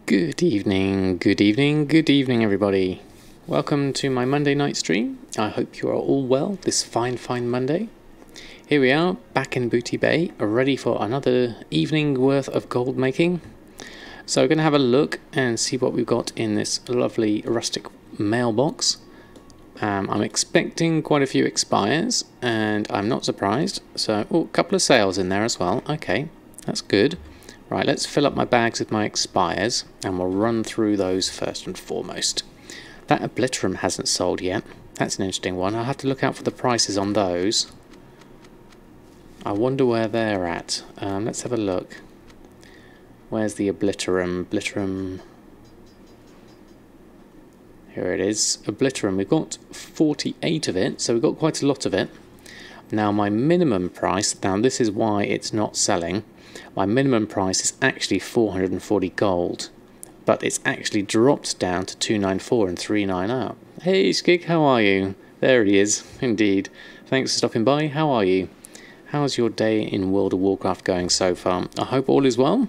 Good evening, good evening, good evening, everybody. Welcome to my Monday night stream. I hope you are all well this fine Monday. Here we are, back in Booty Bay, ready for another evening worth of gold making. So we're going to have a look and see what we've got in this lovely rustic mailbox. I'm expecting quite a few expires, and I'm not surprised. So, a couple of sales in there as well. Okay, that's good. Right, let's fill up my bags with my expires, and we'll run through those first and foremost. That Obliterum hasn't sold yet. That's an interesting one. I'll have to look out for the prices on those. I wonder where they're at. Let's have a look. Where's the Obliterum? Obliterum. Here it is. Obliterum. We've got 48 of it, so we've got quite a lot of it. Now my minimum price, now this is why it's not selling. My minimum price is actually 440 gold, but it's actually dropped down to 294 and 390. Hey Skig, how are you? There he is, indeed. Thanks for stopping by. How are you? How's your day in World of Warcraft going so far? I hope all is well.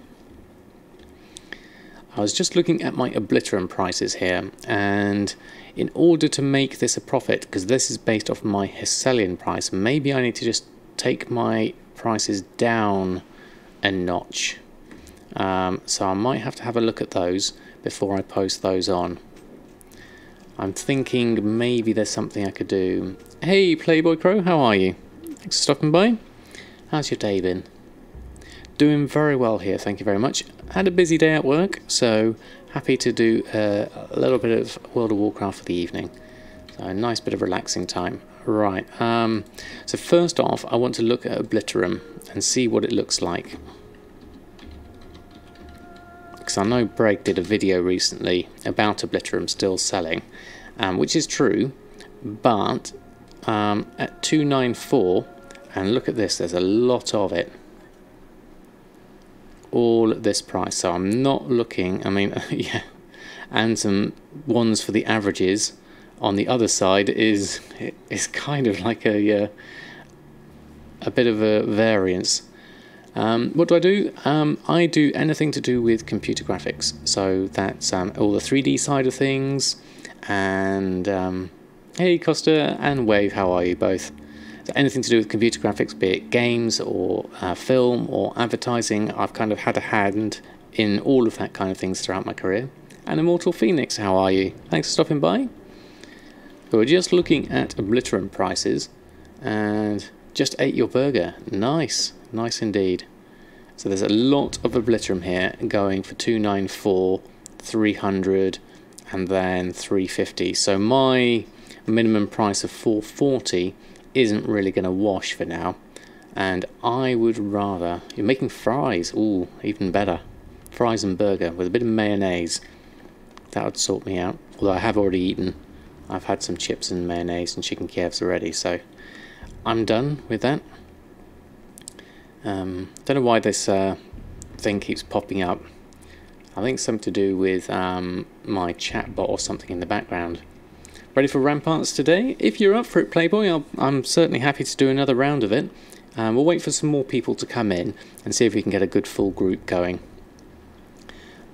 I was just looking at my Obliterum prices here, and in order to make this a profit, because this is based off my Hesselian price, maybe I need to just take my prices down a notch. So I might have to have a look at those before I post those on. I'm thinking maybe there's something I could do. Hey Playboy Crow, how are you? Thanks for stopping by. How's your day been? Doing very well here, thank you very much. Had a busy day at work, so happy to do a little bit of World of Warcraft for the evening. So a nice bit of relaxing time. Right, so first off, I want to look at Obliterum and see what it looks like. Because I know Breg did a video recently about Obliterum still selling, which is true, but at 294, and look at this, there's a lot of it. All at this price, so I'm not looking, I mean, yeah, and some ones for the averages on the other side is kind of like a bit of a variance. What do? I do anything to do with computer graphics, so that's all the 3D side of things, and hey Costa and Wave, how are you both? So anything to do with computer graphics, be it games or film or advertising, I've kind of had a hand in all of that kind of things throughout my career. And Immortal Phoenix, how are you? Thanks for stopping by. So we're just looking at Obliterum prices, and just ate your burger. Nice, nice indeed. So there's a lot of Obliterum here going for 294, 300, and then 350. So my minimum price of 440 isn't really going to wash for now, and I would rather... You're making fries, ooh, even better. Fries and burger with a bit of mayonnaise. That would sort me out, although I have already eaten. I've had some chips and mayonnaise and chicken Kievs already, so I'm done with that. Don't know why this thing keeps popping up. I think something to do with my chat bot or something in the background. Ready for Ramparts today? If you're up for it, Playboy, I'm certainly happy to do another round of it. We'll wait for some more people to come in and see if we can get a good full group going.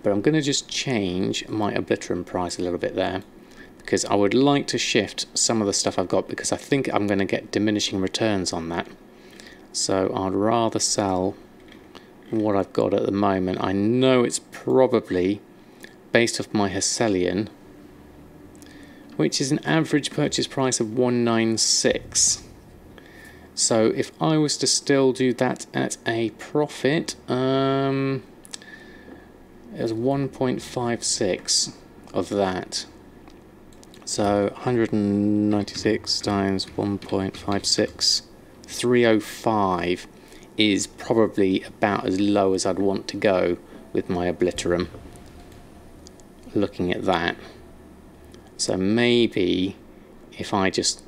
But I'm going to just change my Obliterum price a little bit there, because I would like to shift some of the stuff I've got, because I think I'm going to get diminishing returns on that. So I'd rather sell what I've got at the moment. I know it's probably based off my Hesselian, which is an average purchase price of 196. So if I was to still do that at a profit, it was 1.56 of that. So 196 times 1.56, 305 is probably about as low as I'd want to go with my Obliterum. Looking at that. So maybe if I just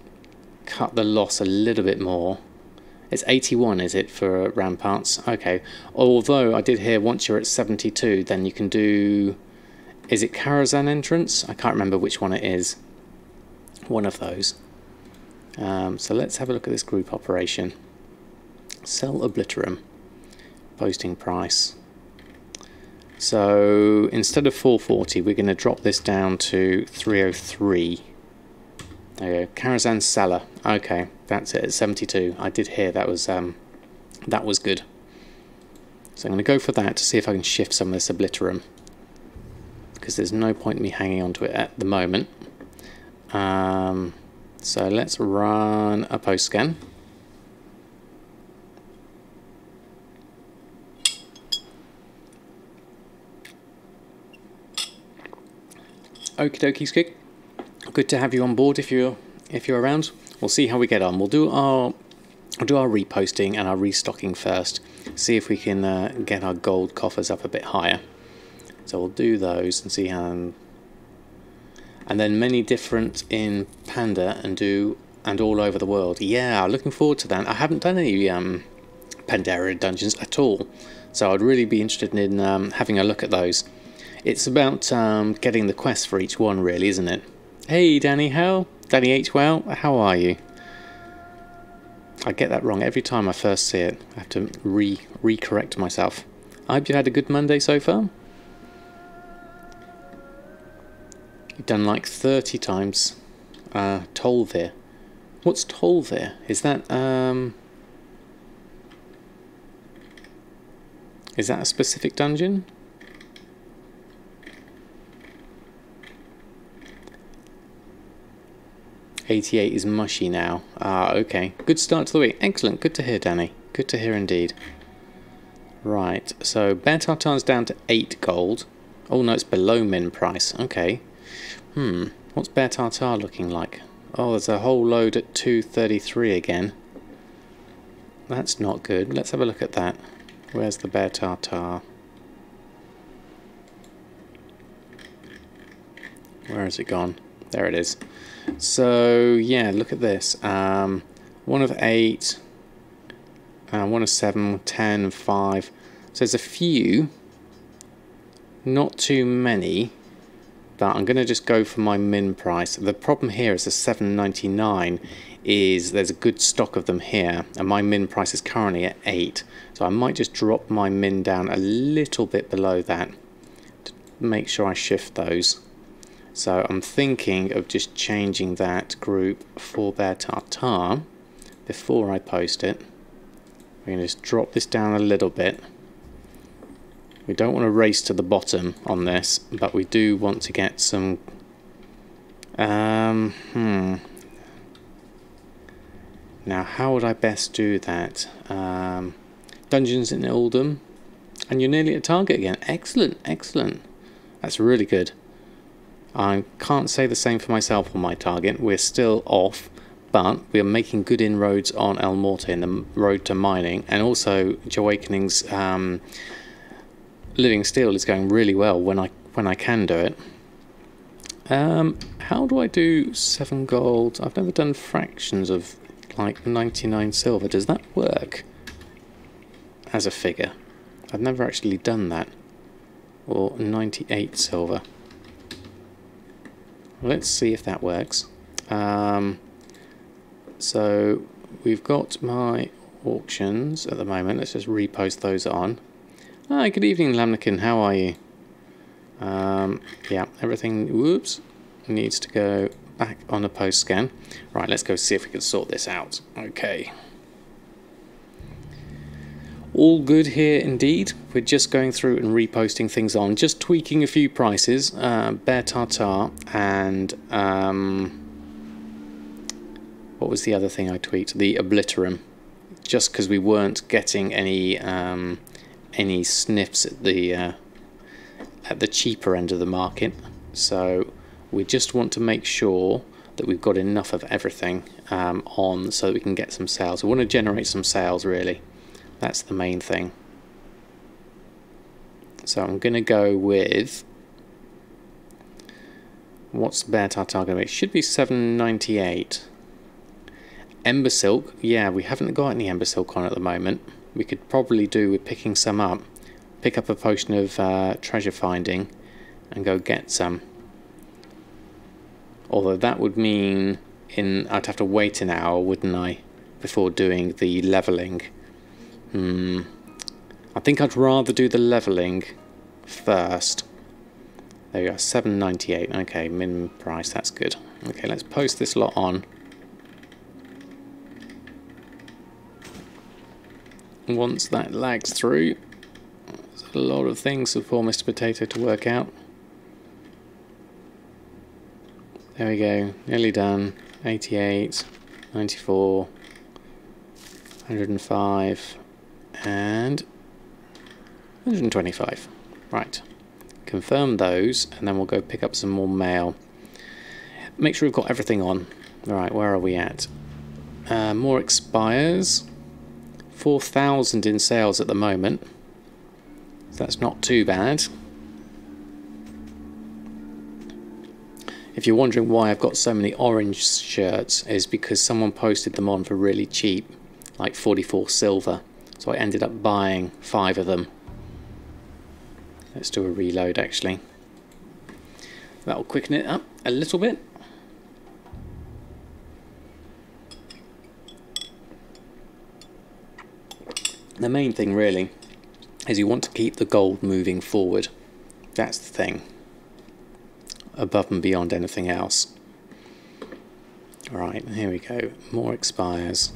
cut the loss a little bit more. It's 81, is it, for Ramparts? Okay. Although I did hear once you're at 72, then you can do... Is it Karazhan Entrance? I can't remember which one it is. One of those. So let's have a look at this group operation. Sell Obliterum. Posting price. So instead of 440, we're going to drop this down to 303. There you go. Karazhan Cellar. Okay, that's it. 72. I did hear that was good. So I'm going to go for that to see if I can shift some of this Obliterum, because there's no point in me hanging on to it at the moment. So let's run a post scan. Okie dokie, Skig. Good to have you on board if you're around. We'll see how we get on. We'll do our reposting and our restocking first. See if we can get our gold coffers up a bit higher. So we'll do those and see how. And then many different in Panda and all over the world. Yeah, looking forward to that. I haven't done any Pandaria dungeons at all, so I'd really be interested in having a look at those. It's about getting the quests for each one, really, isn't it? Hey, Danny H. Well, how are you? I get that wrong every time I first see it. I have to re-correct myself. I hope you had a good Monday so far. You've done like 30 times Tolvir. What's Tolvir? Is that a specific dungeon? $88 is mushy now. Ah, okay. Good start to the week. Excellent. Good to hear, Danny. Good to hear indeed. Right, so Bear Tartar's down to 8 gold. Oh no, it's below min price. Okay. What's Bear Tartar looking like? Oh, there's a whole load at 233 again. That's not good. Let's have a look at that. Where's the Bear Tartar? Where has it gone? There it is. So yeah, look at this. 1 of 8, 1 of 7, 10, 5. So there's a few, not too many, but I'm going to just go for my min price. The problem here is the 7.99 is there's a good stock of them here, and my min price is currently at 8. So I might just drop my min down a little bit below that to make sure I shift those. So I'm thinking of just changing that group for Bear Tartar before I post it. We're going to just drop this down a little bit. We don't want to race to the bottom on this, but we do want to get some... Now, how would I best do that? Dungeons in Oldham. And you're nearly at target again. Excellent, excellent. That's really good. I can't say the same for myself on my target. We're still off, but we are making good inroads on El Morte in the road to mining, and also Awakening's Living Steel is going really well when I can do it. How do I do 7 gold? I've never done fractions of like 99 silver. Does that work as a figure? I've never actually done that. Or 98 silver. Let's see if that works. So we've got my auctions at the moment. Let's just repost those on. Hi, good evening, Lamnican. How are you? Yeah, everything, whoops, needs to go back on a post scan. Right, let's go see if we can sort this out. Okay. All good here indeed. We're just going through and reposting things on, just tweaking a few prices. Bear Tartar and what was the other thing I tweaked? The Obliterum, just because we weren't getting any sniffs at the cheaper end of the market. So we just want to make sure that we've got enough of everything on, so that we can get some sales. We want to generate some sales, really. That's the main thing. So I'm going to go with, what's Bear Tartar going to be? It should be 798. Ember Silk, yeah, we haven't got any Ember Silk on at the moment. We could probably do with picking some up. Pick up a potion of treasure finding and go get some. Although that would mean I'd have to wait an hour, wouldn't I, before doing the levelling. I think I'd rather do the levelling first. There you go, $7.98. Okay, minimum price, that's good. Okay, let's post this lot on. Once that lags through, there's a lot of things for poor Mr. Potato to work out. There we go, nearly done. 88, 94, 105, and 125. Right. Confirm those, and then we'll go pick up some more mail. Make sure we've got everything on. Alright, where are we at? More expires. 4,000 in sales at the moment. So that's not too bad. If you're wondering why I've got so many orange shirts, is because someone posted them on for really cheap, like 44 silver. So I ended up buying 5 of them. Let's do a reload actually. That'll quicken it up a little bit. The main thing really is you want to keep the gold moving forward. That's the thing. Above and beyond anything else. Alright, here we go. More expires.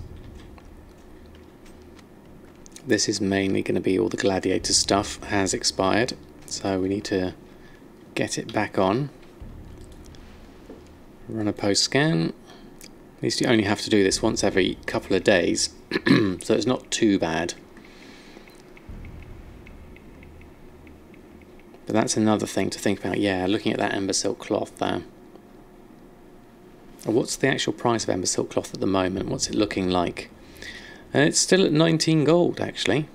This is mainly going to be all the gladiator stuff has expired, so we need to get it back on. Run a post scan. At least you only have to do this once every couple of days, so it's not too bad. But that's another thing to think about. Yeah, looking at that ember silk cloth there. What's the actual price of ember silk cloth at the moment? What's it looking like? And it's still at 19 gold actually.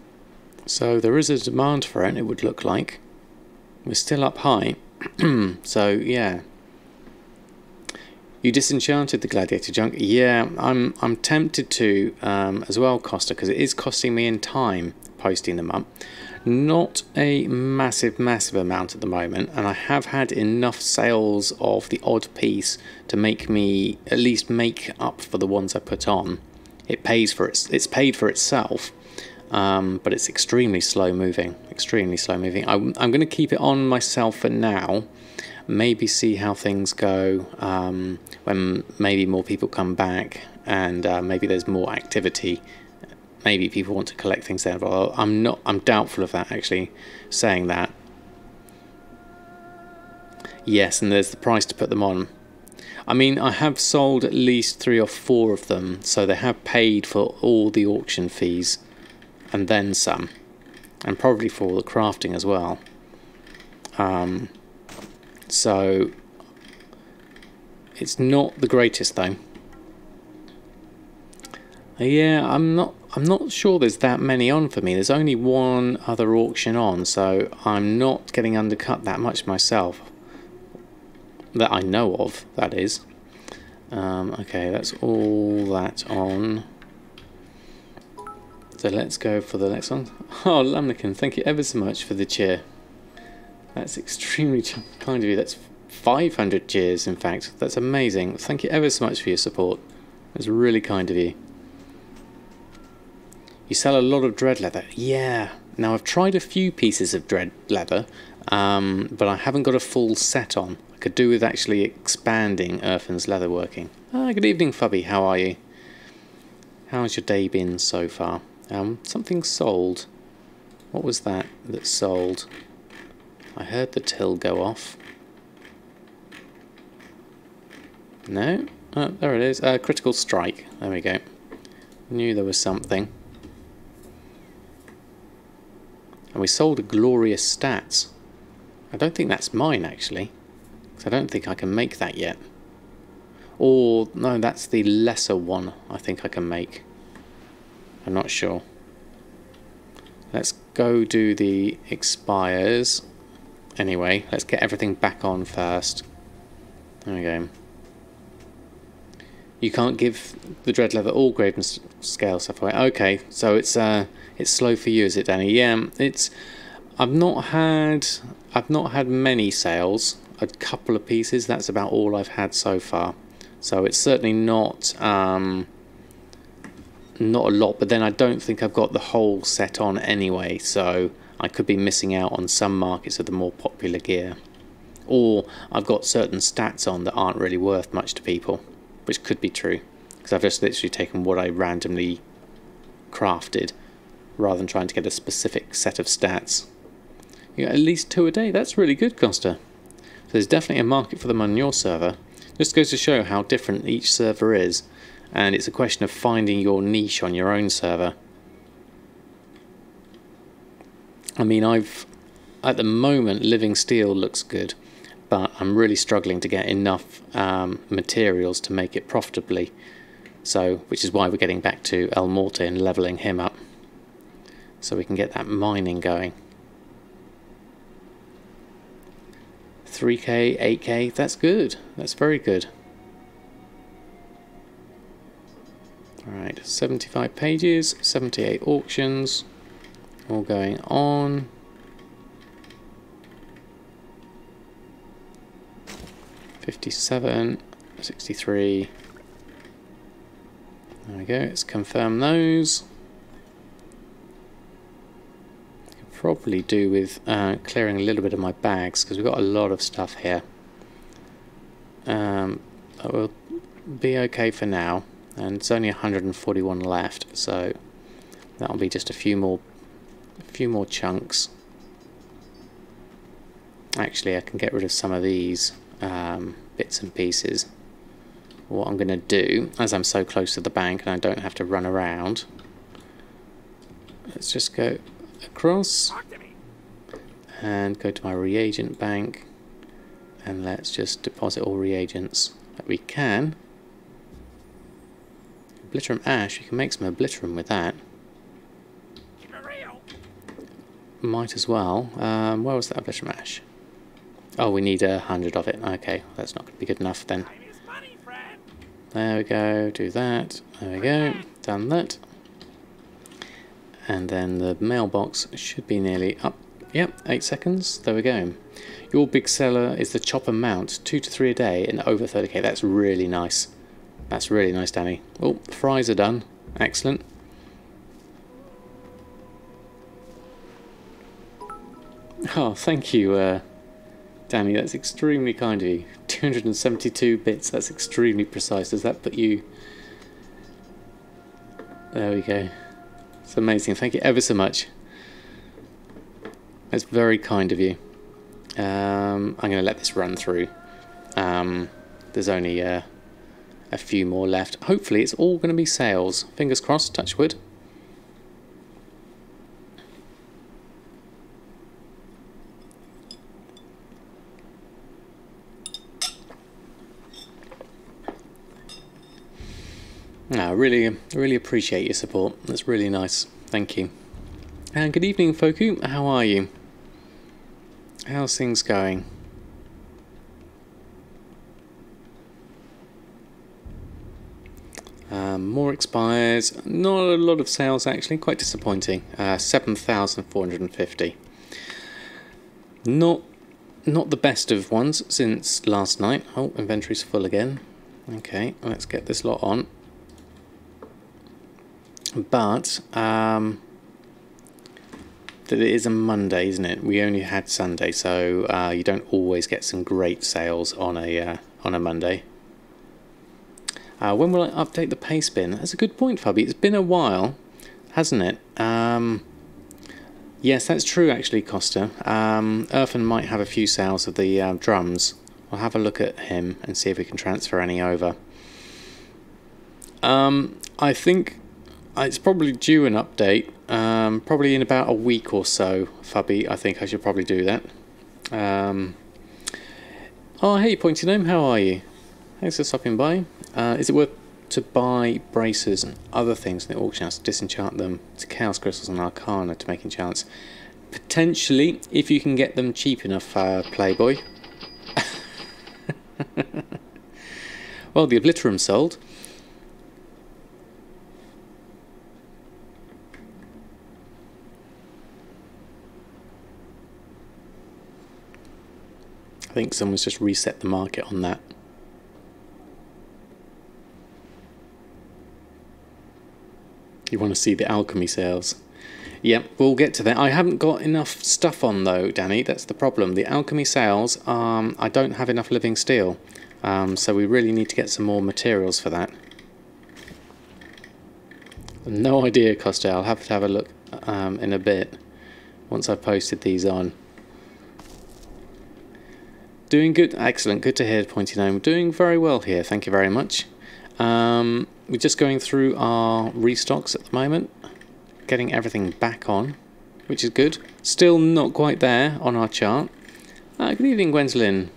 So there is a demand for it, it would look like. We're still up high. So yeah. You disenchanted the gladiator junk? Yeah, I'm tempted to as well, Costa, because it is costing me in time posting them up. Not a massive amount at the moment, and I have had enough sales of the odd piece to make me at least make up for the ones I put on. It pays for it's paid for itself, but it's extremely slow moving. I'm going to keep it on myself for now. Maybe see how things go when maybe more people come back and maybe there's more activity. Maybe people want to collect things there. Well, I'm doubtful of that actually. Saying that. Yes, and there's the price to put them on. I mean, I have sold at least 3 or 4 of them, so they have paid for all the auction fees and then some, and probably for all the crafting as well. So it's not the greatest though. Yeah, I'm not sure there's that many on for me. There's only one other auction on, so I'm not getting undercut that much myself. That I know of, that is. Okay, that's all that on. So let's go for the next one. Oh, Lamnican, thank you ever so much for the cheer. That's extremely kind of you. That's 500 cheers, in fact. That's amazing. Thank you ever so much for your support. That's really kind of you. You sell a lot of dread leather. Yeah. Now, I've tried a few pieces of dread leather, but I haven't got a full set on. I could do with actually expanding Earthen's leatherworking. Good evening, Fubby. How are you? How's your day been so far? Something sold. What was that sold? I heard the till go off. No? Oh, there it is. Critical strike. There we go. Knew there was something. And we sold a glorious stats. I don't think that's mine actually, because I don't think I can make that yet. Or no, that's the lesser one I think I can make. I'm not sure. Let's go do the expires. Anyway, let's get everything back on first. There we go. You can't give the dread leather all grade and scale stuff away. Okay, so it's slow for you, is it, Danny? Yeah, I've not had many sales. A couple of pieces. That's about all I've had so far. So it's certainly not a lot. But then I don't think I've got the whole set on anyway. So I could be missing out on some markets of the more popular gear. Or I've got certain stats on that aren't really worth much to people, which could be true, because I've just literally taken what I randomly crafted rather than trying to get a specific set of stats. You get at least 2 a day. That's really good, Costa. So there's definitely a market for them on your server. Just goes to show how different each server is, and it's a question of finding your niche on your own server. I mean, at the moment, living steel looks good, but I'm really struggling to get enough materials to make it profitably. So, which is why we're getting back to El Morte and leveling him up, so we can get that mining going. 3k, 8k, that's good. That's very good. Alright, 75 pages, 78 auctions, all going on. 57, 63. There we go, let's confirm those. Could probably do with clearing a little bit of my bags, because we've got a lot of stuff here. That will be okay for now, and it's only 141 left, so that'll be just a few more chunks. Actually, I can get rid of some of these bits and pieces. What I'm going to do, as I'm so close to the bank and I don't have to run around, let's just go across and go to my reagent bank, and let's just deposit all reagents that we can. Obliterum ash, you can make some obliterum with that. Might as well. Where was that obliterum ash? Oh, we need 100 of it. Okay, that's not going to be good enough then. There we go, do that. There we go, done that. And then the mailbox should be nearly up. Yep, 8 seconds. There we go. Your big seller is the chopper mount, 2 to 3 a day and over 30k. That's really nice. That's really nice, Danny. Oh, fries are done. Excellent. Oh, thank you, Danny. That's extremely kind of you. 272 bits. That's extremely precise. Does that put you... There we go. It's amazing. Thank you ever so much. That's very kind of you. I'm going to let this run through. There's only a few more left. Hopefully it's all going to be sales. Fingers crossed, touch wood. No, really appreciate your support. That's really nice. Thank you. And good evening, Foku. How are you? How's things going? More expires. Not a lot of sales actually. Quite disappointing. 7,450. Not the best of ones since last night. Oh, inventory's full again. Okay, let's get this lot on. But that it is a Monday, isn't it? We only had Sunday, so you don't always get some great sales on a Monday. When will I update the paste bin? That's a good point, Fubby. It's been a while, hasn't it? Yes, that's true actually, Costa. Irfan might have a few sales of the drums. We'll have a look at him and see if we can transfer any over. I think it's probably due an update, probably in about a week or so, Fubby. I think I should probably do that. Oh, hey, Pointy Gnome, how are you? Thanks for stopping by. Is it worth to buy bracers and other things in the auction house, disenchant them to Chaos Crystals and Arcana to make enchants? Potentially, if you can get them cheap enough, Playboy. Well, the Obliterum sold. I think someone's just reset the market on that. You want to see the alchemy sales? Yep, we'll get to that. I haven't got enough stuff on though, Danny. That's the problem. The alchemy sales, I don't have enough living steel. So we really need to get some more materials for that. No idea, Costa. I'll have to have a look in a bit once I've posted these on. Doing good. Excellent. Good to hear, Pointy Gnome. Doing very well here. Thank you very much. We're just going through our restocks at the moment. Getting everything back on, which is good. Still not quite there on our chart. Good evening, Gwendolyn.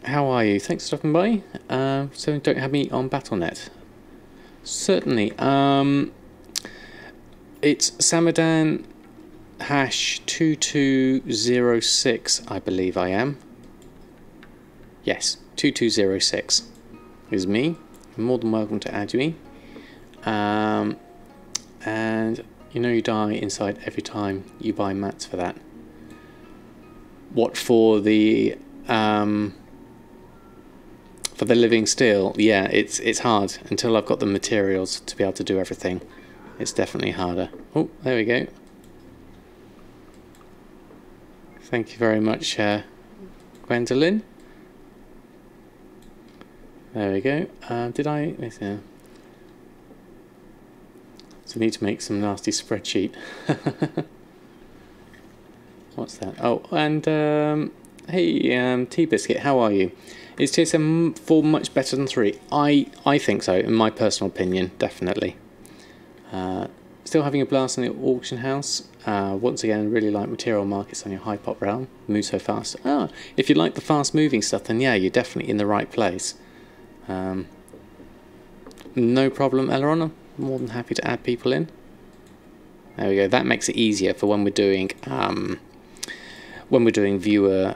How are you? Thanks for stopping by. So don't have me on Battle.net. Certainly. It's Samadan #2206, I believe I am. Yes, 2206 is me. You're more than welcome to add me. And you know you die inside every time you buy mats for that. What for the living steel? Yeah, it's hard until I've got the materials to be able to do everything. It's definitely harder. Oh, there we go. Thank you very much, Gwendolyn. There we go. Did I? So I need to make some nasty spreadsheet. What's that? Oh, and hey, T-Biscuit, how are you? Is TSM 4 much better than 3? I think so, in my personal opinion, definitely. Still having a blast in the auction house. Once again, really like material markets on your high pop realm. Move so fast. If you like the fast moving stuff, then yeah, you're definitely in the right place. No problem, Eleron. More than happy to add people in. There we go. That makes it easier for when we're doing viewer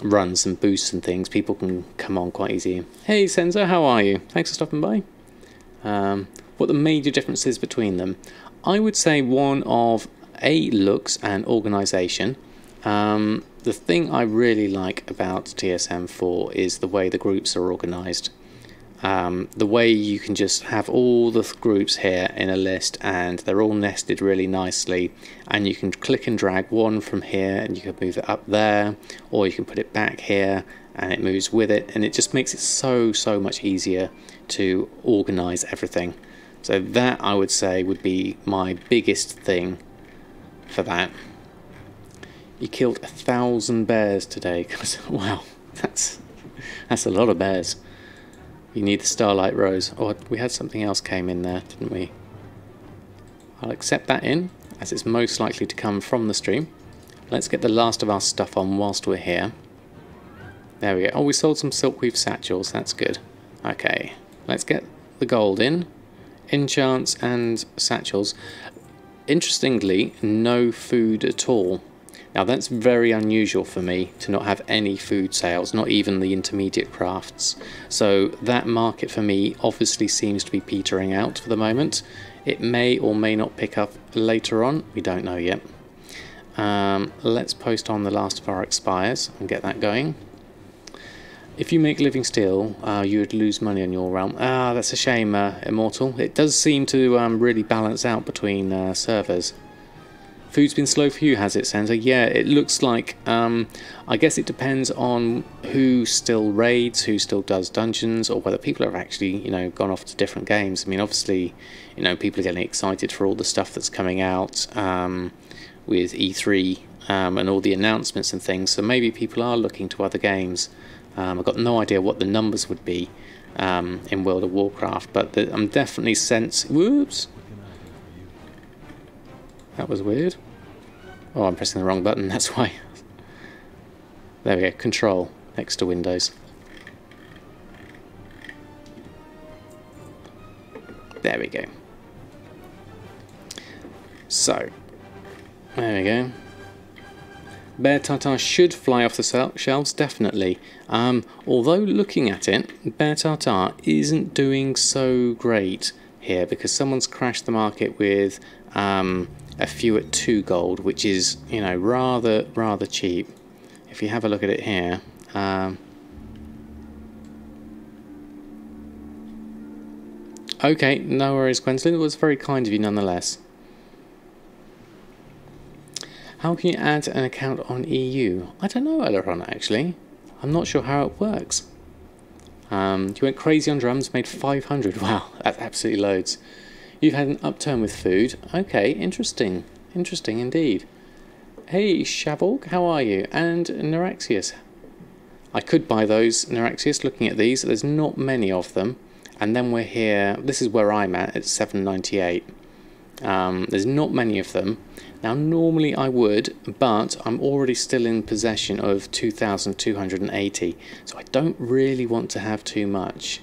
runs and boosts and things. People can come on quite easy. Hey Senzo, how are you? Thanks for stopping by. What the major difference is between them? I would say one of looks and organisation. The thing I really like about TSM4 is the way the groups are organised. The way you can just have all the groups here in a list and they're all nested really nicely, and you can click and drag one from here and you can move it up there, or you can put it back here and it moves with it, and it just makes it so much easier to organise everything. So that, I would say, would be my biggest thing for that. You killed 1,000 bears today. Wow, that's a lot of bears. You need the Starlight Rose. Oh, we had something else came in there, didn't we? I'll accept that in, as it's most likely to come from the stream. Let's get the last of our stuff on whilst we're here. There we go. Oh, we sold some silkweave satchels. That's good. Okay, let's get the gold in. Enchants and satchels. Interestingly, no food at all. Now that's very unusual for me to not have any food sales, not even the intermediate crafts. So that market for me obviously seems to be petering out for the moment. It may or may not pick up later on, we don't know yet. Let's post on the last of our expires and get that going. If you make living steel, you would lose money on your realm. That's a shame, Immortal. It does seem to really balance out between servers. Food's been slow for you, has it, Santa? Yeah, it looks like, I guess it depends on who still raids, who still does dungeons, or whether people have actually, you know, gone off to different games. I mean, obviously, you know, people are getting excited for all the stuff that's coming out with E3 and all the announcements and things, so maybe people are looking to other games. I've got no idea what the numbers would be in World of Warcraft, but I'm definitely whoops! That was weird. Oh, I'm pressing the wrong button, that's why. There we go, Control, next to Windows. There we go. So, there we go. Bear Tartar should fly off the shelves, definitely. Although looking at it, Bear Tartar isn't doing so great here because someone's crashed the market with a few at 2 gold, which is, you know, rather cheap. If you have a look at it here, Okay, no worries, Quentin. It was very kind of you nonetheless. How can you add an account on EU? I don't know, Eleron, actually. I'm not sure how it works. You went crazy on drums, made 500. Wow, that's absolutely loads. You've had an upturn with food. Okay, interesting. Interesting indeed. Hey, Shavorg, how are you? And Neuraxius. I could buy those, Neuraxius, looking at these. There's not many of them. And then we're here. This is where I'm at 798. There's not many of them. Now, normally I would, but I'm already still in possession of 2,280. So I don't really want to have too much.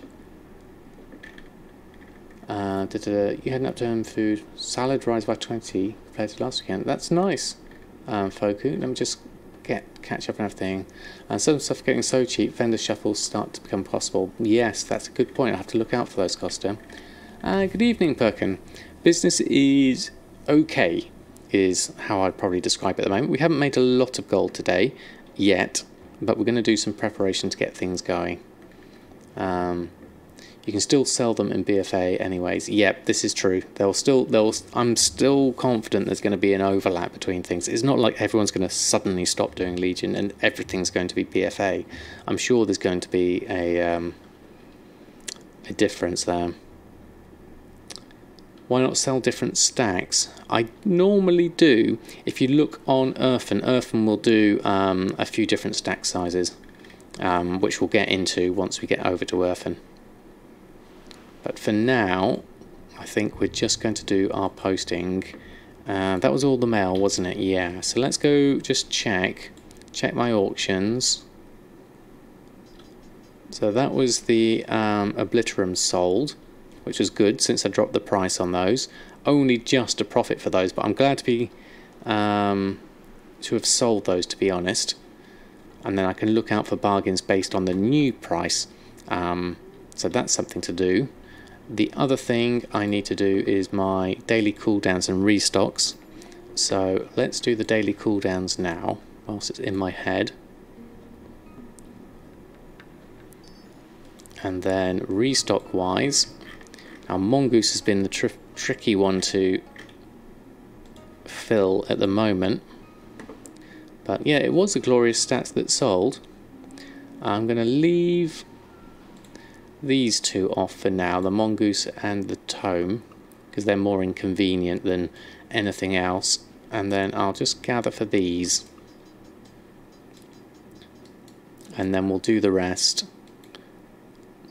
You had an upturn food. Salad rise by 20 compared to last weekend. That's nice, Foku. Let me just catch up on everything. Some stuff getting so cheap, vendor shuffles start to become possible. Yes, that's a good point. I have to look out for those, Costa. Good evening, Perkin. Business is okay, is how I'd probably describe it at the moment. We haven't made a lot of gold today yet, but we're going to do some preparation to get things going. You can still sell them in BFA anyways. Yep, this is true. I'm still confident there's going to be an overlap between things. It's not like everyone's going to suddenly stop doing Legion and everything's going to be BFA. I'm sure there's going to be a difference there. Why not sell different stacks? I normally do. If you look on Earthen will do a few different stack sizes, which we'll get into once we get over to Earthen. But for now, I think we're just going to do our posting. That was all the mail, wasn't it? Yeah. So let's go just check my auctions. So that was the Obliterums sold, which was good since I dropped the price on those. Only just a profit for those, but I'm glad to be to have sold those, to be honest. And then I can look out for bargains based on the new price. So that's something to do. The other thing I need to do is my daily cooldowns and restocks. So let's do the daily cooldowns now, whilst it's in my head. And then restock wise, now Mongoose has been the tricky one to fill at the moment. But yeah, it was a glorious stats that sold. I'm going to leave these two off for now, the Mongoose and the Tome, because they're more inconvenient than anything else. And then I'll just gather for these. And then we'll do the rest,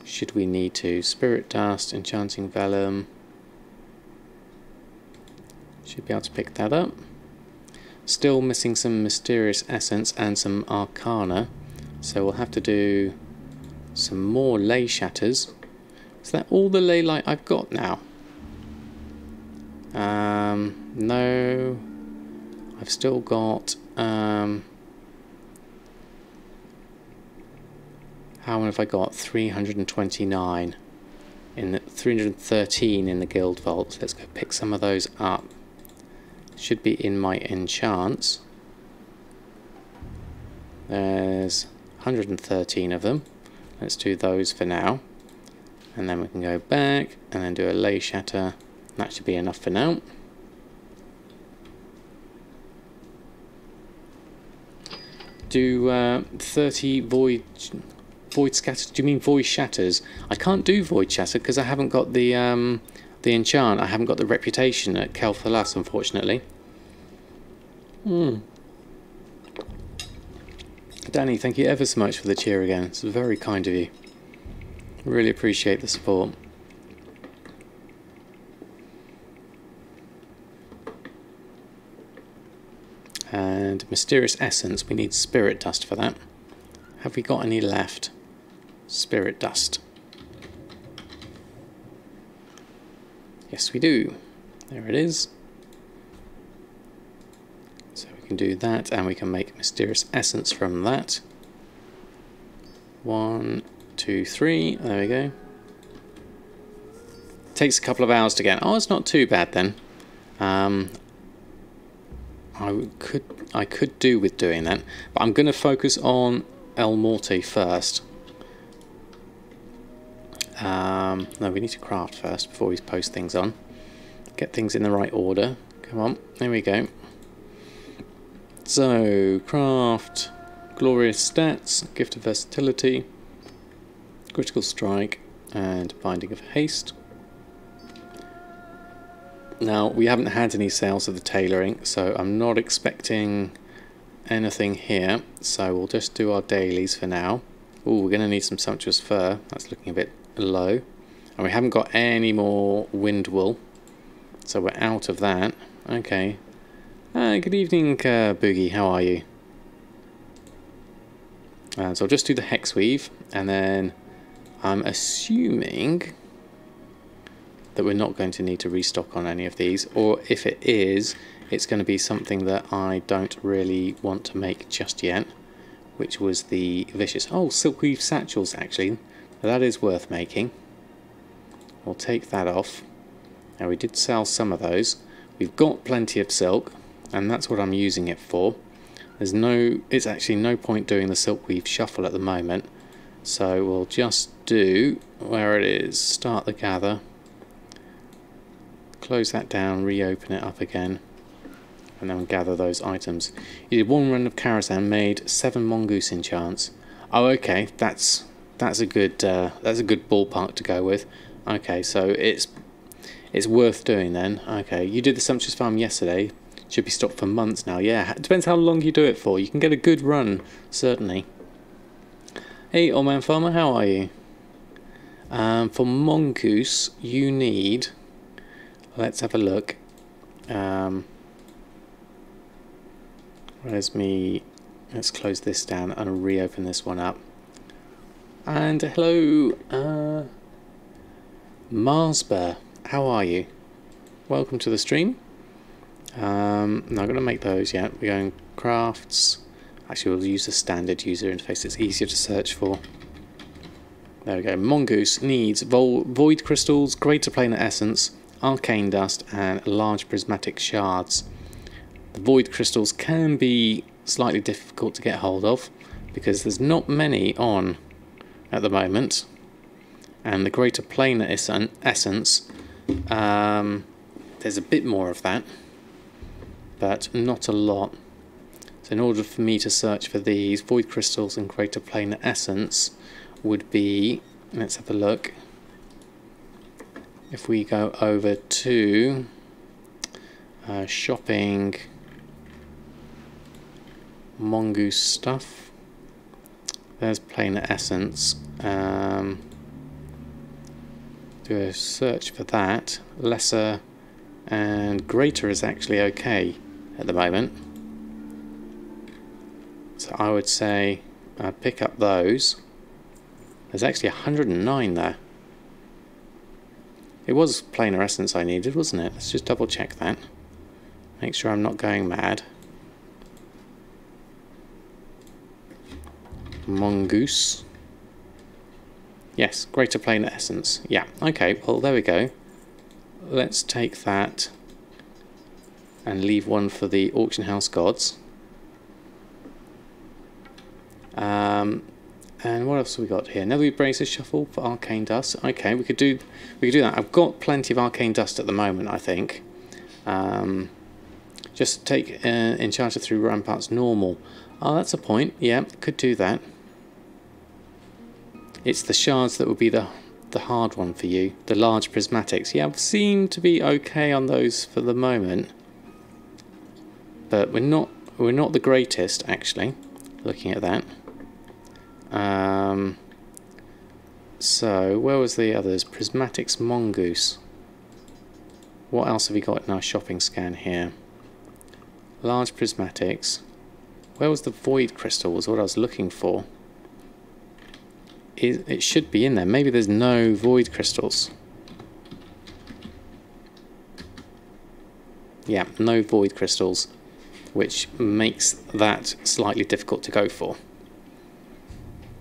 should we need to. Spirit Dust, Enchanting Vellum. Should be able to pick that up. Still missing some Mysterious Essence and some Arcana. So we'll have to do some more Ley Shatters. Is that all the Ley Light I've got now? No. I've still got... how many have I got? 329. 313 in the Guild Vault. Let's go pick some of those up. Should be in my enchants. There's 113 of them. Let's do those for now. And then we can go back and then do a Ley Shatter. That should be enough for now. Do 30 Void Scatters. Do you mean Void Shatters? I can't do Void Shatter because I haven't got the enchant. I haven't got the reputation at Kel'Thuzad, unfortunately. Danny, thank you ever so much for the cheer again. It's very kind of you. Really appreciate the support. And Mysterious Essence, we need Spirit Dust for that. Have we got any left? Spirit Dust. Yes, we do. There it is. So we can do that, and we can make Mysterious Essence from that. 1, 2, 3. There we go. Takes a couple of hours to get. Oh, it's not too bad then. I could do with doing that, but I'm going to focus on El Morte first. No, we need to craft first before we post things on. Get things in the right order. Come on, there we go. So, craft, glorious stats, gift of versatility, critical strike, and binding of haste. Now, we haven't had any sales of the tailoring, so I'm not expecting anything here. So we'll just do our dailies for now. Oh, we're going to need some sumptuous fur. That's looking a bit low. And we haven't got any more wind wool, so we're out of that. Okay. Good evening, Boogie. How are you? So I'll just do the hex weave, and then I'm assuming that we're not going to need to restock on any of these, or if it is, it's going to be something that I don't really want to make just yet, which was the vicious... Oh, silkweave satchels, actually. That is worth making. We'll take that off. Now, we did sell some of those. We've got plenty of silk, and that's what I'm using it for. It's actually no point doing the silkweave shuffle at the moment, so we'll just do where it is, start the gather, close that down, reopen it up again, and then gather those items. You did one run of Karazhan, made 7 mongoose enchants. Oh, okay, that's a good ballpark to go with. Okay, so it's worth doing then. Okay, you did the sumptuous farm yesterday. Should be stocked for months now. Yeah, it depends how long you do it for. You can get a good run, certainly. Hey, old man farmer, how are you? For mongoose, you need... Let's have a look. Let's close this down and reopen this one up. And hello, Marsba, how are you? Welcome to the stream. Not going to make those yet. We're going crafts. Actually, we'll use the standard user interface. It's easier to search for. There we go. Mongoose needs void crystals, greater planar essence, arcane dust, and large prismatic shards. The void crystals can be slightly difficult to get hold of because there's not many on at the moment, and the greater planar essence, there's a bit more of that, but not a lot. So in order for me to search for these, void crystals and greater planar essence would be, let's have a look. If we go over to shopping, mongoose stuff, there's planar essence. Do a search for that. Lesser and greater is actually okay at the moment. So I would say I'd pick up those. There's actually 109 there. It was planar essence I needed, wasn't it? Let's just double check that. Make sure I'm not going mad. Mongoose. Yes, greater planar essence. Yeah, okay, well there we go. Let's take that and leave one for the auction house gods. And what else have we got here? Nether braces shuffle for arcane dust. Okay, we could do that. I've got plenty of arcane dust at the moment, I think. Just take enchanter through ramparts normal. Oh, that's a point. Yeah, could do that. It's the shards that would be the hard one for you. The large prismatics. Yeah, I've seemed to be okay on those for the moment. But we're not the greatest, actually, looking at that. So where was the others? Prismatics, mongoose. What else have we got in our shopping scan here? Large prismatics. Where was the void crystal? Was what I was looking for. It should be in there. Maybe there's no void crystals. Yeah, no void crystals, which makes that slightly difficult to go for.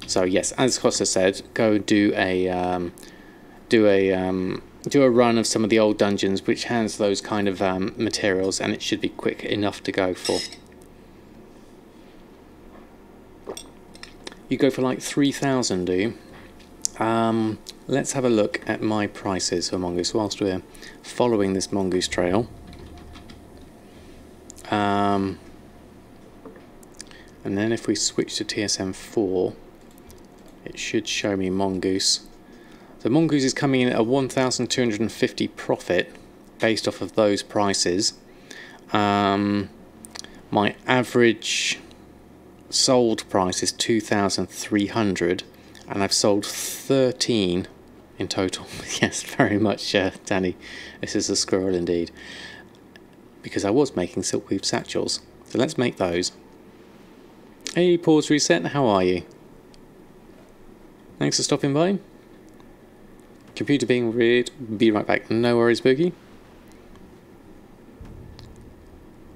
So yes, as Costa said, go do a run of some of the old dungeons which has those kind of materials, and it should be quick enough to go for. You go for like 3,000, do you? let's have a look at my prices for mongoose whilst we're following this mongoose trail. And then if we switch to TSM4, it should show me mongoose. So mongoose is coming in at a 1,250 profit based off of those prices. My average sold price is 2,300 and I've sold 13 in total. Yes, very much, Danny. This is a squirrel indeed. Because I was making silkweave satchels. So let's make those. Hey, Pause Reset, how are you? Thanks for stopping by. Computer being weird, be right back. No worries, Boogie.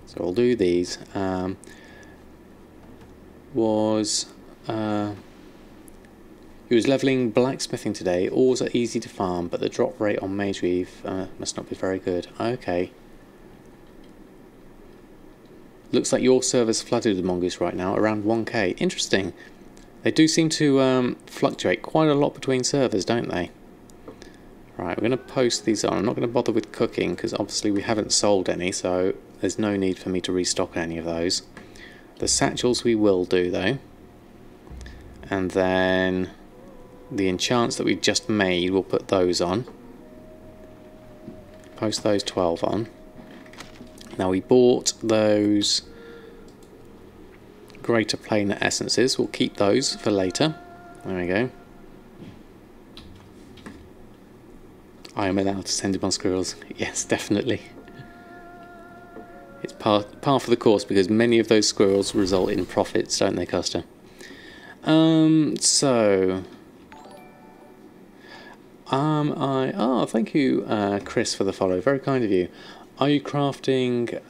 So I'll do these. He was leveling blacksmithing today. Ores are easy to farm, but the drop rate on mage weave must not be very good. Okay. Looks like your server's flooded with mongoose right now, around 1k. Interesting. They do seem to fluctuate quite a lot between servers, don't they? Right, we're going to post these on. I'm not going to bother with cooking because obviously we haven't sold any, so there's no need for me to restock any of those. The satchels we will do though. And then the enchants that we've just made, we'll put those on. Post those 12 on. Now we bought those greater planar essences. We'll keep those for later. There we go. I am allowed to send him on squirrels. Yes, definitely. It's par for the course because many of those squirrels result in profits, don't they, Custer? Oh, thank you, Chris, for the follow. Very kind of you. Are you crafting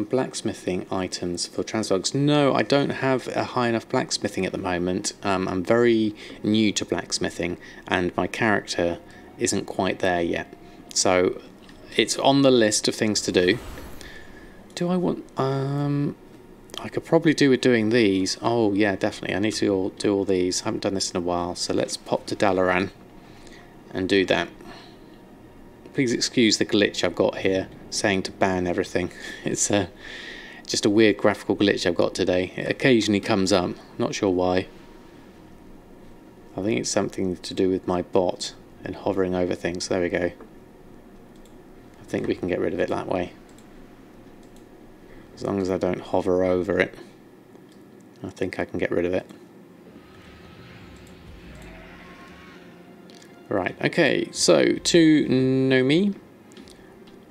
blacksmithing items for Transvogs? No, I don't have a high enough blacksmithing at the moment. I'm very new to blacksmithing, and my character isn't quite there yet. So it's on the list of things to do. Do I want... I could probably do with doing these. Oh yeah, definitely. I need to do all these. I haven't done this in a while, so let's pop to Dalaran and do that. Please excuse the glitch I've got here, saying to ban everything. It's just a weird graphical glitch I've got today. It occasionally comes up, not sure why. I think it's something to do with my bot and hovering over things. There we go. I think we can get rid of it that way. As long as I don't hover over it, I think I can get rid of it. Right, okay, so to Nomi.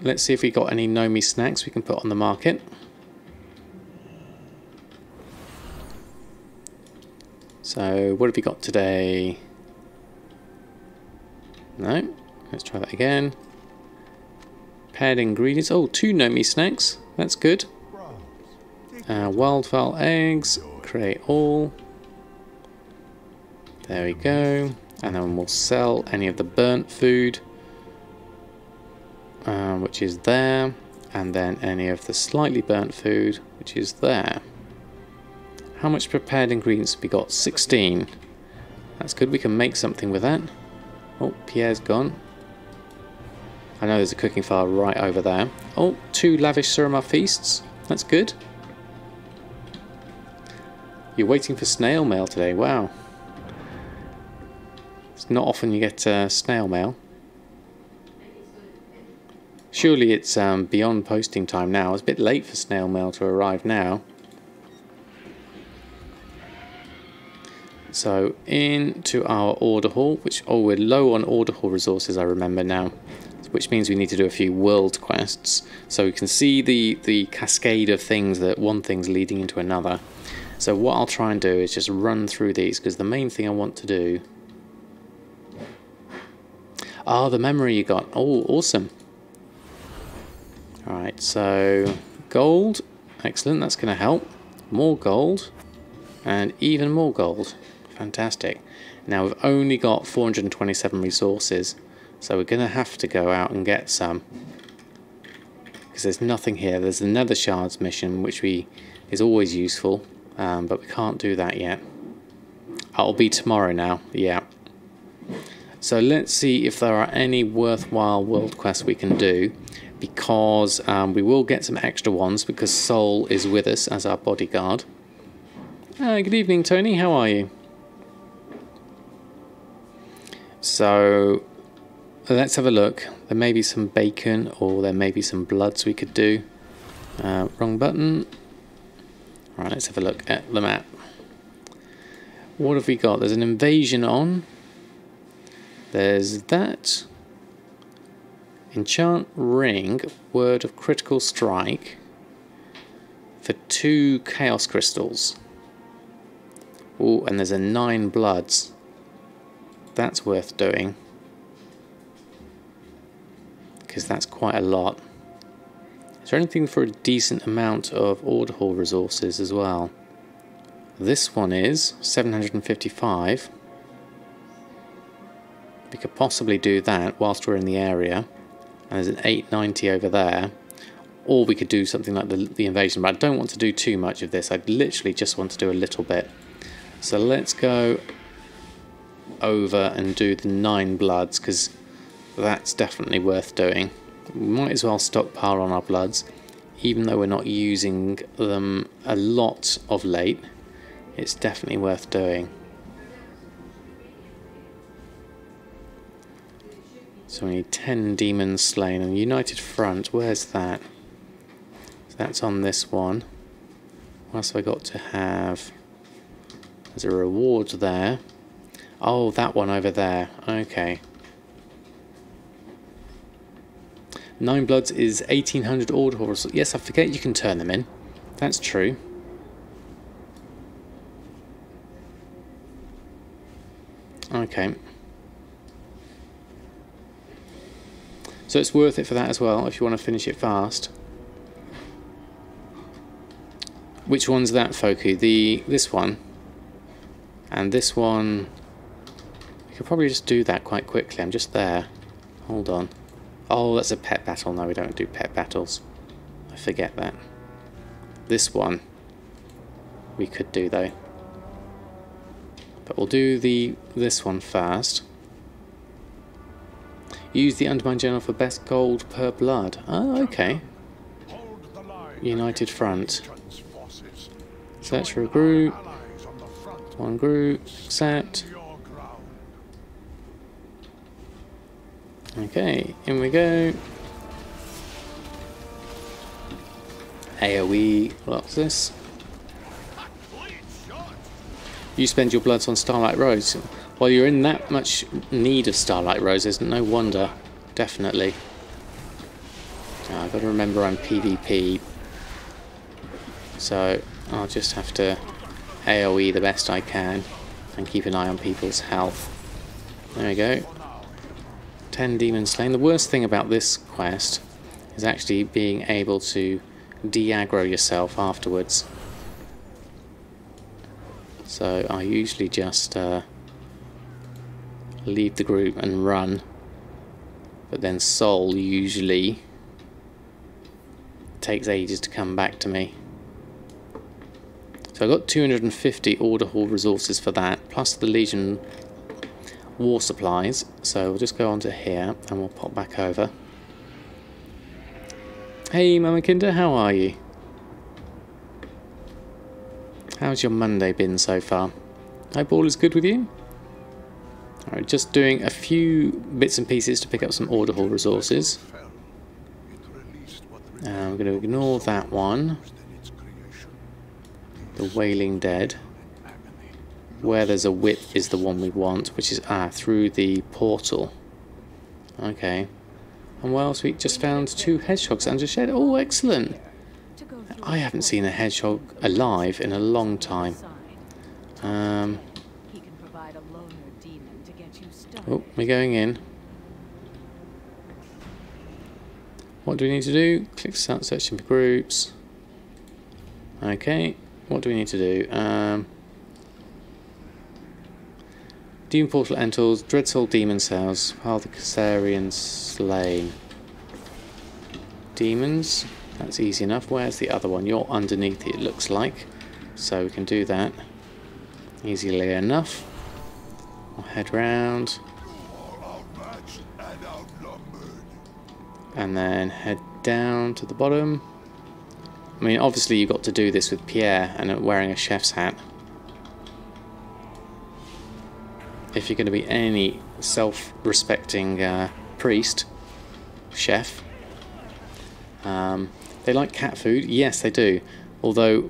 Let's see if we got any Nomi snacks we can put on the market. So, what have we got today? No, let's try that again. Paired ingredients. Oh, 2 Nomi snacks. That's good. Wildfowl eggs. Create all. There we go. And then we'll sell any of the burnt food, which is there. And then any of the slightly burnt food, which is there. How much prepared ingredients have we got? 16. That's good. We can make something with that. Oh, Pierre's gone. I know there's a cooking fire right over there. Oh, 2 lavish Surma feasts. That's good. You're waiting for snail mail today. Wow. It's not often you get snail mail. Surely it's beyond posting time now. It's a bit late for snail mail to arrive now. So into our order hall, which, oh, we're low on order hall resources, I remember now, which means we need to do a few world quests. So we can see the cascade of things, that one thing's leading into another. So what I'll try and do is just run through these, because the main thing I want to do... Ah, the memory you got. Oh, awesome. Alright, so gold. Excellent, that's going to help. More gold. And even more gold. Fantastic. Now we've only got 427 resources, so we're going to have to go out and get some. Because there's nothing here. There's the Nether Shards mission, which is always useful, but we can't do that yet. That'll be tomorrow now, yeah. So let's see if there are any worthwhile world quests we can do, because we will get some extra ones because Sol is with us as our bodyguard. Good evening, Tony. How are you? So let's have a look. There may be some bacon or there may be some bloods we could do. Wrong button. Alright, let's have a look at the map. What have we got? There's an invasion on. There's that. Enchant ring, word of critical strike for 2 chaos crystals. Oh, and there's a 9 bloods. That's worth doing, because that's quite a lot. Is there anything for a decent amount of order hall resources as well? This one is 755. We could possibly do that whilst we're in the area. And there's an 890 over there. Or we could do something like the invasion, but I don't want to do too much of this. I literally just want to do a little bit. So let's go over and do the 9 bloods, because that's definitely worth doing. We might as well stockpile on our bloods, even though we're not using them a lot of late. It's definitely worth doing. So we need 10 demons slain and united front. Where's that? So that's on this one. What else have I got to have? There's a reward there. Oh, that one over there. Okay. 9 bloods is 1800 order halls. Yes, I forget you can turn them in. That's true. Okay. So it's worth it for that as well, if you want to finish it fast. Which one's that, Foku? This one. And this one... We could probably just do that quite quickly. I'm just there. Hold on. Oh, that's a pet battle. No, we don't do pet battles. I forget that. This one we could do, though. But we'll do this one first. Use the Undermine Journal for best gold per blood. Oh, okay. United front. Search for a group. One group. Accept. Okay, in we go. AoE. What's this? You spend your bloods on Starlight Rose. Well, you're in that much need of Starlight Roses, no wonder. Definitely. I've got to remember I'm PvP. So I'll just have to AoE the best I can and keep an eye on people's health. There we go. 10 demons slain. The worst thing about this quest is actually being able to de-aggro yourself afterwards. So I usually just leave the group and run, but then Sol usually takes ages to come back to me. So I got 250 order hall resources for that, plus the Legion war supplies. So we'll just go on to here and we'll pop back over. Hey Mama Kinder, how are you? How's your Monday been so far? Hope all is good with you? Alright, just doing a few bits and pieces to pick up some order hall resources. We're going to ignore that one. The Wailing Dead. Where there's a whip is the one we want, which is through the portal. Okay. And what else? We just found 2 hedgehogs under shed. Oh, excellent! I haven't seen a hedgehog alive in a long time. Oh, we're going in. What do we need to do? Click start searching for groups. Okay. What do we need to do? Demon Portal Entals, Dreadsoul Demon Cells, Path of Caesarian Slain. Demons, that's easy enough. Where's the other one? You're underneath it looks like. So we can do that easily enough. I'll head round. And then head down to the bottom. I mean, obviously you've got to do this with Pierre and wearing a chef's hat. If you're going to be any self-respecting priest, chef. They like cat food. Yes, they do. Although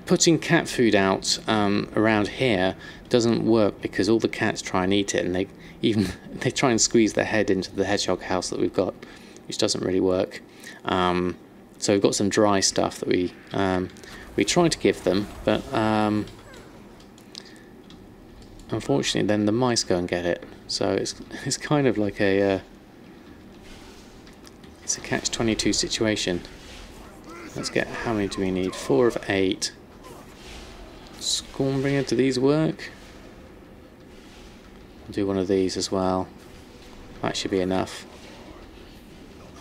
putting cat food out around here doesn't work because all the cats try and eat it, and they try and squeeze their head into the hedgehog house that we've got, which doesn't really work. So we've got some dry stuff that we try to give them, but unfortunately then the mice go and get it. So it's kind of like a it's a catch-22 situation. Let's get, how many do we need? 4 of 8. Scornbringer, do these work? I'll do one of these as well. That should be enough.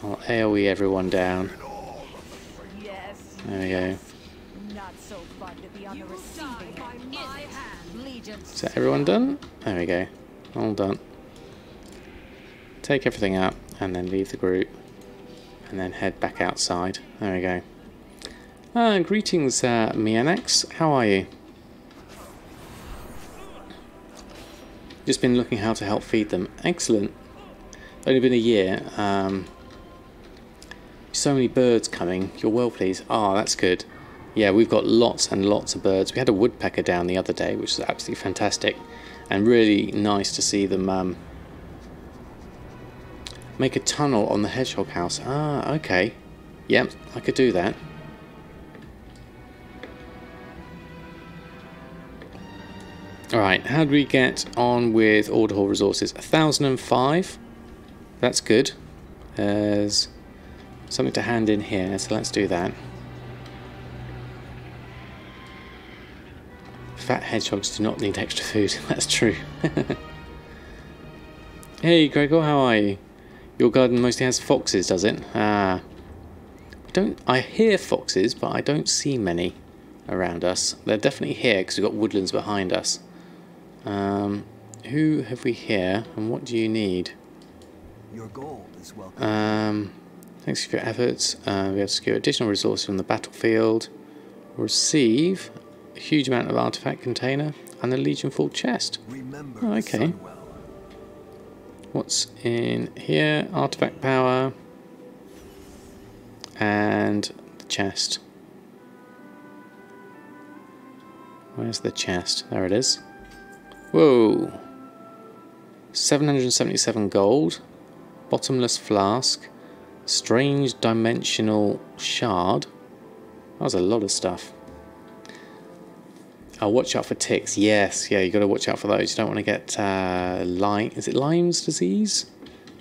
I'll AoE everyone down. There we go. Is that everyone done? There we go. All done. Take everything out and then leave the group. And then head back outside. There we go. Greetings, Mianax. How are you? Just been looking how to help feed them. Excellent. Only been a year. So many birds coming. You're well pleased. Ah, that's good. Yeah, we've got lots and lots of birds. We had a woodpecker down the other day, which was absolutely fantastic. And really nice to see them make a tunnel on the hedgehog house. Ah, okay. Yep, I could do that. Alright, how do we get on with Order Hall resources? 1,005. That's good. There's something to hand in here, so let's do that. Fat hedgehogs do not need extra food. That's true. Hey, Gregor, how are you? Your garden mostly has foxes, does it? Ah. I hear foxes, but I don't see many around us. They're definitely here because we've got woodlands behind us. Who have we here, and what do you need? Your gold is welcome. Thanks for your efforts. We have secured additional resources from the battlefield. Receive a huge amount of artifact container and a Legion full chest. Oh, okay. What's in here? Artifact power and the chest. Where's the chest? There it is. Whoa! 777 gold, bottomless flask, strange dimensional shard. That was a lot of stuff. Oh, watch out for ticks. Yes, yeah, you got to watch out for those. You don't want to get is it Lyme's disease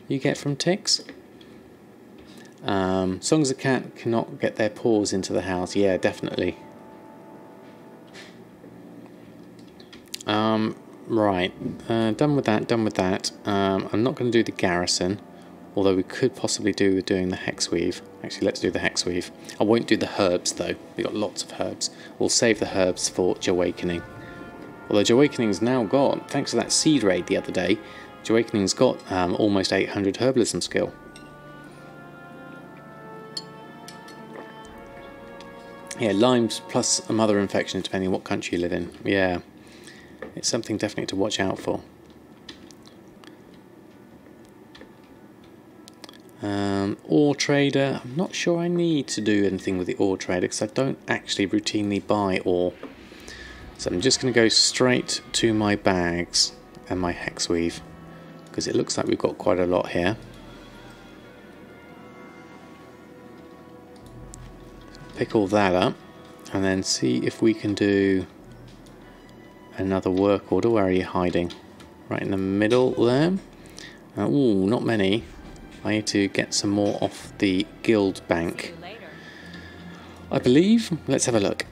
you get from ticks? As long as a cat cannot get their paws into the house, yeah, definitely. Right, done with that, done with that. I'm not going to do the garrison, although we could possibly do with doing the hex weave. Actually, let's do the hex weave. I won't do the herbs though. We've got lots of herbs. We'll save the herbs for Joawakening. Although Joawakening's now got, thanks to that seed raid the other day, Joawakening's got almost 800 herbalism skill. Yeah, Lyme's plus a mother infection depending on what country you live in. Yeah, it's something definitely to watch out for. Ore trader, I'm not sure I need to do anything with the ore trader because I don't actually routinely buy ore. So I'm just going to go straight to my bags and my hex weave because it looks like we've got quite a lot here. Pick all that up and then see if we can do another work order. Where are you hiding? Right in the middle there. Ooh, not many. I need to get some more off the guild bank, I believe. Let's have a look.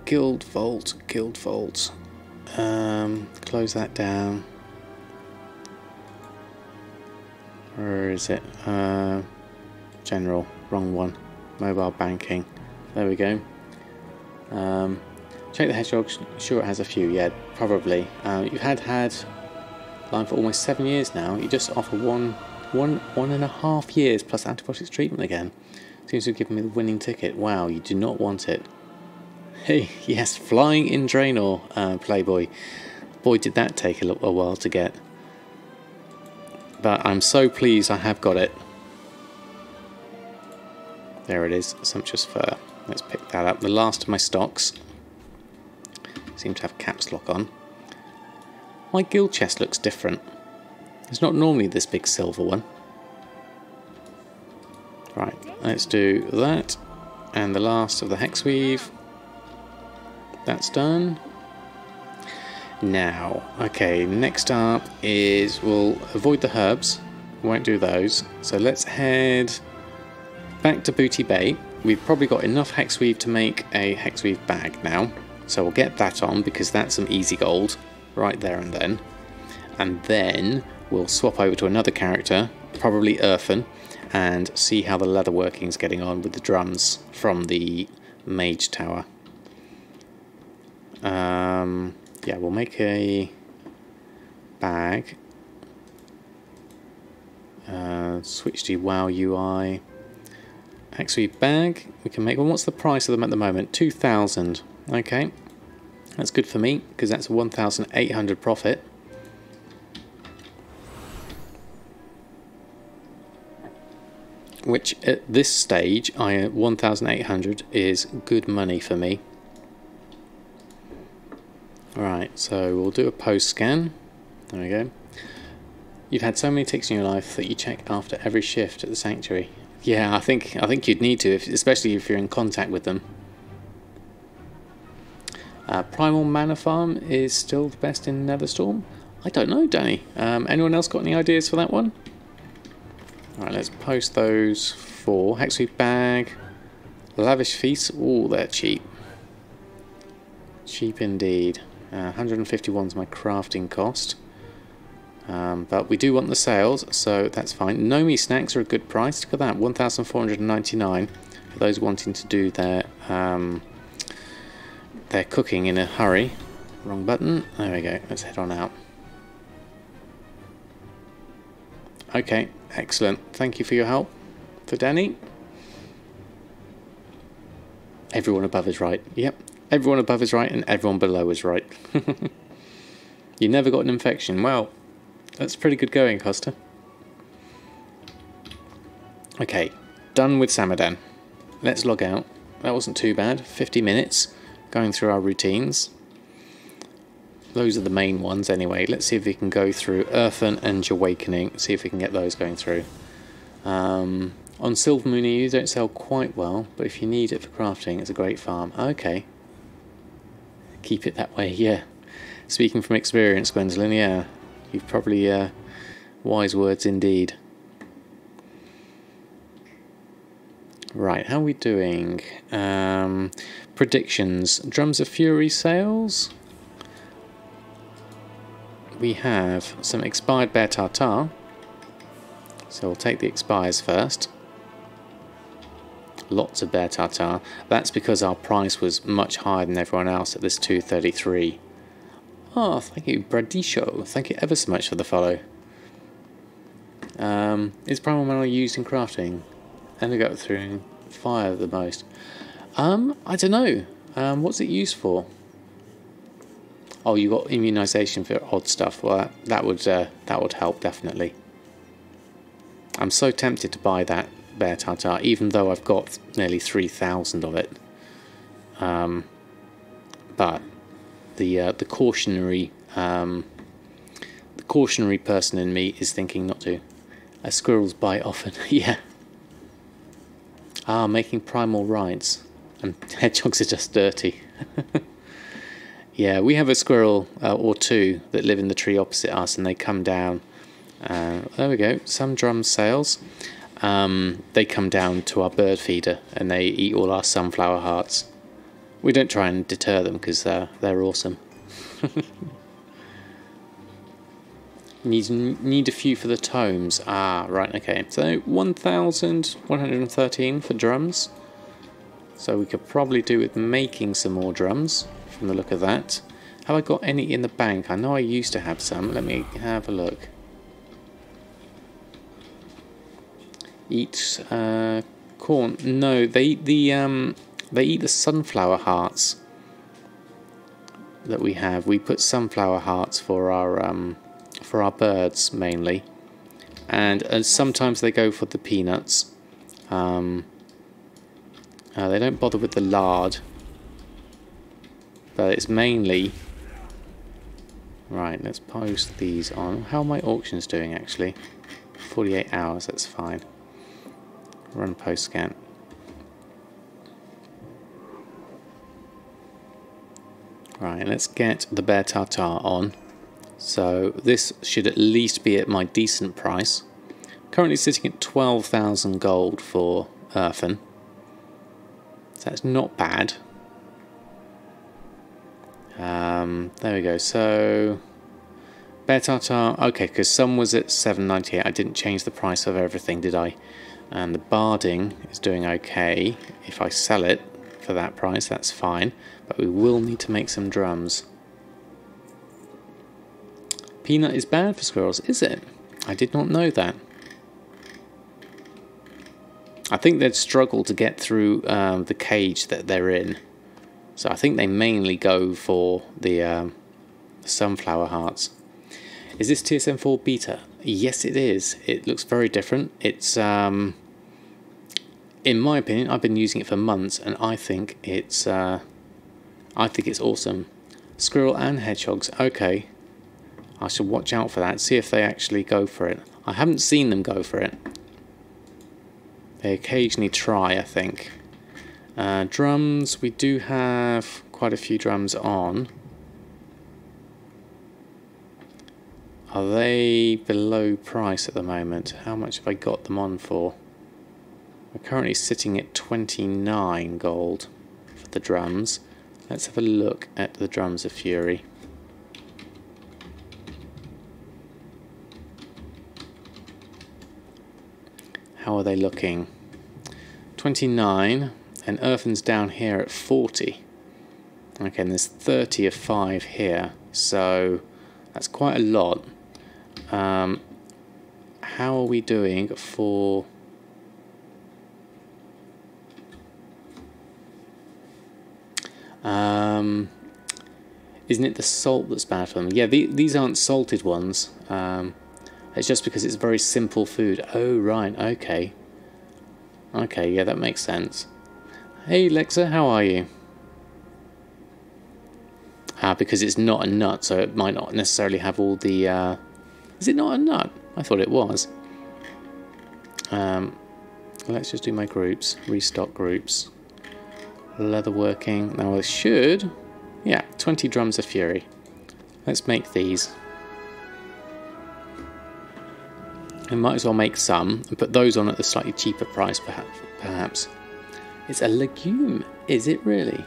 Guild vault, guild vault. Close that down. Where is it? General, wrong one. Mobile banking. There we go. Check the hedgehogs. Sure, it has a few. Yeah, probably. You've had Line for almost 7 years now. You just offer one 1.5 years plus antibiotics treatment again. Seems to have given me the winning ticket. Wow, you do not want it. Hey, yes, flying in Draenor, Playboy. Boy, did that take a while to get. But I'm so pleased I have got it. There it is, Sumptuous Fur. Let's pick that up. The last of my stocks seem to have caps lock on. My guild chest looks different. It's not normally this big silver one. Right, let's do that. And the last of the Hexweave. That's done. Now, okay, next up is we'll avoid the herbs. Won't do those. So let's head back to Booty Bay. We've probably got enough Hexweave to make a Hexweave bag now. So we'll get that on because that's some easy gold right there and then. And then we'll swap over to another character, probably Earthen, and see how the leather working's getting on with the drums from the Mage Tower. Yeah, we'll make a bag. Switch to WoW UI. Actually, bag, we can make one. What's the price of them at the moment? 2,000. Okay, that's good for me because that's 1,800 profit. Which at this stage, 1,800 is good money for me. Right, so we'll do a post scan. There we go. You've had so many ticks in your life that you check after every shift at the sanctuary. Yeah, I think you'd need to, especially if you're in contact with them. Primal Manor Farm is still the best in Netherstorm? I don't know, Danny. Anyone else got any ideas for that one? Alright, let's post those for Hexweave Bag, Lavish Feast. Oh, they're cheap. Cheap indeed. 151 is my crafting cost. But we do want the sales, so that's fine. Nomi snacks are a good price. Look at that, 1,499 for those wanting to do their cooking in a hurry. Wrong button. There we go. Let's head on out. Okay, excellent. Thank you for your help. For Danny. Everyone above is right. Yep. Everyone above is right and everyone below is right. You never got an infection. Well, that's pretty good going, Costa. Okay, done with Samadan. Let's log out. That wasn't too bad. 50 minutes going through our routines. Those are the main ones anyway. Let's see if we can go through Earthen and Awakening. See if we can get those going through. On Silver Moon you don't sell quite well, but if you need it for crafting, it's a great farm. Okay. Keep it that way, yeah. Speaking from experience, Gwendolyn, yeah. You've probably, wise words indeed. Right, how are we doing? Predictions. Drums of Fury sales. We have some expired Bear Tartar. So we'll take the expires first. Lots of Bear Tartar. That's because our price was much higher than everyone else at this 233. Oh, thank you, Bradisho. Thank you ever so much for the follow. Is Primal Manor used in crafting? And we go through fire the most. I don't know. What's it used for? Oh, you got immunization for odd stuff. Well, that would help definitely. I'm so tempted to buy that Bear Tartar, even though I've got nearly 3,000 of it. But the cautionary person in me is thinking not to. Squirrels bite often. Yeah. Making primal rides, and hedgehogs are just dirty. Yeah, we have a squirrel or two that live in the tree opposite us, and they come down. There we go. Some drum sales. They come down to our bird feeder and they eat all our sunflower hearts. We don't try and deter them because they're awesome. Need a few for the tomes. Right, okay. So 1,113 for drums. So we could probably do with making some more drums from the look of that. Have I got any in the bank? I know I used to have some. Let me have a look. Eat corn. No, they eat the sunflower hearts that we have. We put sunflower hearts for our birds mainly, and sometimes they go for the peanuts. They don't bother with the lard, but it's mainly. Right, let's post these on. How are my auctions doing actually? 48 hours, that's fine. Run post scan. Right, let's get the bear tartare on. So this should at least be at my decent price. Currently sitting at 12,000 gold for earthen. So that's not bad. There we go. So bear tartare, okay, because some was at 798. I didn't change the price of everything, did I? And the barding is doing okay. If I sell it for that price, that's fine. But we will need to make some drums. Peanut is bad for squirrels, is it? I did not know that. I think they'd struggle to get through the cage that they're in. So I think they mainly go for the sunflower hearts. Is this TSM4 beta? Yes, it is. It looks very different. It's, in my opinion, I've been using it for months, and I think it's awesome. Squirrel and hedgehogs. Okay, I should watch out for that. See if they actually go for it. I haven't seen them go for it. They occasionally try, I think. Drums, we do have quite a few drums on. Are they below price at the moment? How much have I got them on for? We're currently sitting at 29 gold for the drums. Let's have a look at the drums of fury. How are they looking? 29. And earthen's down here at 40. Okay, and there's 30 of 5 here, so that's quite a lot. How are we doing for... isn't it the salt that's bad for them? Yeah, these aren't salted ones. It's just because it's very simple food. Oh, right, okay. Okay, yeah, that makes sense. Hey Lexa, how are you? Because it's not a nut, so it might not necessarily have all the... Is it not a nut? I thought it was. Let's just do my groups. Restock groups. Leatherworking. Now I should... Yeah, 20 drums of fury. Let's make these. I might as well make some and put those on at the slightly cheaper price, perhaps. It's a legume, is it really?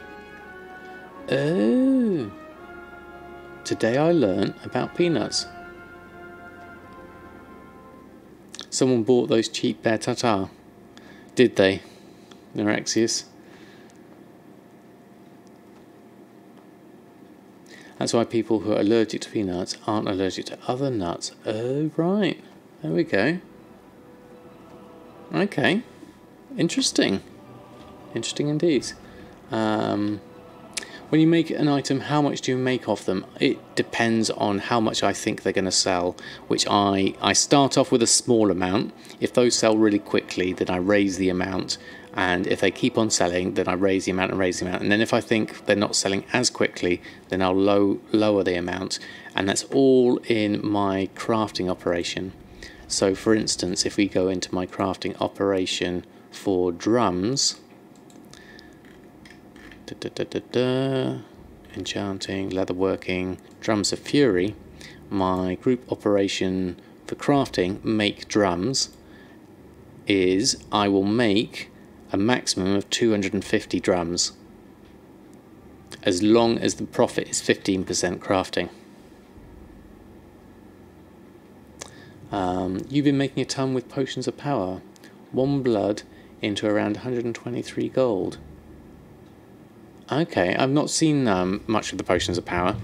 Oh. Today I learned about peanuts. Someone bought those cheap bear tartare. Did they? Nerexius. That's why people who are allergic to peanuts aren't allergic to other nuts. Oh, right. There we go. Okay. Interesting. Interesting indeed. When you make an item, how much do you make of them? It depends on how much I think they're going to sell, which I start off with a small amount. If those sell really quickly, then I raise the amount, and if they keep on selling, then I raise the amount and raise the amount. And then if I think they're not selling as quickly, then I'll lower the amount, and that's all in my crafting operation. So for instance, if we go into my crafting operation for drums, enchanting, leatherworking, drums of fury, my group operation for crafting, make drums, is I will make a maximum of 250 drums, as long as the profit is 15% crafting. You've been making a ton with potions of power. 1 blood into around 123 gold. Okay, I've not seen much of the potions of power.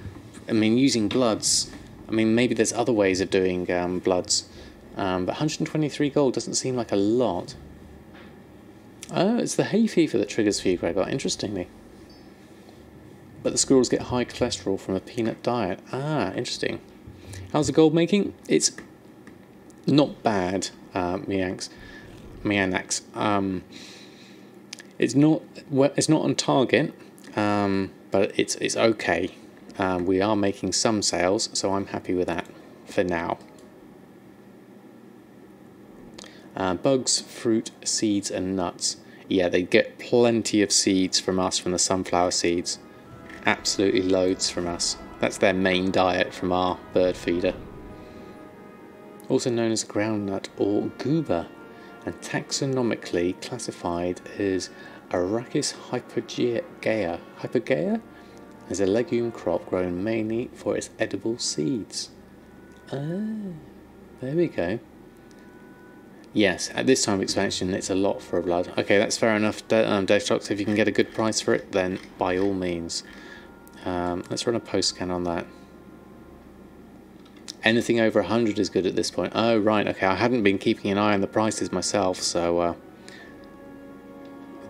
I mean, using bloods, I mean, maybe there's other ways of doing bloods, But 123 gold doesn't seem like a lot. Oh, it's the hay fever that triggers for you, Gregor, interestingly. But the squirrels get high cholesterol from a peanut diet. Ah, interesting. How's the gold making? It's not bad, Mianax. It's not on target, but it's okay. We are making some sales, so I'm happy with that for now. Bugs, fruit, seeds and nuts. Yeah, they get plenty of seeds from us, from the sunflower seeds. Absolutely loads from us. That's their main diet from our bird feeder. Also known as groundnut or goober, and taxonomically classified as Arachis hypergaea. Hypergaea is a legume crop grown mainly for its edible seeds. Ah, there we go. Yes, at this time of expansion, it's a lot for a blood. Okay, that's fair enough, Dave Stocks. If you can get a good price for it, then by all means. Let's run a post scan on that. Anything over 100 is good at this point. Oh, right, okay. I hadn't been keeping an eye on the prices myself, so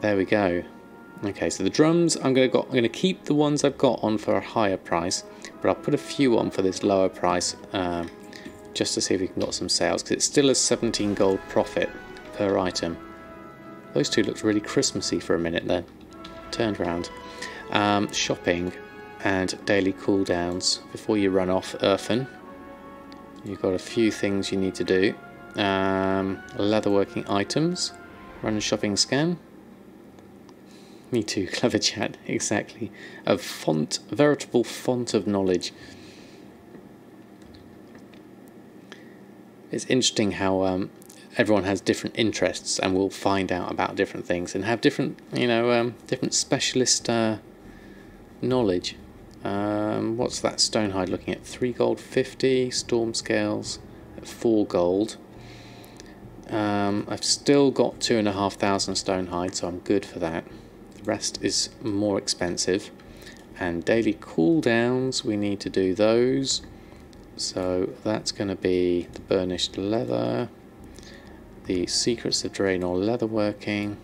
there we go. Okay, so the drums, I'm going to keep the ones I've got on for a higher price, but I'll put a few on for this lower price, just to see if we can get some sales, because it's still a 17 gold profit per item. Those two looked really Christmassy for a minute then. Turned around. Shopping and daily cooldowns before you run off, Earthen. You've got a few things you need to do. Leatherworking items. Run a shopping scan. Me too, clever chat, exactly. A font, veritable font of knowledge. It's interesting how everyone has different interests and will find out about different things and have different, different specialist knowledge. What's that stonehide looking at? 3 gold 50, storm scales at 4 gold. I've still got 2,500 stonehide, so I'm good for that. The rest is more expensive. And daily cooldowns, we need to do those. So that's going to be the burnished leather, the secrets of Draenor leatherworking,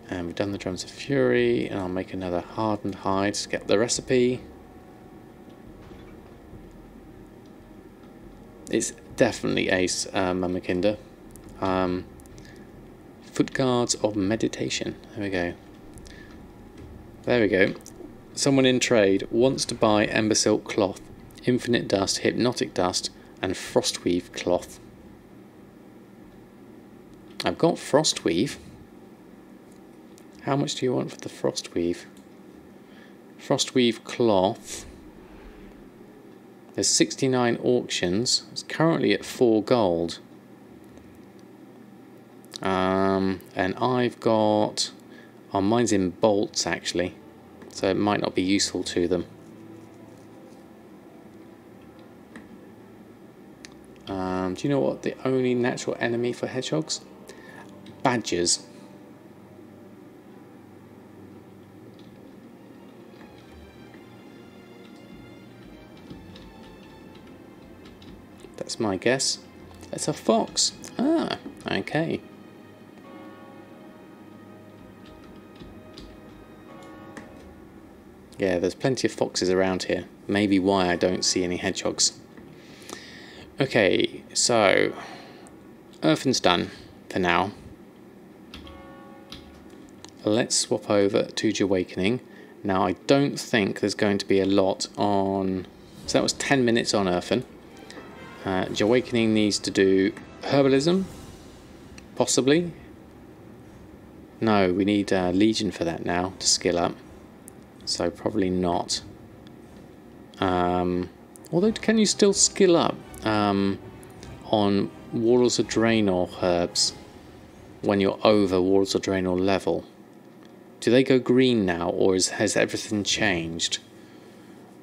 and we've done the drums of fury, and I'll make another hardened hide to get the recipe. It's definitely ace, Mamakinda. Foot guards of meditation. There we go. There we go. Someone in trade wants to buy ember silk cloth, infinite dust, hypnotic dust, and frostweave cloth. I've got frostweave. How much do you want for the frostweave? Frostweave cloth. There's 69 auctions. It's currently at 4 gold. And I've got... Oh, mine's in bolts actually, so it might not be useful to them. Do you know what the only natural enemy for hedgehogs? Badgers. That's my guess. It's a fox. Ah, okay. Yeah, there's plenty of foxes around here. Maybe why I don't see any hedgehogs. Okay, so Earthen's done for now. Let's swap over to Awakening. Now I don't think there's going to be a lot on... So that was 10 minutes on Earthen. Awakening needs to do herbalism, possibly. No, we need Legion for that now to skill up. So probably not. Although, can you still skill up on Warlords of Draenor herbs when you're over Warlords of Draenor level? Do they go green now, or has everything changed?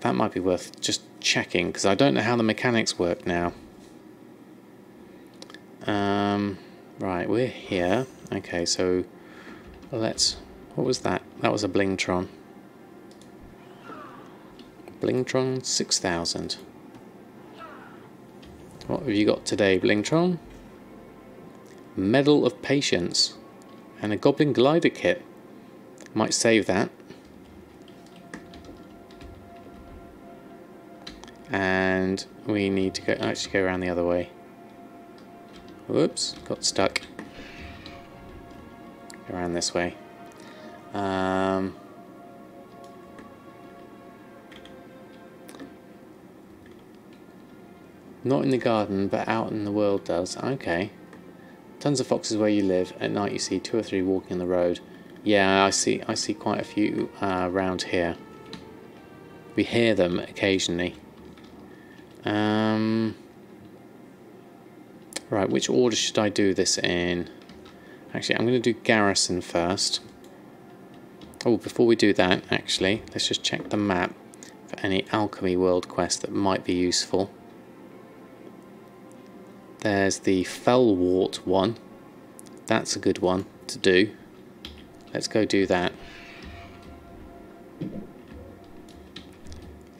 That might be worth just checking, because I don't know how the mechanics work now. Right, we're here. Okay, so let's... What was that? That was a Blingtron. Blingtron 6000. What have you got today, Blingtron? Medal of Patience and a Goblin Glider kit. Might save that. And we need to actually go around the other way. Whoops, got stuck. Go around this way. Not in the garden, but out in the world does. Okay. Tons of foxes where you live. At night you see 2 or 3 walking on the road. Yeah, I see quite a few around here. We hear them occasionally. Right, which order should I do this in? Actually, I'm going to do garrison first. Oh, before we do that, actually, let's just check the map for any alchemy world quest that might be useful. There's the Fellwort one. That's a good one to do. Let's go do that.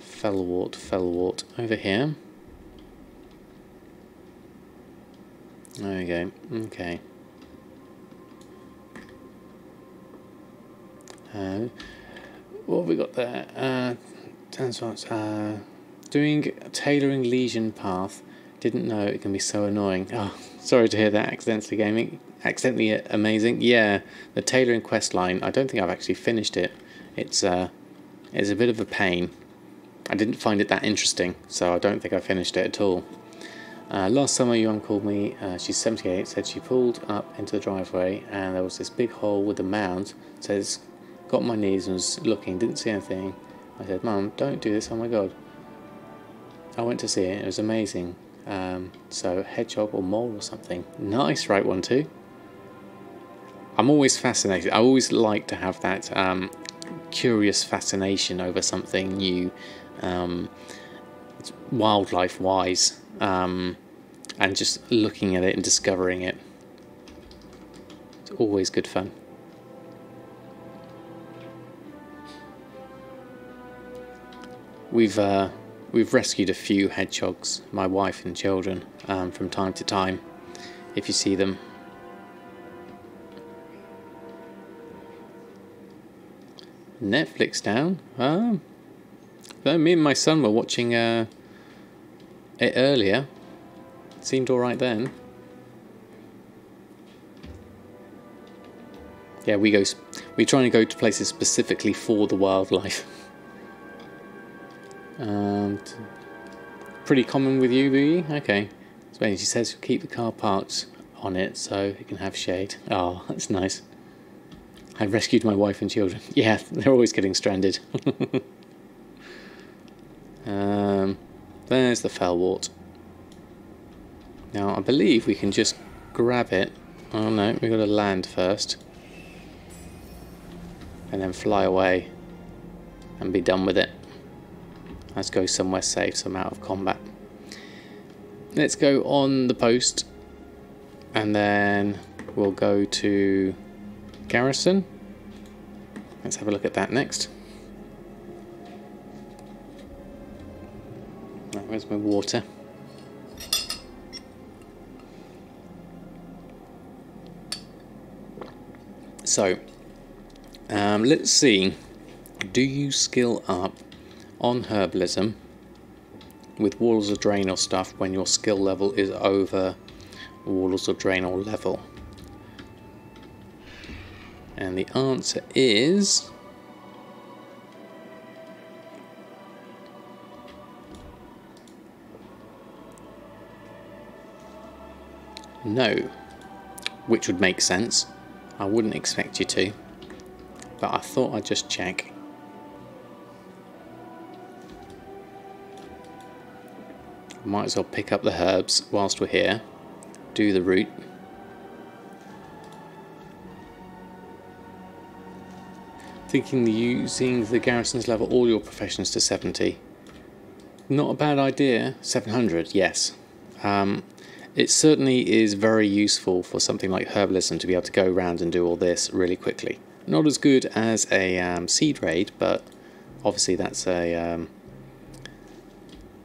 Fellwort, over here. There we go. Okay. What have we got there? Doing tailoring Legion path. Didn't know it can be so annoying. Oh, sorry to hear that. Accidentally amazing. Yeah, the tailoring quest line. I don't think I've actually finished it. It's a bit of a pain. I didn't find it that interesting, so I don't think I finished it at all. Last summer, your mum called me. She's 78. Said she pulled up into the driveway, and there was this big hole with a mound. Says, got on my knees and was looking. Didn't see anything. I said, Mum, don't do this. Oh my God. I went to see it. It was amazing. So hedgehog or mole or something. Nice, right one too. I'm always fascinated. I always like to have that curious fascination over something new, wildlife wise, and just looking at it and discovering it. It's always good fun. We've rescued a few hedgehogs, my wife and children, from time to time, if you see them. Netflix down? Me and my son were watching it earlier. It seemed alright then. Yeah, we try and go to places specifically for the wildlife. Pretty common with you, Boogie? Okay. So she says keep the car parked on it so it can have shade. Oh, that's nice. I've rescued my wife and children. Yeah, they're always getting stranded. There's the Fellwort. Now, I believe we can just grab it. Oh no, we've got to land first. And then fly away and be done with it. Let's go somewhere safe, so I'm out of combat. Let's go on the post, and then we'll go to garrison. Let's have a look at that next. Right, where's my water? So, let's see. Do you skill up on herbalism with Walls of Draenor stuff when your skill level is over Walls of Draenor level? And the answer is no, which would make sense. I wouldn't expect you to, but I thought I'd just check. Might as well pick up the herbs whilst we're here. Do the route. Thinking using the garrison's level all your professions to 70. Not a bad idea. 700, yes. It certainly is very useful for something like herbalism to be able to go around and do all this really quickly. Not as good as a seed raid, but obviously that's a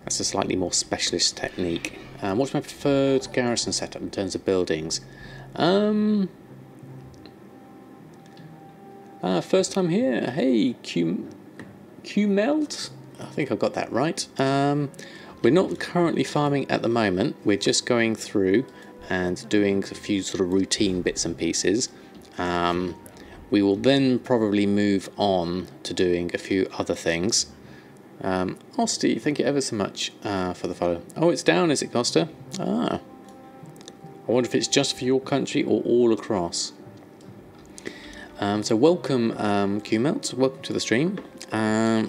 slightly more specialist technique. What's my preferred garrison setup in terms of buildings? First time here. Hey, Q-Melt? I think I got that right. We're not currently farming at the moment. We're just going through and doing a few sort of routine bits and pieces. We will then probably move on to doing a few other things. Oh, Steve, thank you ever so much for the follow. Oh, it's down, is it, Costa? Ah. I wonder if it's just for your country or all across. So welcome, Q-Melt. Welcome to the stream.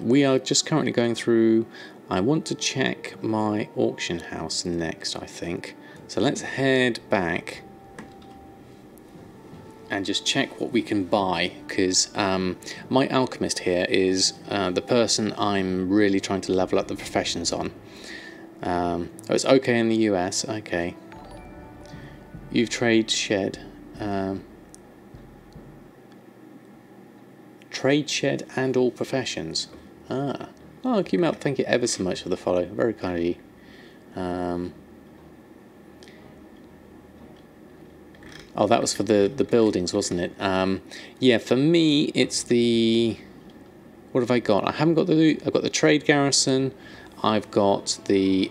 We are just currently going through... I want to check my auction house next, I think. So let's head back and just check what we can buy, because my alchemist here is the person I'm really trying to level up the professions on. Oh, it's okay in the US, okay. You've trade shed. Trade shed and all professions. Ah. Oh, Q-Melt, thank you ever so much for the follow. Very kind of you. Oh, that was for the buildings, wasn't it? Yeah, for me, it's the... What have I got? I haven't got the... I've got the trade garrison. I've got the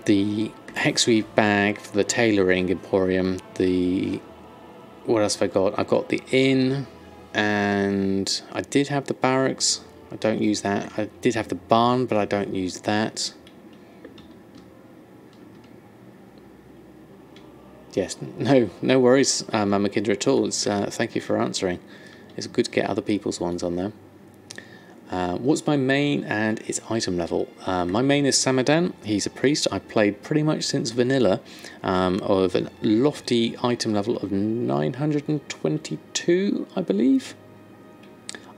hexweave bag for the tailoring emporium. The... What else have I got? I've got the inn. And I did have the barracks. I don't use that. I did have the barn, but I don't use that. Yes, no worries, Mama Kindra at all. It's, thank you for answering. It's good to get other people's ones on there. What's my main and its item level? My main is Samadan. He's a priest. I've played pretty much since vanilla, of a lofty item level of 922, I believe.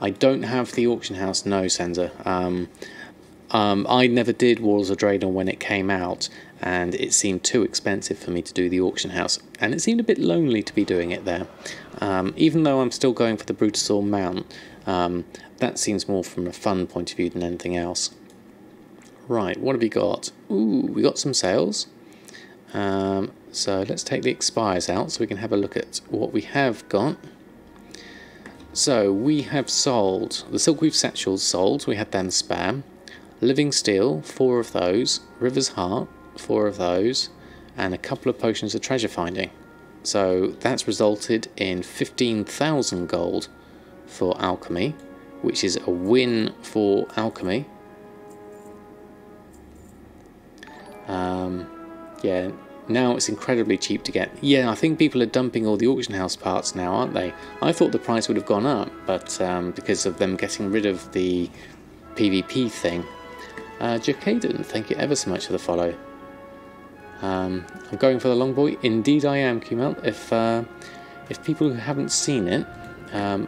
I don't have the auction house, no, Senza. I never did Walls of Draenor when it came out, and it seemed too expensive for me to do the auction house, and it seemed a bit lonely to be doing it there. Even though I'm still going for the Brutosaur mount, that seems more from a fun point of view than anything else. Right, what have we got? Ooh, we got some sales. So let's take the expires out so we can have a look at what we have got. So we have sold the Silkweave Satchels sold. We had them spam. Living Steel, 4 of those. River's Heart, 4 of those. And a couple of Potions of Treasure Finding. So that's resulted in 15,000 gold for alchemy, which is a win for alchemy. Yeah, now it's incredibly cheap to get. Yeah, I think people are dumping all the auction house parts now, aren't they? I thought the price would have gone up, but because of them getting rid of the PvP thing. Jacaden, thank you ever so much for the follow. I'm going for the Longboy. Indeed I am, Qmelt. If people who haven't seen it,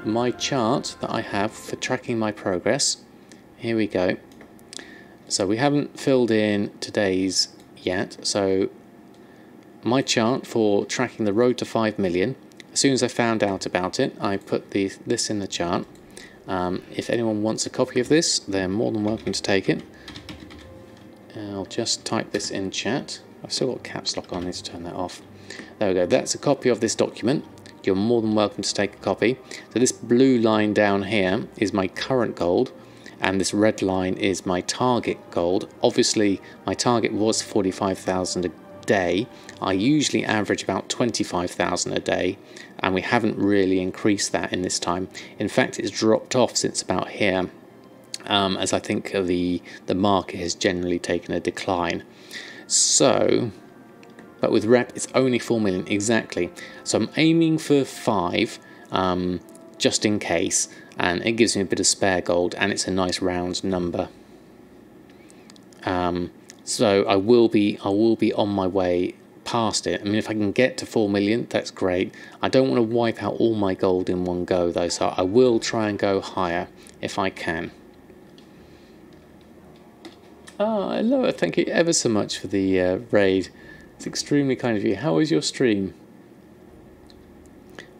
my chart that I have for tracking my progress, here we go. So we haven't filled in today's yet, so my chart for tracking the road to 5 million, as soon as I found out about it, I put this in the chart. If anyone wants a copy of this, they're more than welcome to take it. I'll just type this in chat. I've still got caps lock on, I need to turn that off. There we go, that's a copy of this document. You're more than welcome to take a copy. So this blue line down here is my current gold, and this red line is my target gold. Obviously, my target was 45,000 a day. I usually average about 25,000 a day, and we haven't really increased that in this time. In fact, it's dropped off since about here, as I think the market has generally taken a decline. So... But with rep, it's only 4 million, exactly. So I'm aiming for 5, just in case, and it gives me a bit of spare gold, and it's a nice round number. So I will be on my way past it. I mean, if I can get to 4 million, that's great. I don't want to wipe out all my gold in one go, though, so I will try and go higher if I can. Ah, hello, thank you ever so much for the raid. It's extremely kind of you. How is your stream?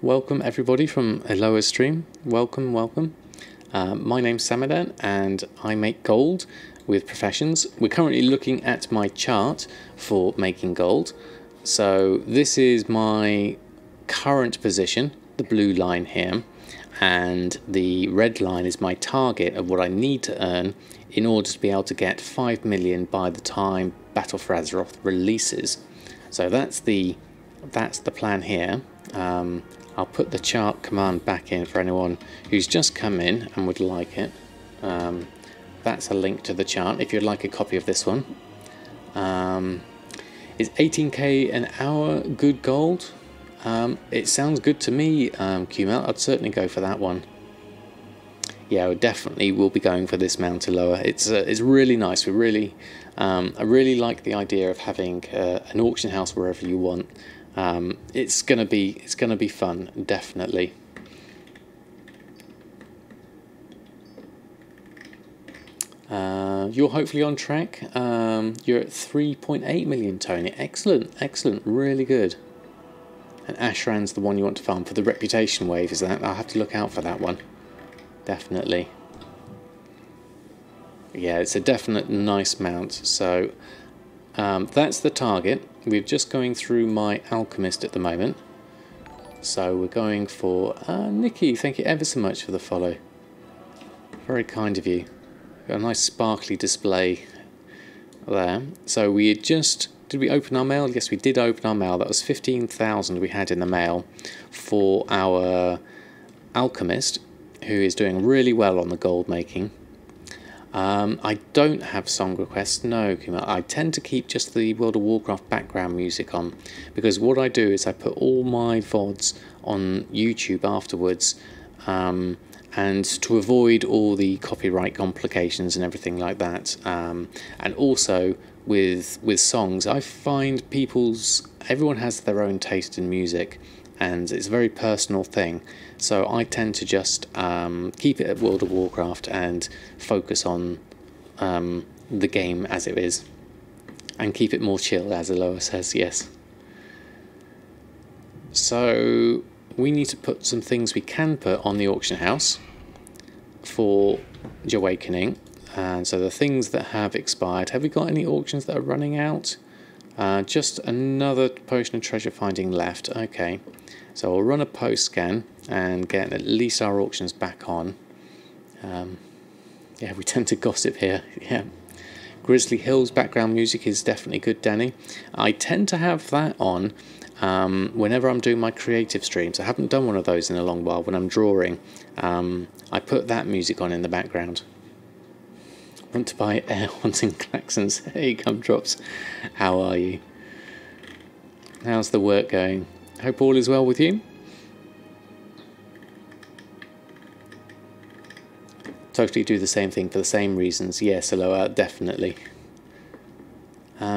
Welcome everybody from a lower stream. Welcome, welcome. My name's Samadan and I make gold with professions. We're currently looking at my chart for making gold. So this is my current position, the blue line here, and the red line is my target of what I need to earn in order to be able to get 5 million by the time Battle for Azeroth releases. So that's the plan here. I'll put the chart command back in for anyone who's just come in and would like it. That's a link to the chart if you'd like a copy of this one. Is 18k an hour good gold? It sounds good to me, QML. I'd certainly go for that one. Yeah, I definitely will be going for this mountain lower. It's really nice. I really like the idea of having an auction house wherever you want. It's gonna be fun, definitely. You're hopefully on track. You're at 3.8 million, Tony. Excellent, excellent, really good. And Ashran's the one you want to farm for the reputation wave, is that? I'll have to look out for that one. Definitely. Yeah, it's a definite nice mount. So that's the target. We're just going through my alchemist at the moment. So we're going for Nikki. Thank you ever so much for the follow. Very kind of you. Got a nice sparkly display there. So we had just... Did we open our mail? Yes, we did open our mail. That was 15,000 we had in the mail for our alchemist, who is doing really well on the gold making. I don't have song requests, no. I tend to keep just the World of Warcraft background music on, because what I do is I put all my VODs on YouTube afterwards, and to avoid all the copyright complications and everything like that. And also with songs, I find everyone has their own taste in music, and it's a very personal thing. So I tend to just keep it at World of Warcraft and focus on the game as it is, and keep it more chill, as Aloha says, yes. So we need to put some things we can put on the auction house for the Awakening. And so the things that have expired, have we got any auctions that are running out? Just another potion of treasure finding left. Okay, so I'll run a post scan and get at least our auctions back on. Yeah, we tend to gossip here. Yeah, Grizzly Hills background music is definitely good, Danny. I tend to have that on whenever I'm doing my creative streams. I haven't done one of those in a long while. When I'm drawing, I put that music on in the background. Want to buy air haunting klaxons? Hey, Gumdrops, how are you? How's the work going? Hope all is well with you. Totally do the same thing for the same reasons. Yes, Aloha, definitely.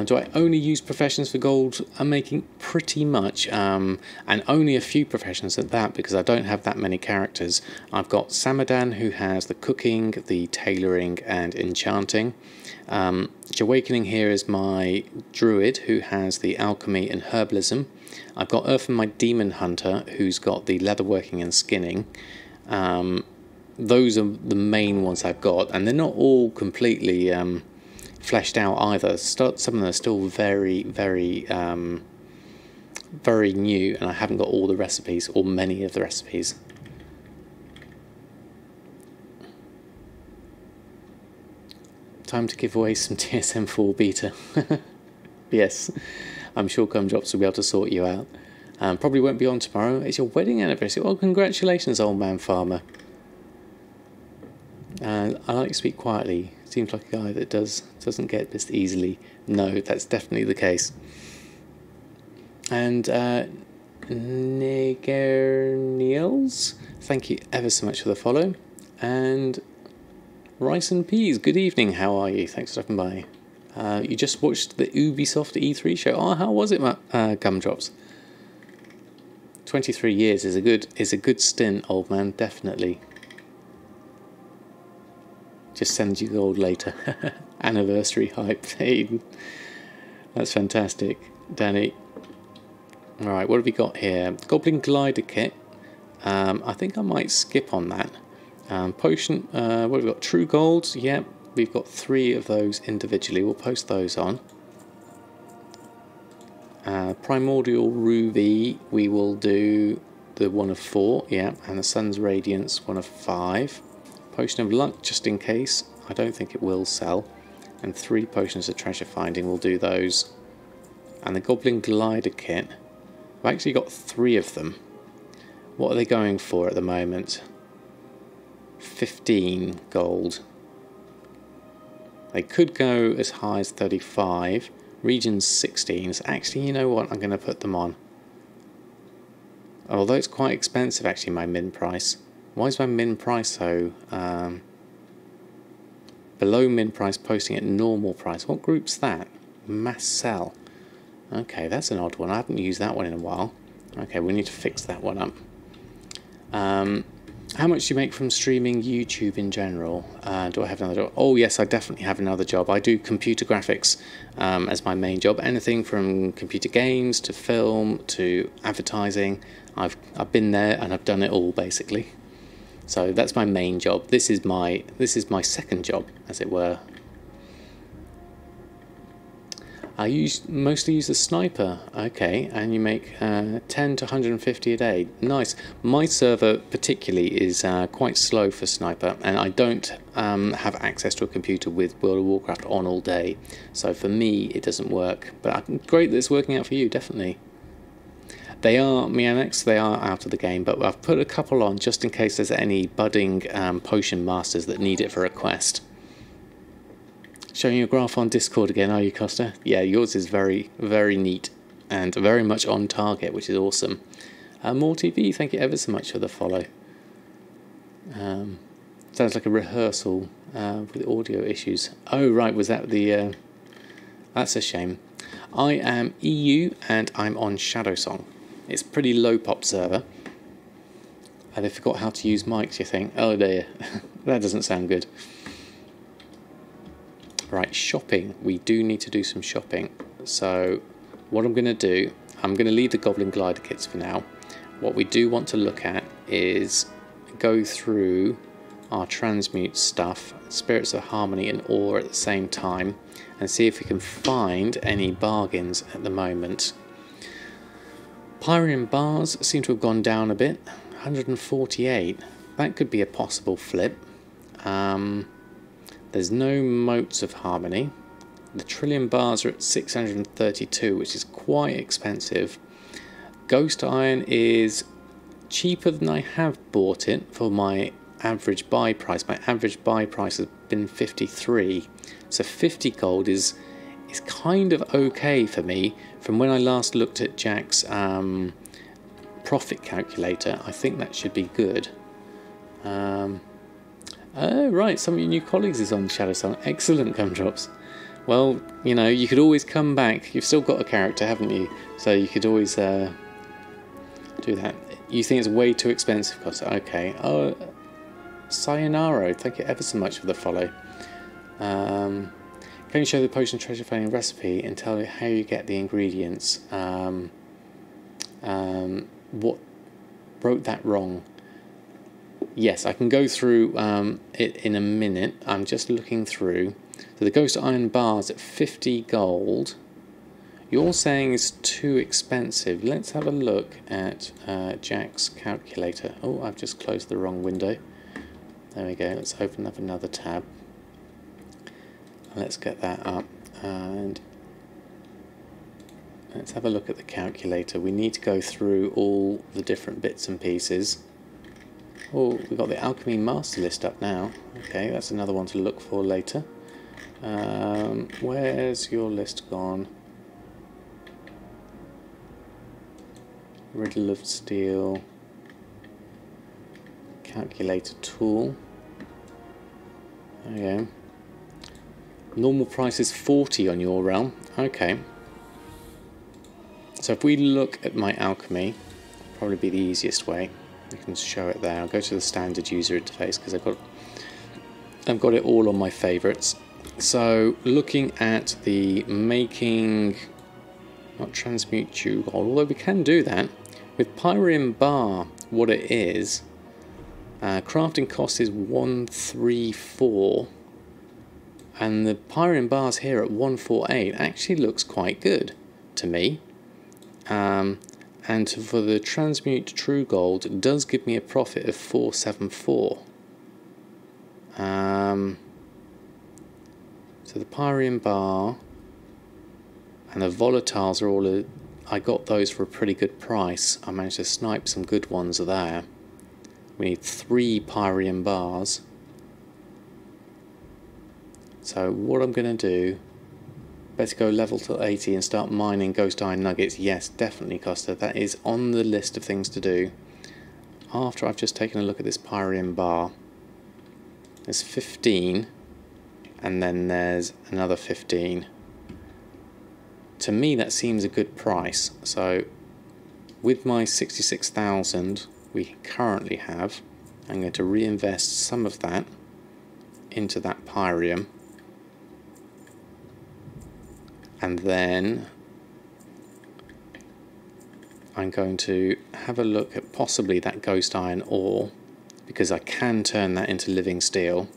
Do I only use professions for gold? I'm making pretty much, and only a few professions at that, because I don't have that many characters. I've got Samadan, who has the cooking, the tailoring, and enchanting. Awakening here is my druid, who has the alchemy and herbalism. I've got Earthen, my demon hunter, who's got the leatherworking and skinning. Those are the main ones I've got, and they're not all completely fleshed out either. Some of them are still very, very, very new, and I haven't got all the recipes, or many of the recipes. Time to give away some TSM4 beta. Yes, I'm sure Gumdrops will be able to sort you out. Probably won't be on tomorrow. It's your wedding anniversary. Well, congratulations, old man farmer. I like to speak quietly. Seems like a guy that doesn't get this easily. No, that's definitely the case. And Niels, thank you ever so much for the follow. And Rice and Peas, good evening. How are you? Thanks for stopping by. You just watched the Ubisoft E3 show. Oh, how was it, Gumdrops? 23 years is a good stint, old man. Definitely. Just send you gold later. Anniversary hype. Hey, that's fantastic, Danny. Alright, what have we got here? Goblin Glider Kit. I think I might skip on that. Potion, what have we got? True golds, yep. We've got 3 of those individually. We'll post those on. Primordial ruby, we will do the 1 of 4, yeah, and the sun's radiance 1 of 5. Potion of luck, just in case. I don't think it will sell. And 3 potions of treasure finding, we'll do those. And the goblin glider kit, I've actually got 3 of them. What are they going for at the moment? 15 gold. They could go as high as 35. Region's 16. So actually, you know what? I'm going to put them on. Although it's quite expensive, actually, my min price. Why is my min price so... below min price, posting at normal price. What group's that? Mass sell. Okay, that's an odd one. I haven't used that one in a while. Okay, we need to fix that one up. How much do you make from streaming YouTube in general? Do I have another job? Oh yes, I definitely have another job. I do computer graphics as my main job. Anything from computer games to film to advertising. I've been there and I've done it all basically. So that's my main job. This is my second job, as it were. I mostly use the sniper. Okay, and you make 10 to 150 a day. Nice. My server particularly is quite slow for sniper, and I don't have access to a computer with World of Warcraft on all day. So for me, it doesn't work. But great that it's working out for you, definitely. They are Mianex, they are out of the game, but I've put a couple on just in case there's any budding potion masters that need it for a quest. Showing your graph on Discord again, are you, Costa? Yeah, yours is very, very neat and very much on target, which is awesome. More TV, thank you ever so much for the follow. Sounds like a rehearsal with audio issues. Oh, right, was that the... that's a shame. I am EU and I'm on Shadowsong. It's a pretty low pop server. And they forgot how to use mics, you think. Oh dear, that doesn't sound good. Right, shopping. We do need to do some shopping. So what I'm going to do, I'm going to leave the goblin glider kits for now. What we do want to look at is go through our transmute stuff, spirits of harmony and ore at the same time, and see if we can find any bargains at the moment. Pyrian bars seem to have gone down a bit, 148. That could be a possible flip. There's no motes of harmony. The trillion bars are at 632, which is quite expensive. Ghost iron is cheaper than I have bought it for my average buy price. My average buy price has been 53. So 50 gold is kind of okay for me. From when I last looked at Jack's profit calculator, I think that should be good. Oh, right, some of your new colleagues is on Shadowsong. Excellent, Gumdrops. Well, you know, you could always come back. You've still got a character, haven't you? So you could always do that. You think it's way too expensive, Costa? Okay. Oh, Sayonara, thank you ever so much for the follow. Can you show the potion treasure finding recipe and tell me how you get the ingredients? What wrote that wrong? Yes, I can go through it in a minute. I'm just looking through. So the ghost iron bars at 50 gold. You're saying is too expensive. Let's have a look at Jack's calculator. Oh, I've just closed the wrong window. There we go. Let's open up another tab. Let's get that up. And let's have a look at the calculator. We need to go through all the different bits and pieces. Oh, we've got the Alchemy Master List up now. Okay, that's another one to look for later. Where's your list gone? Riddle of Steel. Calculator tool. There we go. Normal price is 40 on your realm. Okay. So if we look at my alchemy, probably be the easiest way. You can show it there. I'll go to the standard user interface because I've got it all on my favorites. So looking at the making, not transmute gold, although we can do that with Pyrian bar. What it is, Crafting cost is 134. And the Pyrian bars here at 148 actually looks quite good to me. And for the transmute true gold, it does give me a profit of 474. So the Pyrian bar and the volatiles are all, I got those for a pretty good price. I managed to snipe some good ones there. We need 3 Pyrian bars. So what I'm going to do, better go level to 80 and start mining ghost iron nuggets. Yes, definitely, Costa. That is on the list of things to do. After I've just taken a look at this Pyrian bar, there's 15, and then there's another 15. To me, that seems a good price. So with my 66,000 we currently have, I'm going to reinvest some of that into that Pyrium. And then I'm going to have a look at possibly that ghost iron ore, because I can turn that into living steel.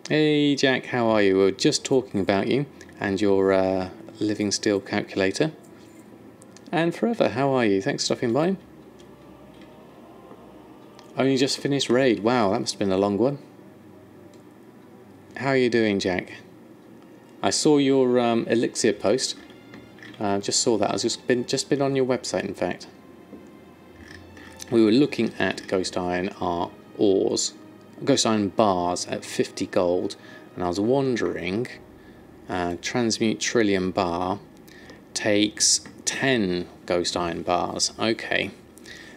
Hey Jack, how are you? We were just talking about you and your living steel calculator. And Forever, how are you? Thanks for stopping by. Only just finished raid. Wow, that must have been a long one. How are you doing, Jack? I saw your elixir post. Just saw that. I was just been on your website, in fact. We were looking at ghost iron ores, ghost iron bars at 50 gold, and I was wondering, transmute trillium bar takes 10 ghost iron bars. Okay,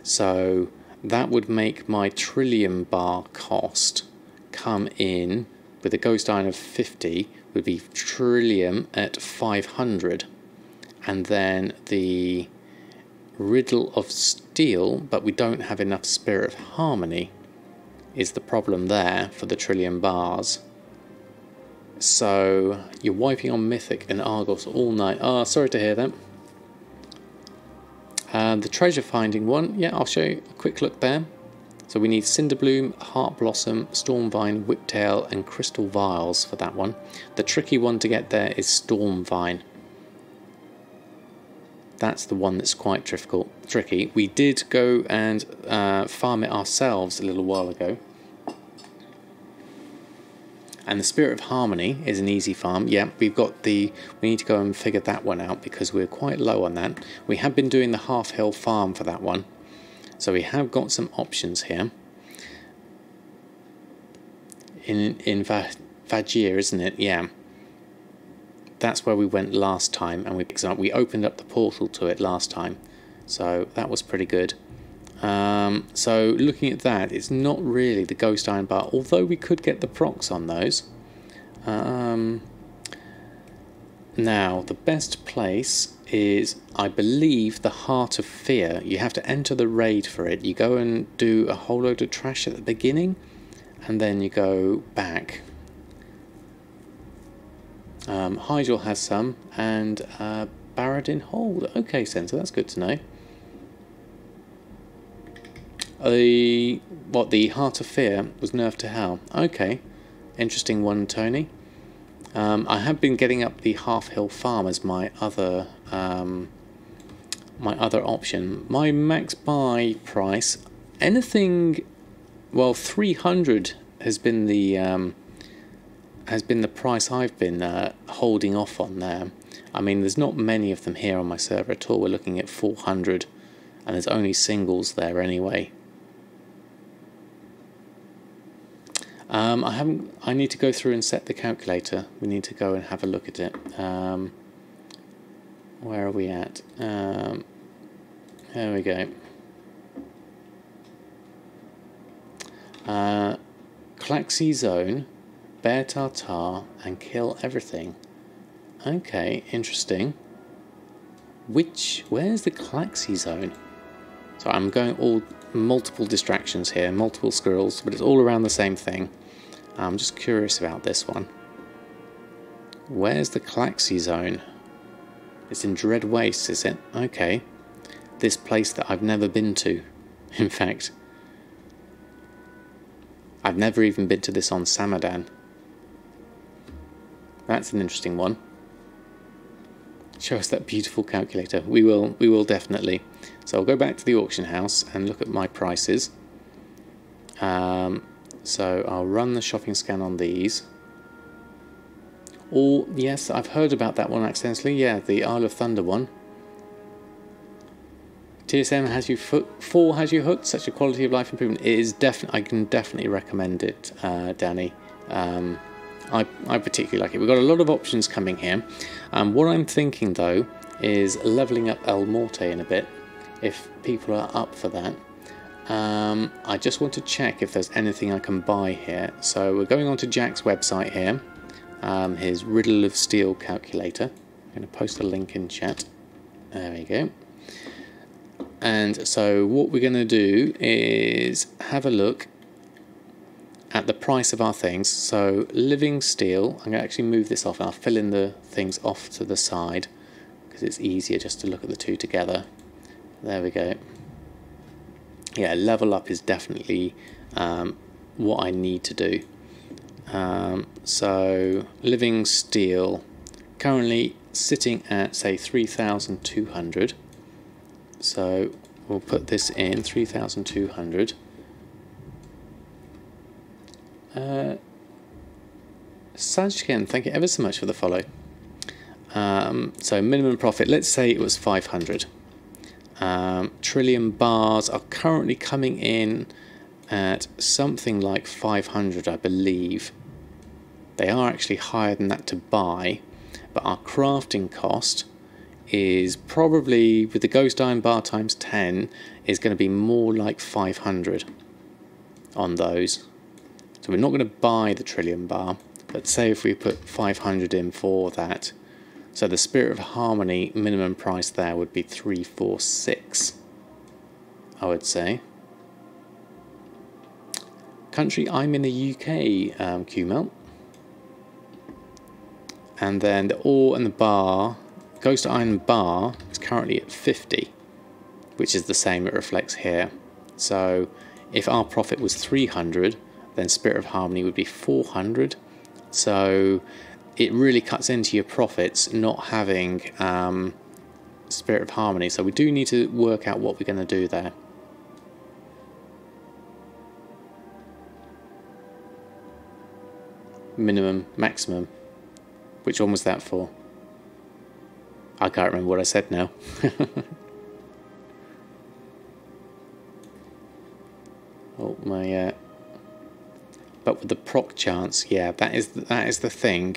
so that would make my trillium bar cost come in with a ghost iron of 50. Would be trillium at 500, and then the riddle of steel, but we don't have enough spirit of harmony is the problem there for the trillium bars. So you're wiping on Mythic and Argos all night. Ah, sorry to hear that. The treasure finding one, yeah, I'll show you a quick look there. So we need Cinderbloom, Heart Blossom, Stormvine, Whiptail and Crystal Vials for that one. The tricky one to get there is Stormvine. That's the one that's quite tricky. We did go and farm it ourselves a little while ago. And the Spirit of Harmony is an easy farm. Yeah, we need to go and figure that one out because we're quite low on that. We have been doing the Half Hill farm for that one. So we have got some options here. In Vajir, isn't it? Yeah. That's where we went last time, and we opened up the portal to it last time. So that was pretty good. So looking at that, it's not really the ghost iron bar, although we could get the procs on those. Now, the best place is, I believe, the Heart of Fear. You have to enter the raid for it. You go and do a whole load of trash at the beginning, and then you go back. Hygel has some, and Baradin Hold. Okay, Sensor, that's good to know. The Heart of Fear was nerfed to hell. Okay, interesting one, Tony. I have been getting up the Half Hill Farm as my other option. My max buy price, anything, well, 300 has been the price I've been holding off on there. I mean, there's not many of them here on my server at all. We're looking at 400, and there's only singles there anyway. I need to go through and set the calculator. We need to go and have a look at it. Where are we at? There we go. Klaxi Zone, Bear Tartar, and Kill Everything. Okay, interesting. Where's the Klaxi Zone? So I'm going all multiple distractions here, multiple squirrels, but it's all around the same thing. I'm just curious about this one. Where's the Klaxi Zone? It's in Dread Waste, is it? Okay. This place that I've never been to, in fact. I've never even been to this on Samadan. That's an interesting one. Show us that beautiful calculator. We will definitely. So I'll go back to the auction house and look at my prices. So I'll run the shopping scan on these. Or, yes, I've heard about that one accidentally. Yeah, the Isle of Thunder one. TSM has you has you hooked. Such a quality of life improvement. It is I can definitely recommend it, Danny. I particularly like it. We've got a lot of options coming here. What I'm thinking though is leveling up El Morte in a bit, if people are up for that. I just want to check if there's anything I can buy here. So we're going on to Jack's website here, his Riddle of Steel calculator. I'm going to post a link in chat. There we go. And so what we're going to do is have a look at the price of our things. So living steel, I'm going to actually move this off and I'll fill in the things off to the side because it's easier just to look at the two together. There we go. Yeah, level up is definitely what I need to do. So living steel currently sitting at say 3,200. So we'll put this in 3,200. Sajkin, thank you ever so much for the follow. So minimum profit, let's say it was 500. Trillion bars are currently coming in at something like 500, I believe. They are actually higher than that to buy, but our crafting cost is probably, with the Ghost Iron bar times 10, is going to be more like 500 on those. So we're not going to buy the Trillion bar, but say if we put 500 in for that, so the Spirit of Harmony minimum price there would be 346, I would say. Country, I'm in the UK, QMelt. And then the ore and the bar, Ghost Iron bar is currently at 50, which is the same it reflects here. So if our profit was 300, then Spirit of Harmony would be 400. So it really cuts into your profits not having Spirit of Harmony. So we do need to work out what we're going to do there. Minimum, maximum. Which one was that for? I can't remember what I said now. Oh my! But with the proc chance, yeah, that is the thing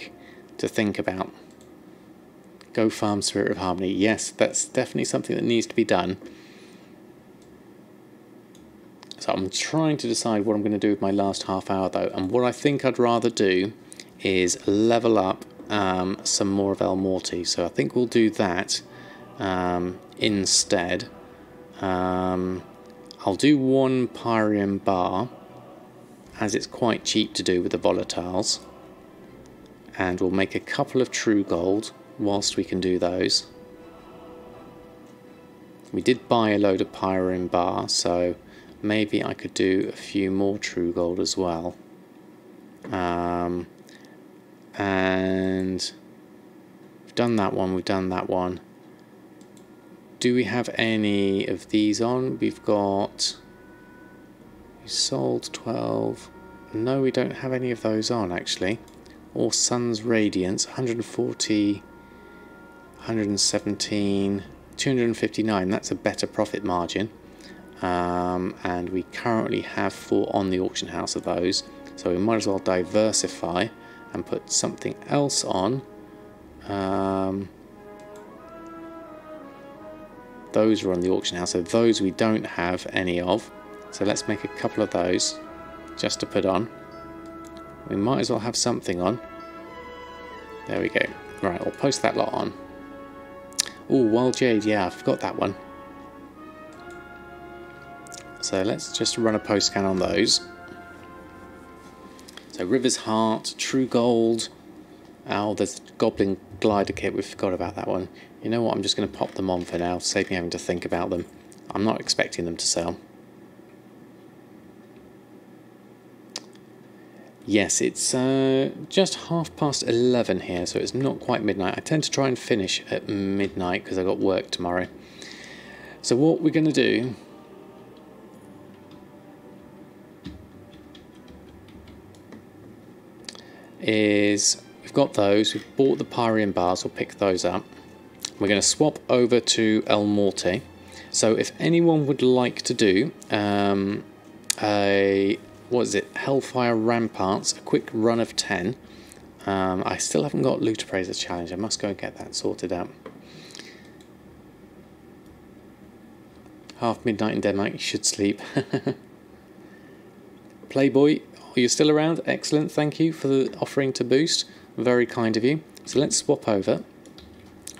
to think about. Go farm Spirit of Harmony. Yes, that's definitely something that needs to be done. So I'm trying to decide what I'm going to do with my last half hour though, and what I think I'd rather do is level up some more of El Morte. So I think we'll do that instead. I'll do one Pyrium bar, as it's quite cheap to do with the volatiles, and we'll make a couple of true gold whilst we can do those. We did buy a load of Pyrium bar, so maybe I could do a few more true gold as well. And we've done that one, we've done that one. Do we have any of these on? We sold 12. No, we don't have any of those on actually. Or Sun's Radiance, 140, 117, 259. That's a better profit margin. And we currently have 4 on the auction house of those. So we might as well diversify and put something else on. Those are on the auction house, so those we don't have any of. So let's make a couple of those just to put on. We might as well have something on. There we go. Right, I'll post that lot on. Oh, Wild Jade, yeah, I forgot that one. So let's just run a post scan on those. So River's Heart, True Gold. Oh, there's Goblin Glider Kit, we forgot about that one. You know what, I'm just going to pop them on for now, save me having to think about them. I'm not expecting them to sell. Yes, it's just 11:30 here, so it's not quite midnight. I tend to try and finish at midnight because I've got work tomorrow. So what we're going to do is, we've got those, we've bought the Pyrian bars, we'll pick those up. We're going to swap over to El Morte. So if anyone would like to do what is it, Hellfire Ramparts, a quick run of 10. I still haven't got Loot Appraiser Challenge, I must go and get that sorted out. Half midnight in Denmark, you should sleep. Playboy, you're still around? Excellent, thank you for the offering to boost. Very kind of you. So let's swap over.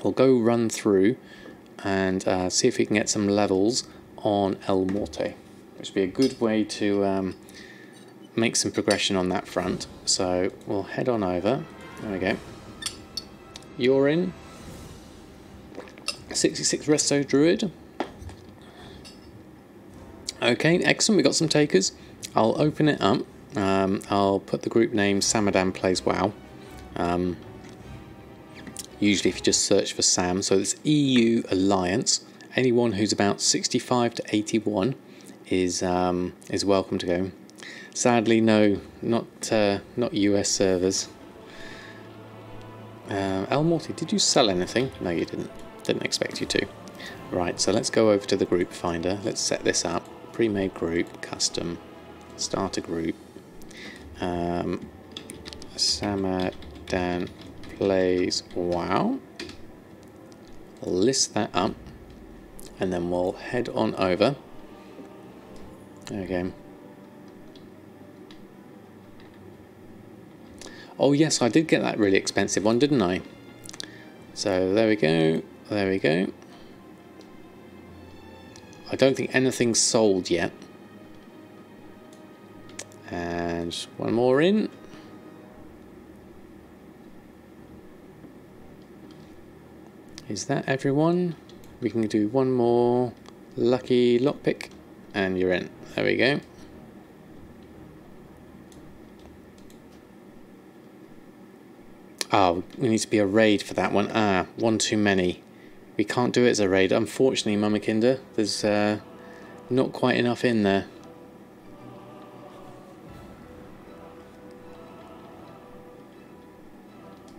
We'll go run through and see if we can get some levels on El Morte, which would be a good way to make some progression on that front. So we'll head on over. There we go. You're in. 66 Resto Druid. Okay, excellent. We got some takers. I'll open it up. I'll put the group name Samadan Plays WoW. Usually if you just search for Sam, so it's EU Alliance. Anyone who's about 65 to 81 is welcome to go. Sadly, no, not US servers. El Morte, did you sell anything? No, you didn't. Didn't expect you to. Right, so let's go over to the group finder. Let's set this up. Pre-made group, custom, starter group. Samadan Plays WoW. List that up, and then we'll head on over. Okay. Oh yes, I did get that really expensive one, didn't I? So there we go. There we go. I don't think anything's sold yet. And one more in. Is that everyone? We can do one more lucky lockpick and you're in. There we go. Oh, we need to be a raid for that one. Ah, one too many. We can't do it as a raid. Unfortunately, Mamakinda, there's not quite enough in there.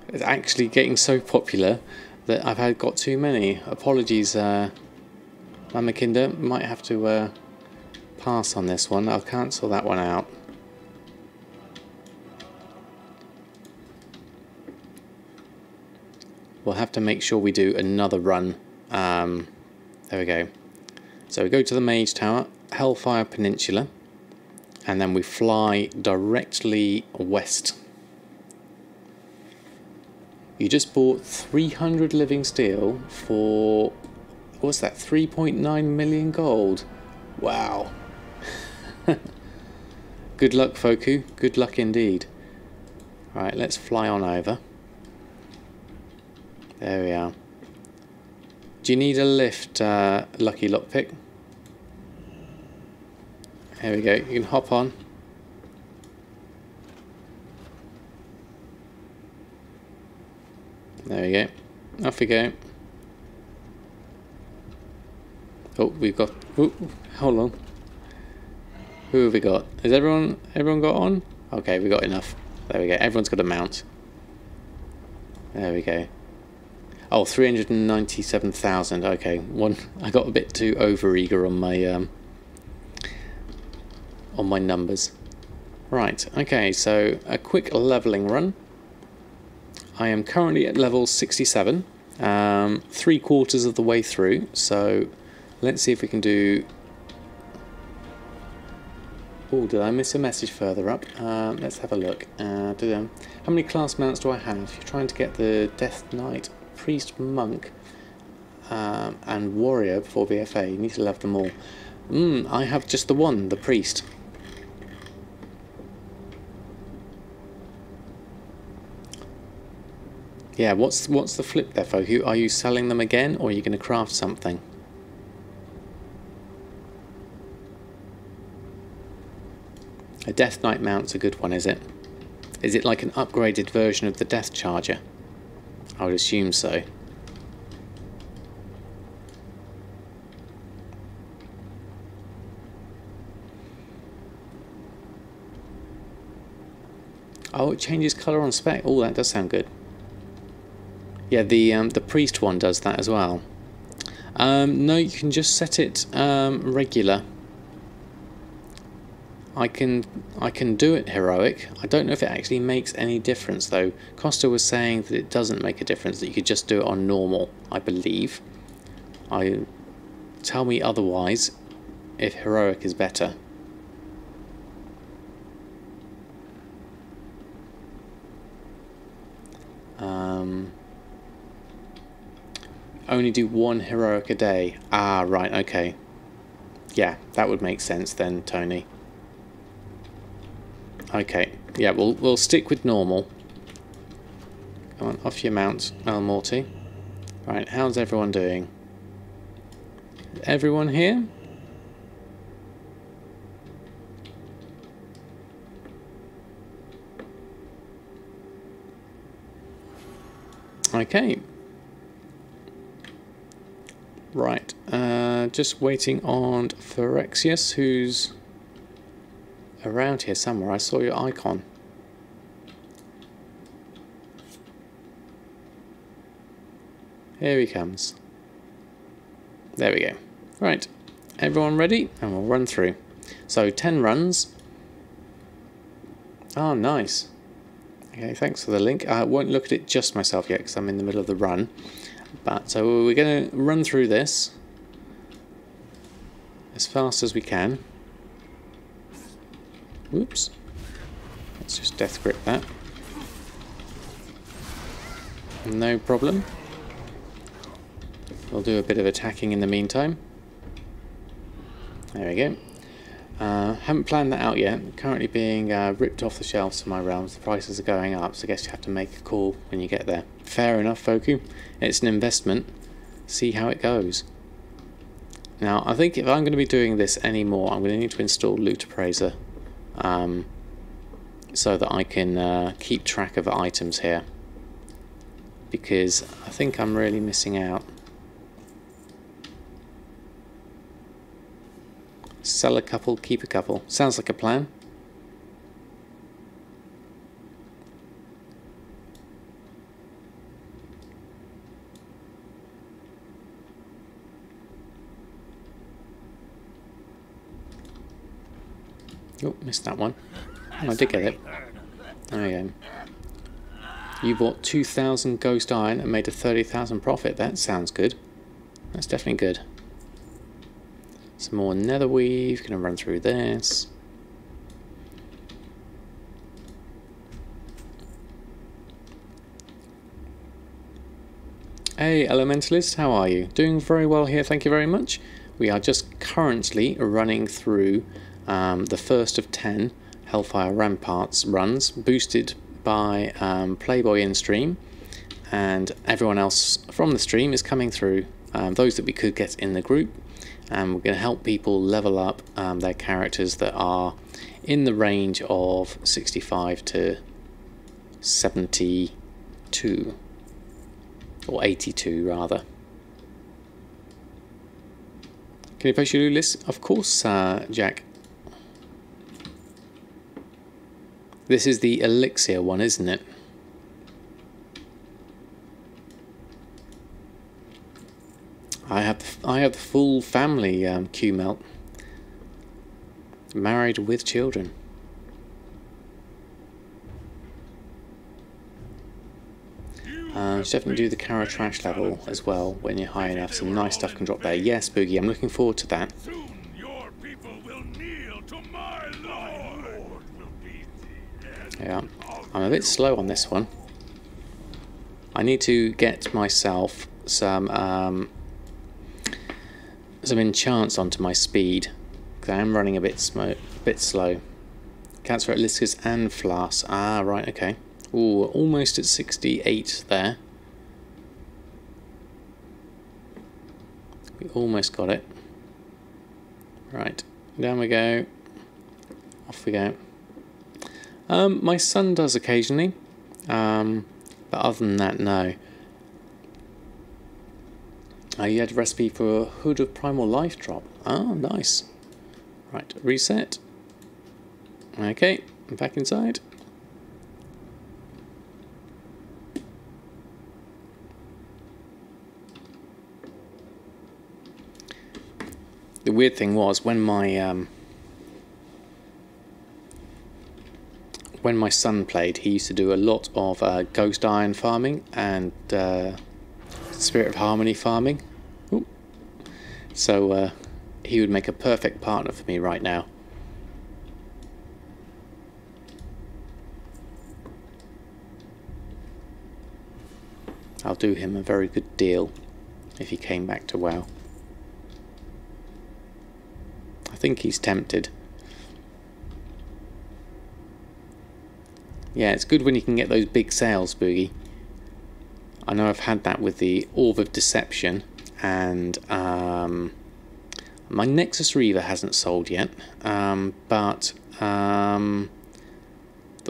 It's actually getting so popular that I've got too many. Apologies, Mamakinda. Might have to pass on this one. I'll cancel that one out. We'll have to make sure we do another run. There we go. So we go to the Mage Tower, Hellfire Peninsula, and then we fly directly west. You just bought 300 living steel for, what's that, 3.9 million gold? Wow. Good luck, Foku. Good luck indeed. Alright, let's fly on over. There we are. Do you need a lift, Lucky Lockpick? There we go. You can hop on. There we go. Off we go. Oh, we've got... Oh, hold on. Who have we got? Has everyone got on? Okay, we got enough. There we go. Everyone's got a mount. There we go. Oh, 397,000. Okay, I got a bit too overeager on my numbers. Right. Okay, so a quick leveling run. I am currently at level 67, 3/4 of the way through. So let's see if we can do. Oh, did I miss a message further up? Let's have a look. How many class mounts do I have? You're trying to get the Death Knight, Priest, Monk, and Warrior before BFA. You need to level them all. I have just the one, the Priest. Yeah, what's the flip there, folk? Are you selling them again, or are you going to craft something? A Death Knight mount's a good one, is it? Is it like an upgraded version of the Death Charger? I would assume so. Oh, it changes colour on spec. Oh, that does sound good. Yeah, the priest one does that as well. No, you can just set it regular. I can do it heroic. I don't know if it actually makes any difference though. Costa was saying that it doesn't make a difference, that you could just do it on normal, I believe. Tell me otherwise if heroic is better. Only do one heroic a day. Ah, right, okay. Yeah, that would make sense then, Tony. Okay, yeah, we'll stick with normal. Come on, off your mount, Morty. Right, how's everyone doing? Everyone here? Okay. Right, just waiting on Phyrexius, who's around here somewhere. I saw your icon. Here he comes. There we go. Right, everyone ready? And we'll run through. So 10 runs. Oh, nice. Okay, thanks for the link. I won't look at it just myself yet because I'm in the middle of the run. But so we're going to run through this as fast as we can. Whoops. Let's just death grip that. No problem. We'll do a bit of attacking in the meantime. There we go. Haven't planned that out yet. Currently being ripped off the shelves in my realms. The prices are going up, so I guess you have to make a call when you get there. Fair enough, Foku. It's an investment. See how it goes. Now, I think if I'm going to be doing this anymore, I'm going to need to install Loot Appraiser, so that I can keep track of items here. Because I think I'm really missing out. Sell a couple, keep a couple. Sounds like a plan. Oh, missed that one. Oh, I did get it. There we go. You bought 2,000 ghost iron and made a 30,000 profit. That sounds good. That's definitely good. Some more nether weave. Gonna run through this. Hey Elementalist, how are you? Doing very well here, thank you very much. We are just currently running through the first of 10 Hellfire Ramparts runs, boosted by Playboy in stream, and everyone else from the stream is coming through, those that we could get in the group, and we're going to help people level up their characters that are in the range of 65 to 72, or 82 rather. Can you post your loot list? Of course, Jack. This is the elixir one, isn't it? I have the full family Q melt. Married with children. Definitely do the Kara trash level as well when you're high enough. Some nice stuff can drop there. Yes, Boogie, I'm looking forward to that. Soon your people will kneel to my Lord. Yeah, I'm a bit slow on this one. I need to get myself some enchants onto my speed, because I am running a bit slow. Cats are at Liscus and Flas. Ah, right, okay. Ooh, almost at 68 there. We almost got it. Right, down we go. Off we go. My son does occasionally, but other than that, no. You had a recipe for a Hood of Primal Life drop. Oh, nice. Right, reset. Okay, back inside. The weird thing was when my son played, he used to do a lot of Ghost Iron farming and Spirit of Harmony farming. Ooh. So he would make a perfect partner for me right now. I'll do him a very good deal if he came back to WoW. I think he's tempted. Yeah, it's good when you can get those big sales, Boogie. I know I've had that with the Orb of Deception, and my Nexus Reaver hasn't sold yet, but the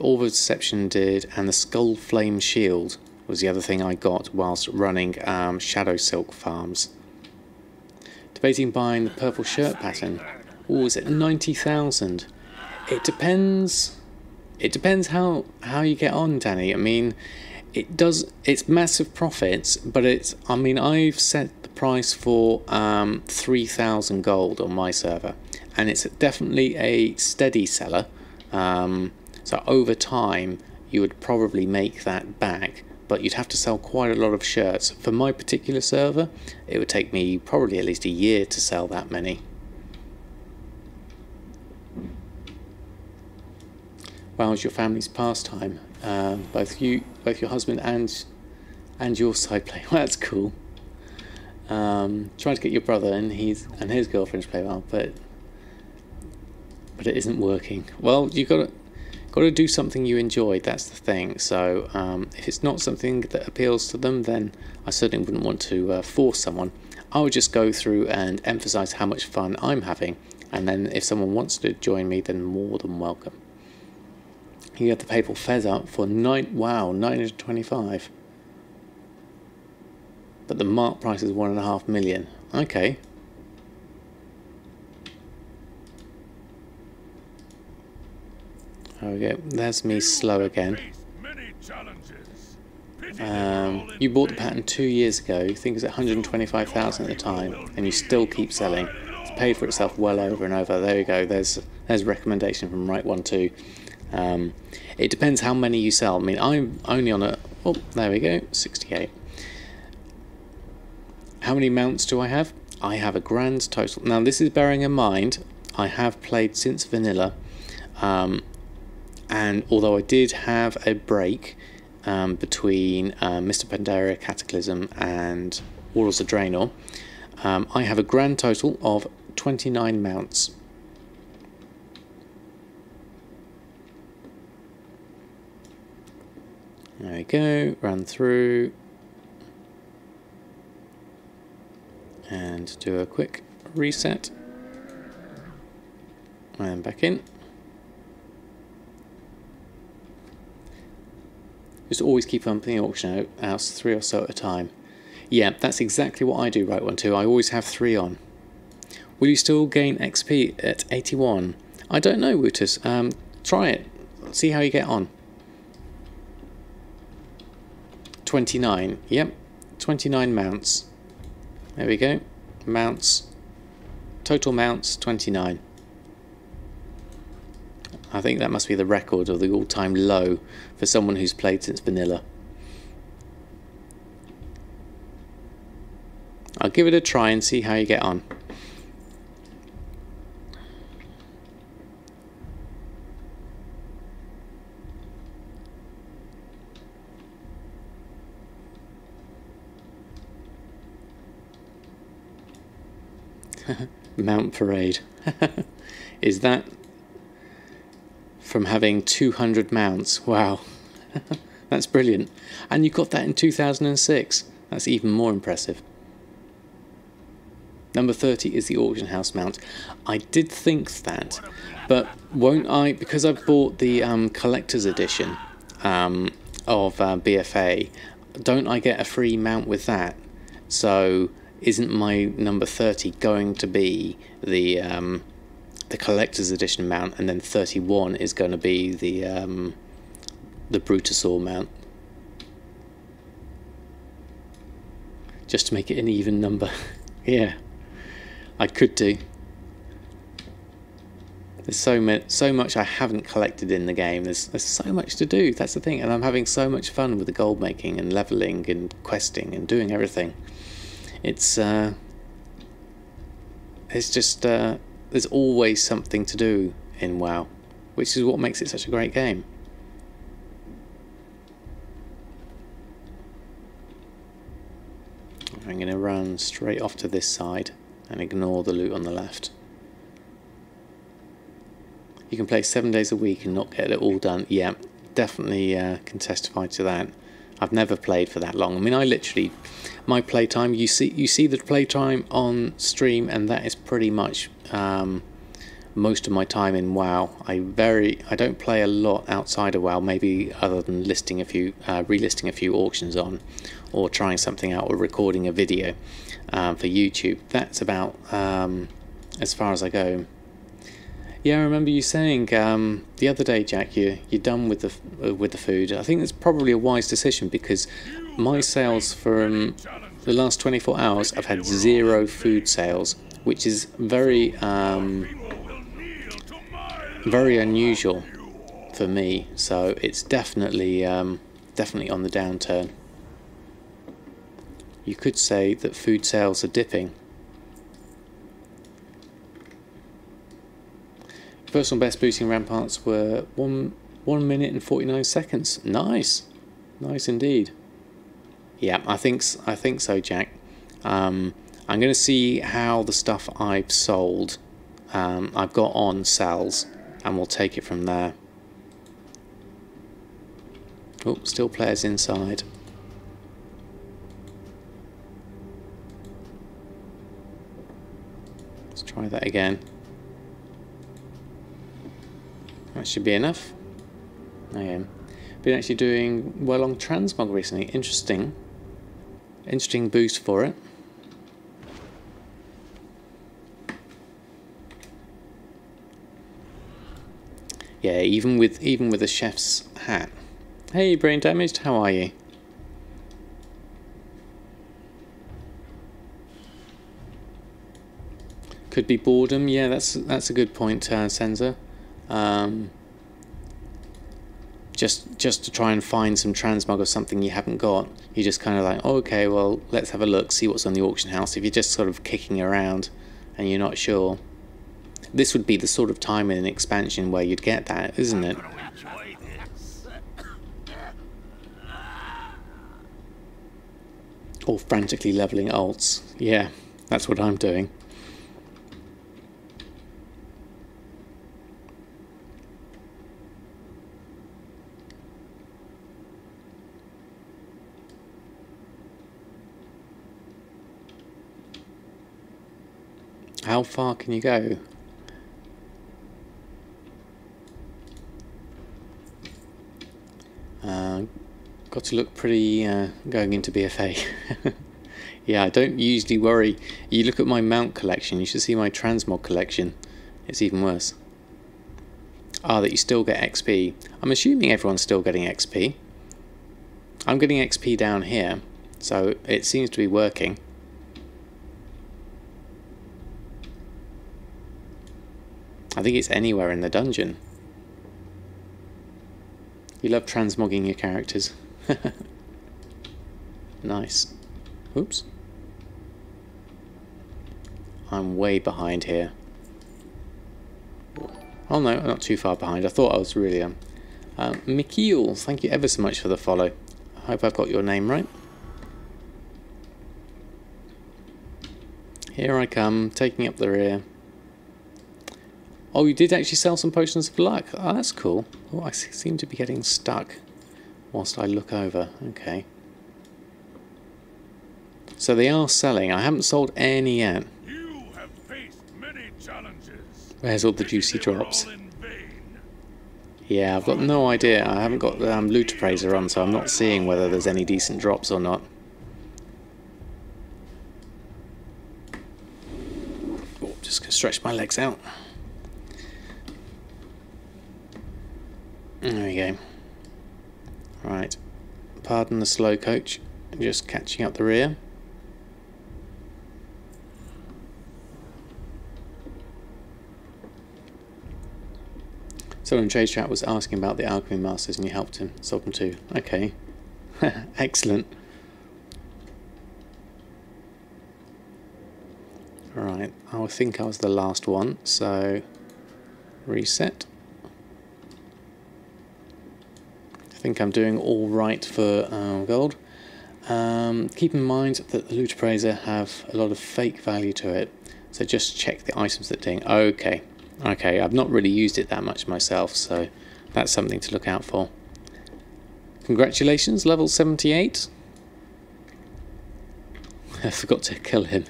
Orb of Deception did, and the Skull Flame Shield was the other thing I got whilst running Shadow Silk farms. Debating buying the purple shirt pattern. Oh, is it 90,000? It depends. It depends how you get on, Danny. I mean, it's massive profits, but I mean, I've set the price for 3,000 gold on my server, and it's definitely a steady seller. So over time, you would probably make that back, but you'd have to sell quite a lot of shirts. For my particular server, it would take me probably at least a year to sell that many. Wow, was your family's pastime? Both your husband and your side play. Well, that's cool. Trying to get your brother and his girlfriend to play well, but it isn't working. Well, you got to do something you enjoy. That's the thing. So if it's not something that appeals to them, then I certainly wouldn't want to force someone. I would just go through and emphasize how much fun I'm having, and then if someone wants to join me, then more than welcome. You have the Papal Feather for 925. But the mark price is 1.5 million. Okay. There we go. There's me slow again. You bought the pattern 2 years ago. I think it's 125,000 at the time, and you still keep selling. It's paid for itself well over and over. There you go. There's a recommendation from Right One too. It depends how many you sell. I mean, I'm only on a... Oh, there we go, 68. How many mounts do I have? I have a grand total. Now, this is bearing in mind, I have played since vanilla, and although I did have a break between Mr. Pandaria Cataclysm and Warlords of Draenor, I have a grand total of 29 mounts. There we go, run through and do a quick reset and back in. Just always keep pumping the auction out 3 or so at a time. Yeah, that's exactly what I do, Right One too. I always have 3 on. Will you still gain XP at 81? I don't know, Wootus. Try it. See how you get on. 29, yep, 29 mounts. There we go, mounts, total mounts 29. I think that must be the record or the all-time low for someone who's played since vanilla. I'll give it a try and see how you get on. Mount Parade. Is that from having 200 mounts? Wow. That's brilliant. And you got that in 2006. That's even more impressive. Number 30 is the auction house mount. I did think that, but won't I, because I've bought the collector's edition of BFA, don't I get a free mount with that? So isn't my number 30 going to be the collector's edition mount, and then 31 is going to be the Brutosaur mount? Just to make it an even number. Yeah, I could do. There's so much I haven't collected in the game. There's so much to do. That's the thing, and I'm having so much fun with the gold making and leveling and questing and doing everything. It's just there's always something to do in WoW, which is what makes it such a great game. I'm going to run straight off to this side and ignore the loot on the left. You can play 7 days a week and not get it all done. Yeah, definitely can testify to that. I've never played for that long. I mean, I literally, my playtime, you see the playtime on stream, and that is pretty much most of my time in WoW. I don't play a lot outside of WoW, maybe other than listing a few, relisting a few auctions on, or trying something out, or recording a video for YouTube. That's about as far as I go. Yeah, I remember you saying the other day, Jack, you're done with the food. I think it's probably a wise decision, because my sales for the last 24 hours, I've had 0 food sales, which is very very unusual for me. So it's definitely definitely on the downturn. You could say that food sales are dipping. Personal best boosting ramparts were 1 minute and 49 seconds. Nice, nice indeed. Yeah, I think so, Jack. I'm going to see how the stuff I've sold, I've got on sells, and we'll take it from there. Oh, still players inside. Let's try that again. That should be enough. I am. Been actually doing well on transmog recently. Interesting boost for it. Yeah, even with a chef's hat. Hey, brain damaged. How are you? Could be boredom. Yeah, that's a good point, Senza. Just to try and find some transmog of something you haven't got. You're just kind of like, oh, okay, well, let's have a look, see what's on the auction house. If you're just sort of kicking around and you're not sure, this would be the sort of time in an expansion where you'd get that, isn't it? Or frantically leveling alts. Yeah, that's what I'm doing. How far can you go? Got to look pretty going into BFA. Yeah, I don't usually worry. You look at my mount collection, you should see my transmog collection. It's even worse. Ah, that you still get XP. I'm assuming everyone's still getting XP. I'm getting XP down here, so it seems to be working. I think it's anywhere in the dungeon. You love transmogging your characters. Nice. Oops. I'm way behind here. Oh no, not too far behind. I thought I was really... Mikhail, thank you ever so much for the follow. I hope I've got your name right. Here I come, taking up the rear. Oh, you did actually sell some potions of luck. Oh, that's cool. Oh, I seem to be getting stuck whilst I look over. Okay. So they are selling. I haven't sold any yet. You Where's all the juicy They were drops? all in vain. Yeah, I've got no idea. I haven't got loot appraiser on, so I'm not seeing whether there's any decent drops or not. Oh, just gonna stretch my legs out. There we go. Right. Pardon the slow coach. Just catching up the rear. Someone in Trade Chat was asking about the Alchemy Masters and you helped him solve them too. Okay. Excellent. Right, I think I was the last one, so reset. I think I'm doing all right for gold. Keep in mind that the loot appraiser have a lot of fake value to it, so just check the items that ding. Okay. Okay, I've not really used it that much myself, so that's something to look out for. Congratulations, level 78. I forgot to kill him.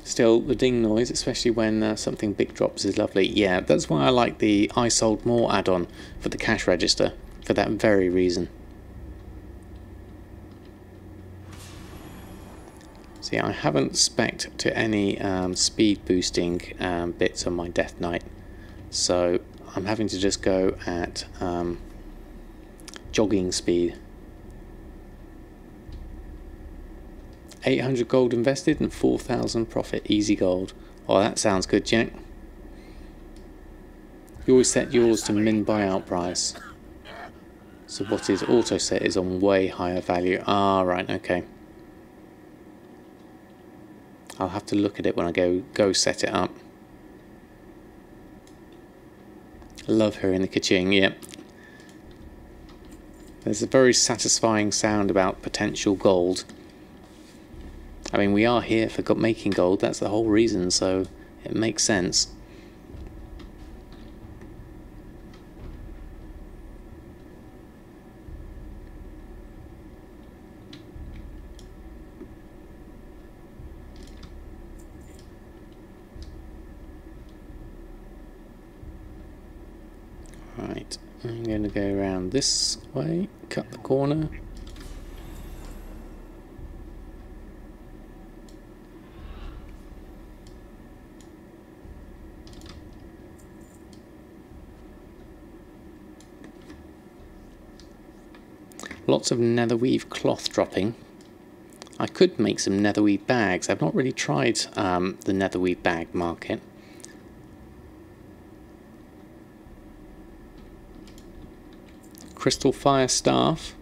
Still, the ding noise, especially when something big drops, is lovely. Yeah, that's why I like the I Sold More add-on for the cash register, for that very reason. See, I haven't spec'd to any speed boosting bits on my Death Knight, so I'm having to just go at jogging speed. 800 gold invested and 4,000 profit, easy gold. Oh, that sounds good, Jack. You always set yours to min buyout price, so what is auto set is on way higher value. Ah, right, okay. I'll have to look at it when I go set it up. Love hearing the ka-ching, yep. There's a very satisfying sound about potential gold. I mean, we are here for making gold, that's the whole reason, so it makes sense. Right, I'm going to go around this way, cut the corner. Lots of netherweave cloth dropping. I could make some netherweave bags. I've not really tried the netherweave bag market. Crystal Fire Staff.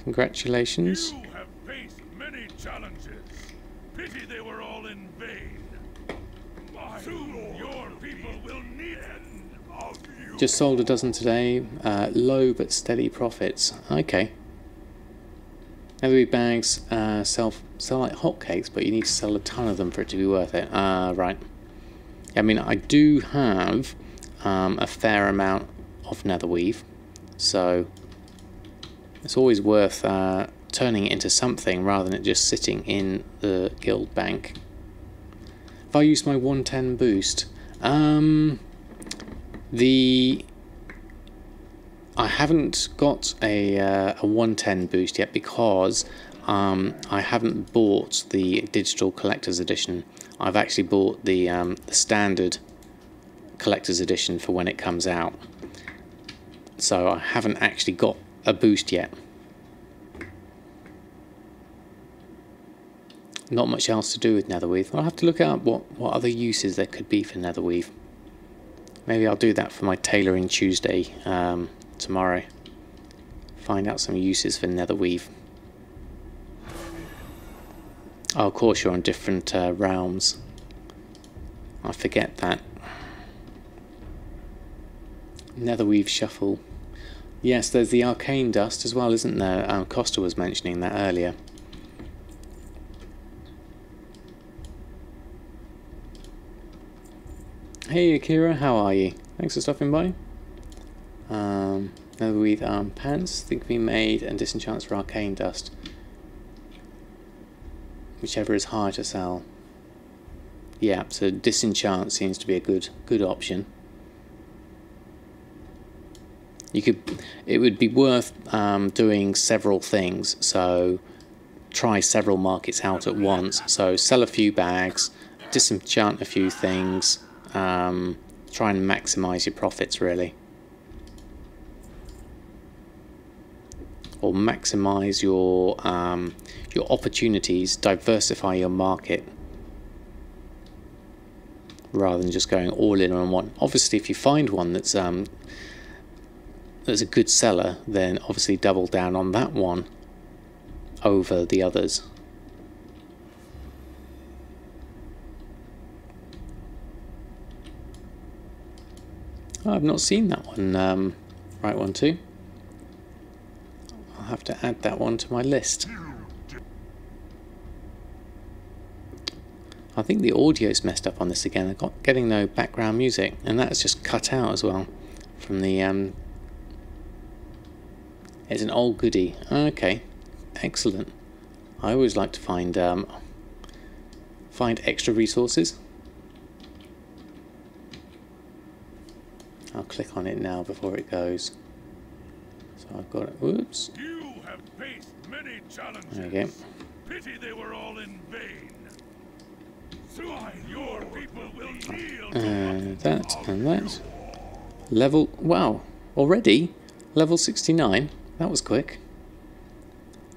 Congratulations. You have faced many challenges. Pity they were all in vain. Soon your people will need end of you. Just sold a dozen today. Low but steady profits. Okay. Netherweave bags sell like hotcakes, but you need to sell a ton of them for it to be worth it. Right. I mean, I do have a fair amount of netherweave, so it's always worth turning it into something rather than it just sitting in the guild bank. If I use my 110 boost, I haven't got a 110 boost yet because I haven't bought the digital collector's edition. I've actually bought the standard collector's edition for when it comes out. So I haven't actually got a boost yet. Not much else to do with netherweave. I'll have to look out what other uses there could be for netherweave. Maybe I'll do that for my Tailoring Tuesday tomorrow. Find out some uses for netherweave. Oh, of course you're on different realms. I forget that. Netherweave shuffle. Yes, there's the arcane dust as well, isn't there? Costa was mentioning that earlier. Hey Akira, how are you? Thanks for stopping by. Netherweave pants think can be made and disenchants for arcane dust. Whichever is higher to sell. Yeah, so disenchant seems to be a good option. You could, it would be worth doing several things. So try several markets out at once. So sell a few bags, disenchant a few things. Try and maximise your profits really. Or maximise your opportunities, diversify your market rather than just going all in on one. Obviously if you find one that's a good seller, then obviously double down on that one over the others. Oh, I've not seen that one, right one too. I'll have to add that one to my list. I think the audio's messed up on this again. I'm getting no background music, and that's just cut out as well from the it's an old goodie. Okay, excellent. I always like to find extra resources. I'll click on it now before it goes. So I've got it. Whoops. You have faced many challenges. There we go. Pity they were all in vain. Soon your people will kneel That and that. Level, wow, already? Level 69? That was quick.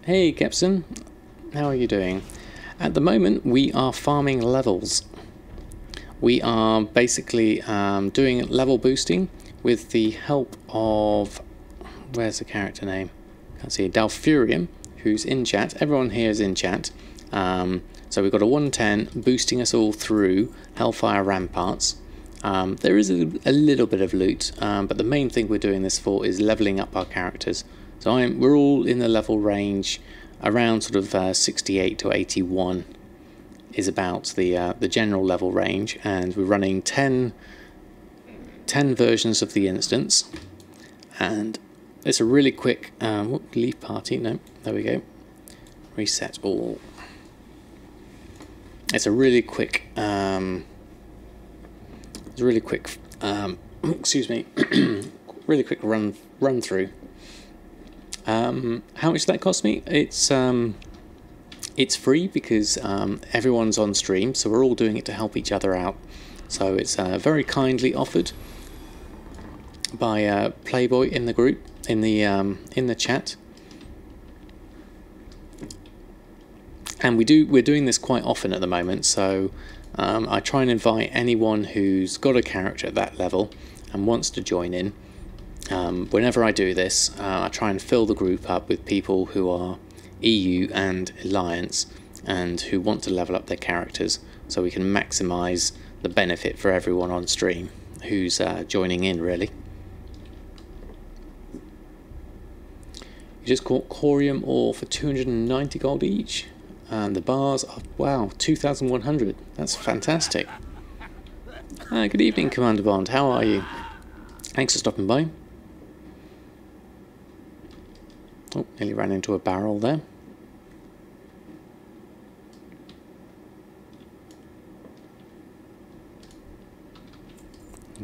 Hey Gepson, how are you doing? At the moment we are farming levels. We are basically doing level boosting with the help of, where's the character name? Can't see, Dalfurium, who's in chat. Everyone here is in chat. So we've got a 110 boosting us all through Hellfire Ramparts. There is a little bit of loot, but the main thing we're doing this for is leveling up our characters. So we're all in the level range around sort of 68 to 81 is about the general level range, and we're running 10 versions of the instance, and it's a really quick leave party. No, there we go. Reset all. It's a really quick excuse me, really quick run through. How much did that cost me? It's free because everyone's on stream, so we're all doing it to help each other out. So it's very kindly offered by Playboy in the group, in the chat. And we're doing this quite often at the moment, so I try and invite anyone who's got a character at that level and wants to join in. Whenever I do this, I try and fill the group up with people who are EU and Alliance and who want to level up their characters, so we can maximise the benefit for everyone on stream who's joining in, really. You just caught corium ore for 290 gold each. And the bars are, wow, 2,100. That's fantastic. Good evening, Commander Bond. How are you? Thanks for stopping by. Oh, nearly ran into a barrel there.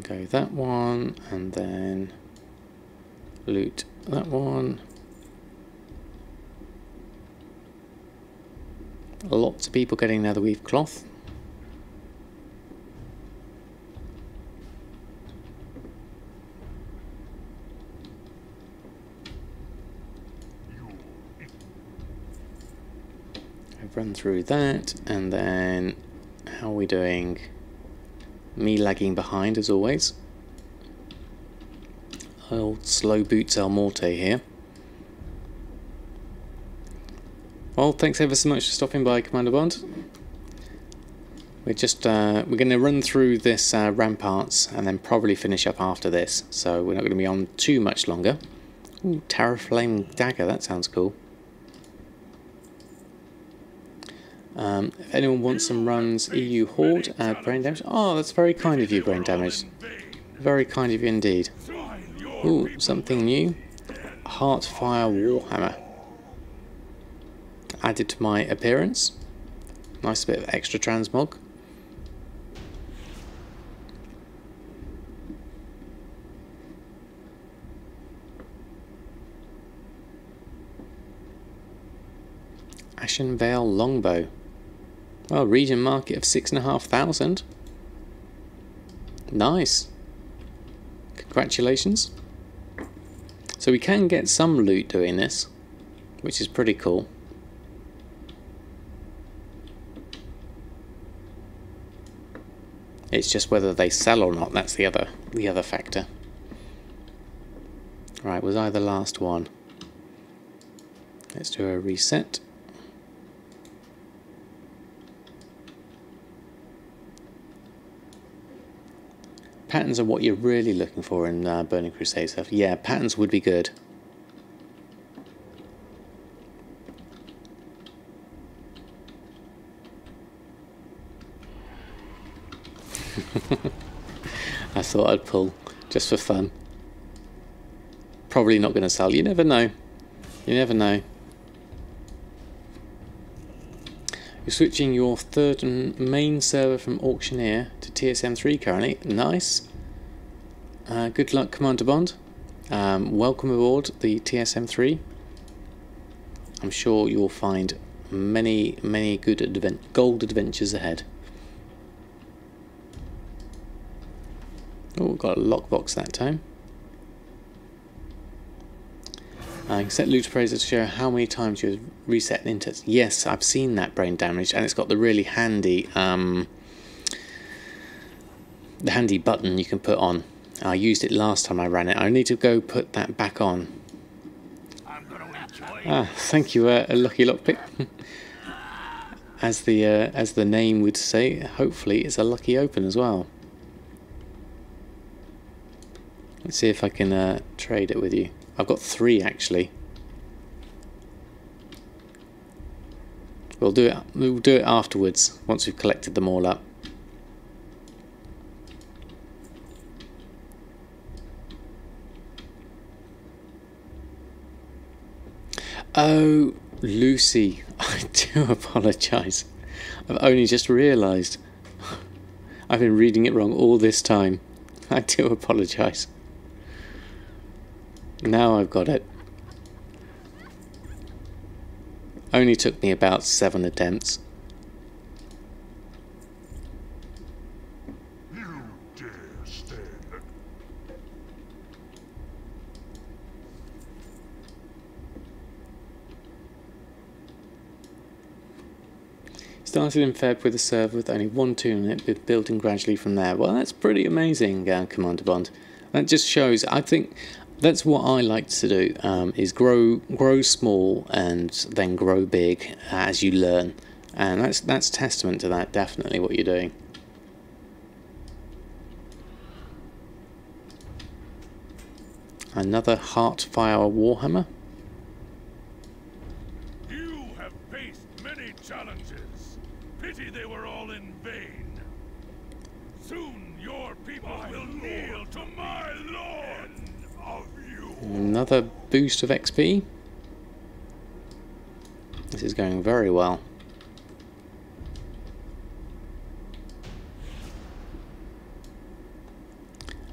Go that one, and then loot that one. Lots of people getting netherweave cloth. I've run through that, and then how are we doing? Me lagging behind as always. Old slow boots El Morte here. Well, thanks ever so much for stopping by, Commander Bond. We're just we're going to run through this ramparts and then probably finish up after this, so we're not going to be on too much longer. Ooh, Terraflame Dagger, that sounds cool. If anyone wants some runs, EU Horde, brain damage. Oh, that's very kind of you, brain damage. Very kind of you indeed. Ooh, something new. Heartfire Warhammer. Added to my appearance. Nice bit of extra transmog. Ashen Vale Longbow. Well, region market of 6,500. Nice. Congratulations. So we can get some loot doing this, which is pretty cool. It's just whether they sell or not, that's the other factor. Right, was I the last one? Let's do a reset. Patterns are what you're really looking for in Burning Crusade stuff. Yeah, patterns would be good. I thought I'd pull just for fun. Probably not going to sell. You never know. You never know. You're switching your third and main server from Auctioneer to TSM3 currently. Nice. Good luck, Commander Bond. Welcome aboard the TSM3. I'm sure you'll find many good gold adventures ahead. Oh, got a lockbox that time. Set loot appraiser to show how many times you've reset an index. Yes, I've seen that brain damage, and it's got the really handy button you can put on. I used it last time I ran it. I need to go put that back on. I'm gonna enjoy Thank you, Lucky Lockpick. As the name would say, hopefully it's a lucky open as well. Let's see if I can trade it with you. I've got 3 actually. We'll do it afterwards once we've collected them all up. Oh, Lucy, I do apologise. I've only just realised. I've been reading it wrong all this time. I do apologise. Now I've got it. Only took me about 7 attempts. You dare stand. Started in Feb with a server with only 1 tool in it, but building gradually from there. Well, that's pretty amazing, Commander Bond. That just shows, I think, that's what I like to do, is grow small and then grow big as you learn. And that's testament to that, definitely, what you're doing. Another Heartfire Warhammer. You have faced many challenges. Pity they were all in vain. Soon your people will kneel to my lord of you. Another boost of XP. This is going very well.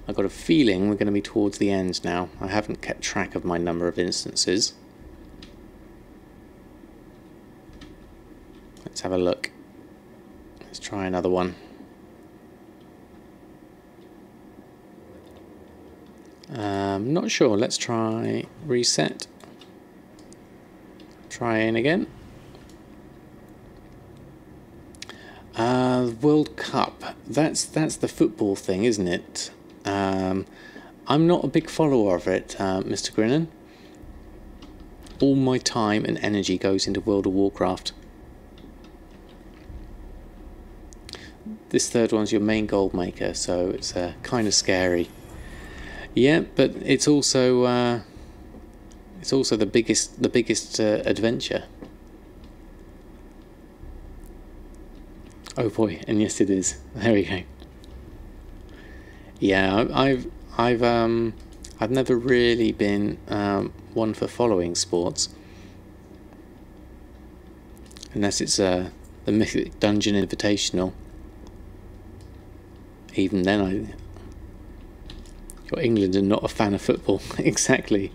I've got a feeling we're going to be towards the end now. I haven't kept track of my number of instances. Let's have a look. Let's try another one. Not sure. Let's try reset. Try in again. World Cup. That's the football thing, isn't it? I'm not a big follower of it, Mr. Grinnan. All my time and energy goes into World of Warcraft. This third one's your main gold maker, so it's kind of scary. Yeah, but it's also the biggest adventure. Oh boy, and yes it is. There we go. Yeah, I've never really been one for following sports, unless it's the Mythic Dungeon Invitational. Even then, England are not a fan of football. Exactly,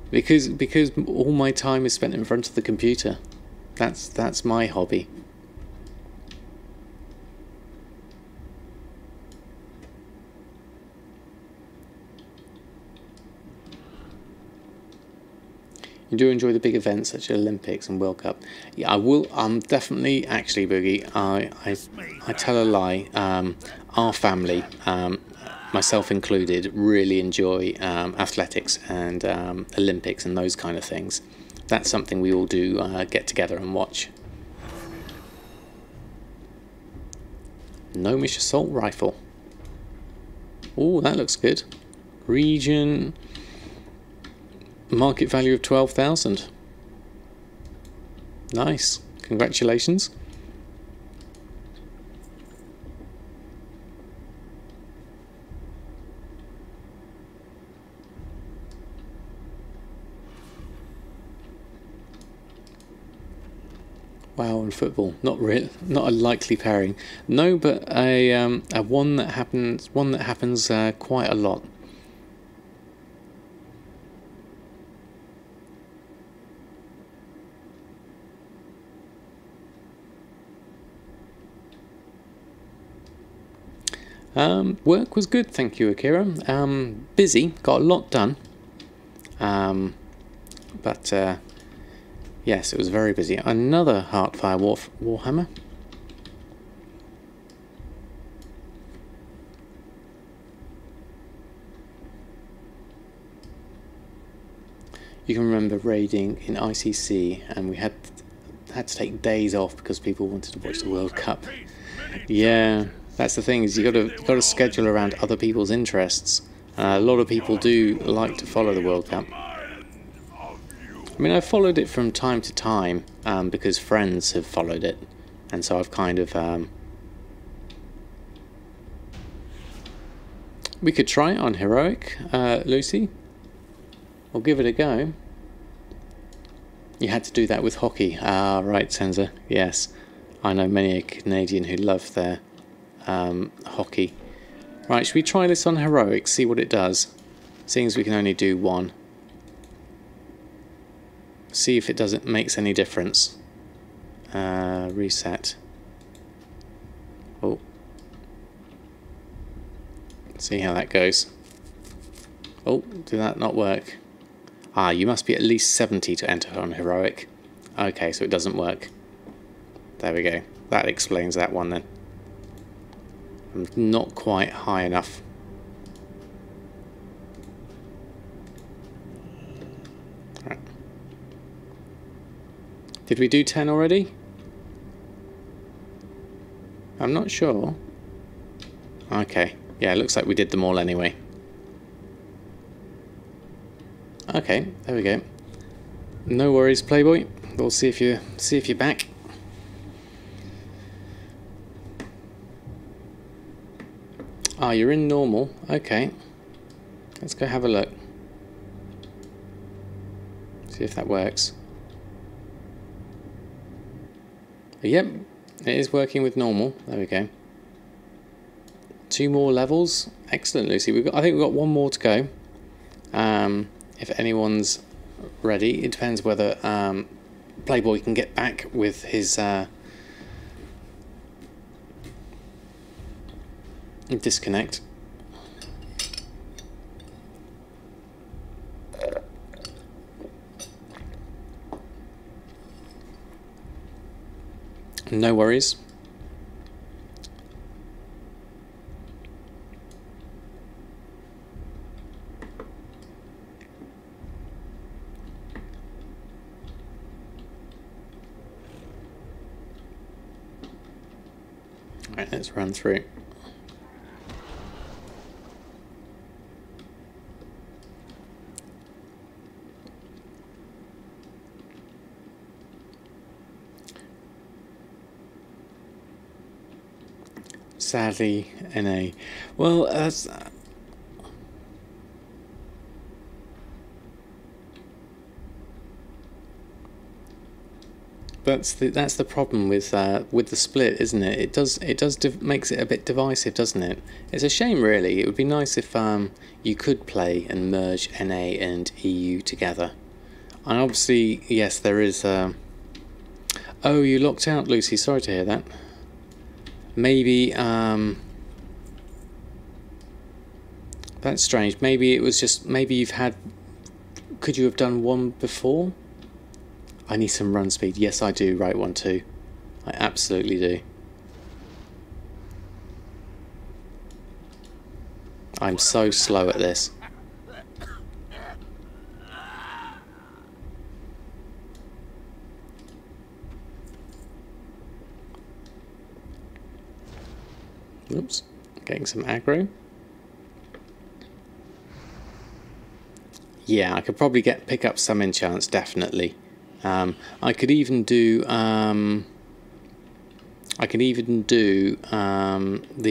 because all my time is spent in front of the computer. That's my hobby. You do enjoy the big events such as Olympics and World Cup. Yeah, I will. Definitely, actually, Boogie. I tell a lie. Our family, myself included, really enjoy athletics and Olympics and those kind of things. That's something we all do get together and watch. Gnomish assault rifle. Oh, that looks good. Region. Market value of 12,000. Nice. Congratulations. Wow, and football. Not a likely pairing. No, but a one that happens quite a lot. Work was good, thank you, Akira. Busy, got a lot done. But yes, it was very busy. Another Heartfire Warhammer. You can remember raiding in ICC, and we had to take days off because people wanted to watch the World Cup. Yeah. That's the thing, is you got to schedule around other people's interests. A lot of people do like to follow the World Cup. I mean, I've followed it from time to time because friends have followed it, and so I've kind of. We could try it on heroic, Lucy. We'll give it a go. You had to do that with hockey. Ah, right, Senza. Yes, I know many a Canadian who love their. Hockey. Right, should we try this on heroic, see what it does? Seeing as we can only do one. See if it makes any difference. Reset. Oh. See how that goes. Oh, did that not work? Ah, you must be at least 70 to enter on heroic. Okay, so it doesn't work. There we go. That explains that one then. I'm not quite high enough. Right. Did we do 10 already? I'm not sure. Okay. Yeah, it looks like we did them all anyway. Okay, there we go. No worries, Playboy. We'll see if you're back. Ah, you're in normal. Okay. Let's go have a look. See if that works. Yep, it is working with normal. There we go. 2 more levels. Excellent, Lucy. I think we've got one more to go. If anyone's ready, it depends whether Playboy can get back with his disconnect. No worries. Right, let's run through. Sadly, NA. Well, that's the problem with the split, isn't it? It does makes it a bit divisive, doesn't it? It's a shame, really. It would be nice if you could play and merge NA and EU together. And obviously, yes, there is. Oh, you locked out, Lucy. Sorry to hear that. Maybe that's strange. Maybe it was just you've had. Could you have done one before? I need some run speed. Yes, I do. Right one too. I absolutely do. I'm so slow at this. Oops. Getting some aggro. Yeah, I could probably pick up some enchants, definitely. I could even do the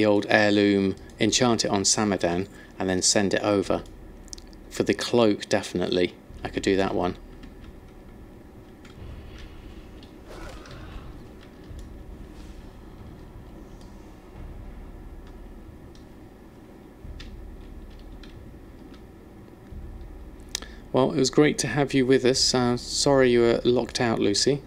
old heirloom, enchant it on Samadan, and then send it over. For the cloak, definitely, I could do that one. Well, it was great to have you with us. Sorry you were locked out, Lucy.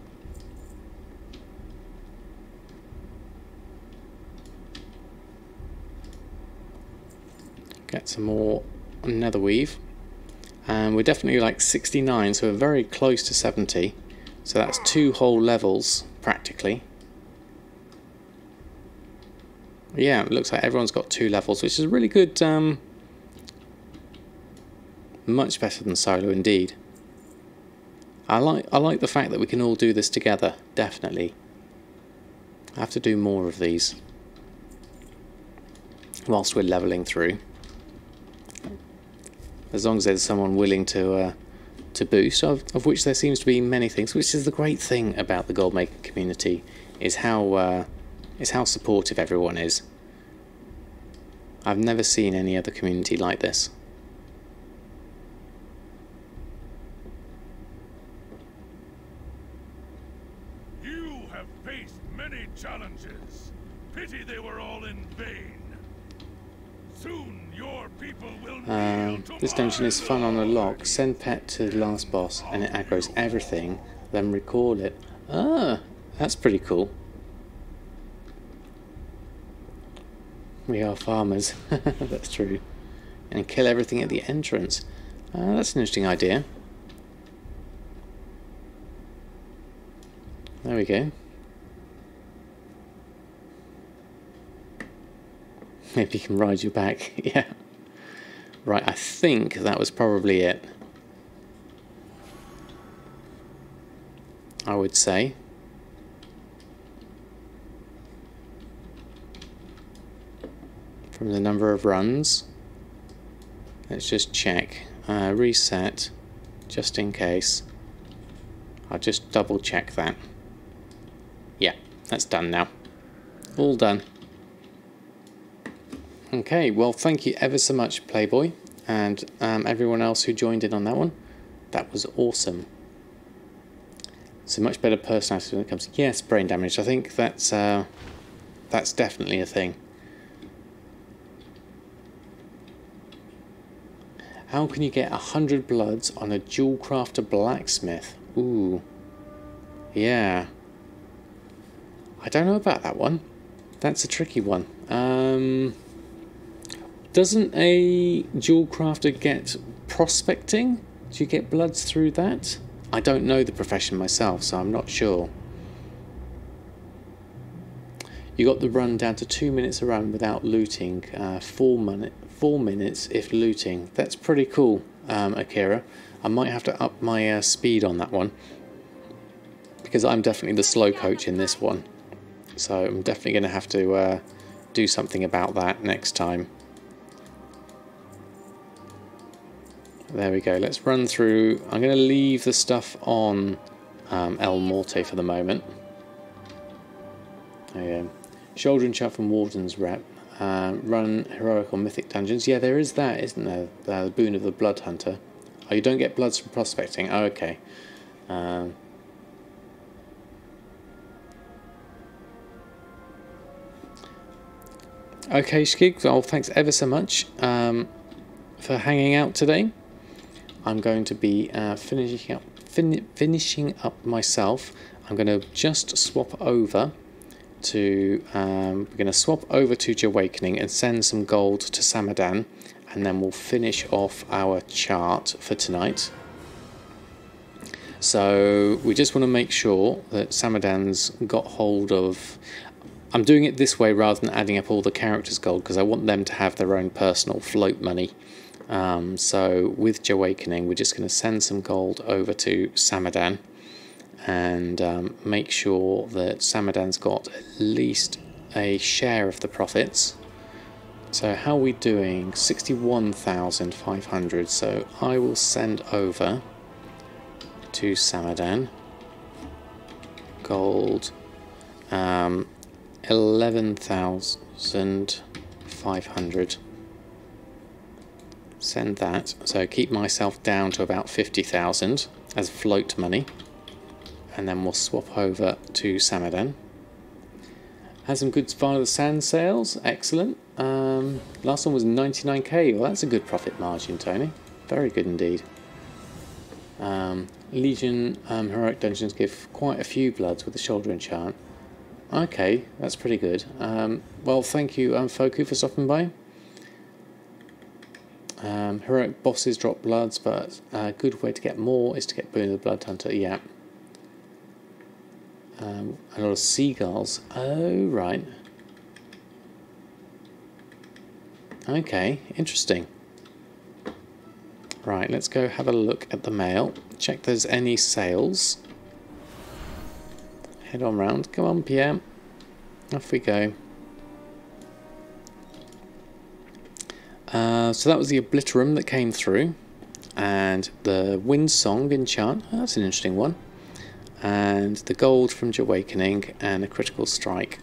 Get some more nether weave. And we're definitely like 69, so we're very close to 70. So that's 2 whole levels, practically. Yeah, it looks like everyone's got 2 levels, which is really good. Much better than solo, indeed. I like the fact that we can all do this together. Definitely. I have to do more of these whilst we're leveling through. As long as there's someone willing to boost, of which there seems to be many things. Which is the great thing about the Goldmaker community, is how supportive everyone is. I've never seen any other community like this. Challenges. Pity they were all in vain. Soon your people will kneel to this dungeon is fun on a lock. Send pet to the last boss and it aggroes everything, then record it. Ah, that's pretty cool. We are farmers. That's true. And kill everything at the entrance. That's an interesting idea. There we go. Maybe he can ride you back. Yeah. Right, I think that was probably it. I would say. From the number of runs. Let's just check. Reset. Just in case. I'll just double check that. Yeah, that's done now. All done. Okay, well, thank you ever so much, Playboy, and everyone else who joined in on that one. That was awesome. So much better personality when it comes to, yes, brain damage. I think that's definitely a thing. How can you get 100 bloods on a dual crafter blacksmith? Ooh, yeah. I don't know about that one. That's a tricky one. Doesn't a dual crafter get prospecting? Do you get bloods through that? I don't know the profession myself, so I'm not sure. You got the run down to 2 minutes a run without looting. 4 minutes if looting. That's pretty cool, Akira. I might have to up my speed on that one, because I'm definitely the slow coach in this one. So I'm definitely going to have to do something about that next time. There we go. Let's run through. I'm going to leave the stuff on El Morte for the moment. There you go. Shoulder and Chuff and Warden's rep. Run heroic or mythic dungeons. Yeah, there is that, isn't there? The boon of the blood hunter. Oh, you don't get bloods from prospecting. Oh, okay. Okay, Skig, well, thanks ever so much for hanging out today. I'm going to be finishing up myself. I'm going to just swap over to we're going to swap over to Awakening and send some gold to Samadan, and then we'll finish off our chart for tonight. So we just want to make sure that Samadan's got hold of... I'm doing it this way rather than adding up all the characters' gold, because I want them to have their own personal float money. So with Awakening, we're just going to send some gold over to Samadan and make sure that Samadan's got at least a share of the profits. So how are we doing? 61,500. So I will send over to Samadan gold 11,500. Send that. So keep myself down to about 50,000 as float money, and then we'll swap over to Samadan. Had some good Father of the Sand sales. Excellent. Last one was 99k. Well, that's a good profit margin, Tony. Very good indeed. Legion heroic dungeons give quite a few bloods with the shoulder enchant. Okay, that's pretty good. Well, thank you, Foku, for stopping by. Heroic bosses drop bloods, but a good way to get more is to get Boon of the Blood Hunter. Yeah. A lot of seagulls. Oh, right. Okay, interesting. Right, let's go have a look at the mail. Check there's any sales. Head on round. Come on, Pierre. Off we go. So that was the Obliterum that came through. And the Windsong enchant. Oh, that's an interesting one. And the gold from Awakening and a critical strike.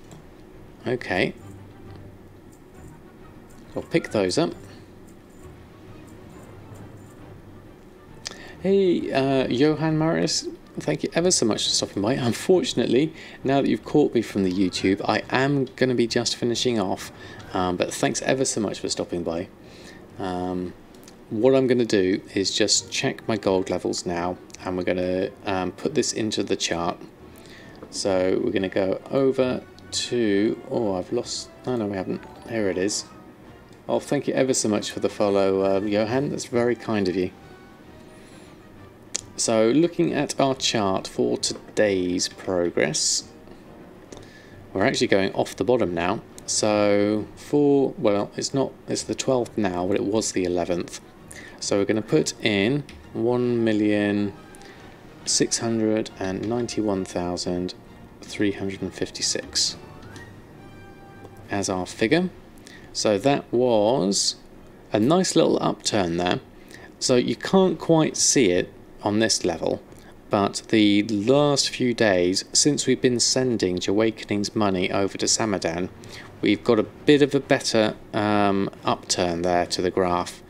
Okay. I'll pick those up. Hey, Johan Marius, thank you ever so much for stopping by. Unfortunately, now that you've caught me from the YouTube, I am going to be just finishing off. But thanks ever so much for stopping by. What I'm going to do is just check my gold levels now, and we're going to put this into the chart. So we're going to go over to... Oh, I've lost... Oh, no, we haven't. Here it is. Oh, thank you ever so much for the follow, Johan. That's very kind of you. So looking at our chart for today's progress, we're actually going off the bottom now. So for, well, it's not, it's the 12th now, but it was the 11th. So we're going to put in 1,691,356 as our figure. So that was a nice little upturn there. So you can't quite see it on this level, but the last few days since we've been sending Awakening's money over to Samadan, we've got a bit of a better upturn there to the graph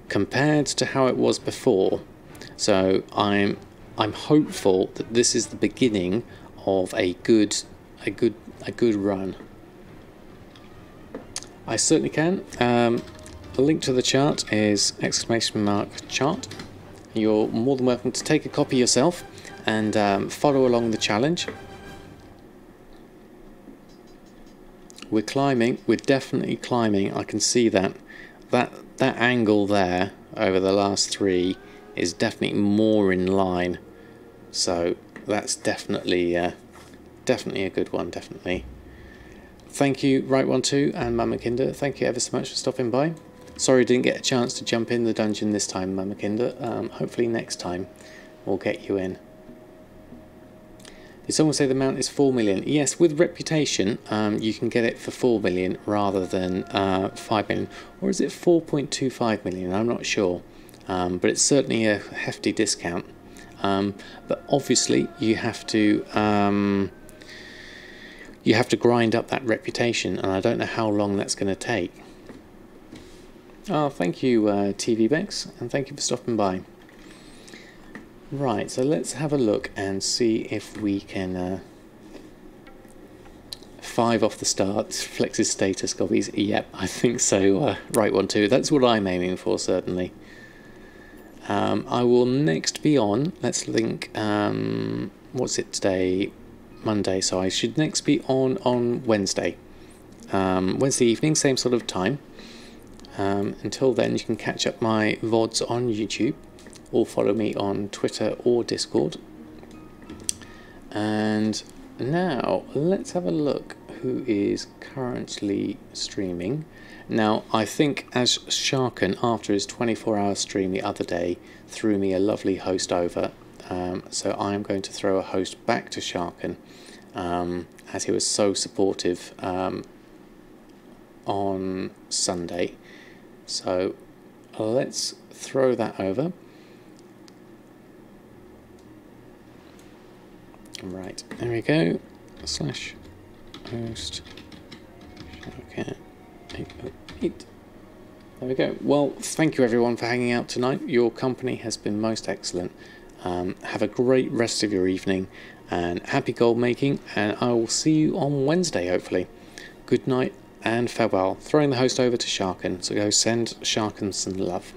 compared to how it was before. So I'm hopeful that this is the beginning of a good run. I certainly can. The link to the chart is !chart. You're more than welcome to take a copy yourself and follow along the challenge. We're climbing, we're definitely climbing. I can see that angle there over the last three is definitely more in line. So that's definitely definitely a good one, definitely. Thank you, Right12 and Mama Kinder. Thank you ever so much for stopping by. Sorry I didn't get a chance to jump in the dungeon this time, Mama Kinder. Hopefully next time we'll get you in. Did someone say the amount is 4 million? Yes, with reputation you can get it for 4 million rather than 5 million. Or is it 4.25 million? I'm not sure. But it's certainly a hefty discount. But obviously you have to grind up that reputation, and I don't know how long that's going to take. Oh, thank you, TV Bex, and thank you for stopping by. Right, so let's have a look and see if we can 5 off the start. Flex's status copies. Yep, I think so. Right one too. That's what I'm aiming for, certainly. I will next be on. Let's link. What's it today? Monday. So I should next be on Wednesday. Wednesday evening, same sort of time. Until then, you can catch up my VODs on YouTube, or follow me on Twitter or Discord. And now let's have a look who is currently streaming. Now I think as Sharken, after his 24-hour stream the other day, threw me a lovely host over, so I am going to throw a host back to Sharken, as he was so supportive on Sunday. So let's throw that over. Right, there we go. Slash host Sharken 808. There we go. Well, thank you everyone for hanging out tonight. Your company has been most excellent. Have a great rest of your evening and happy gold making, and I will see you on Wednesday hopefully. Good night and farewell. Throwing the host over to Sharken, so go send Sharken some love.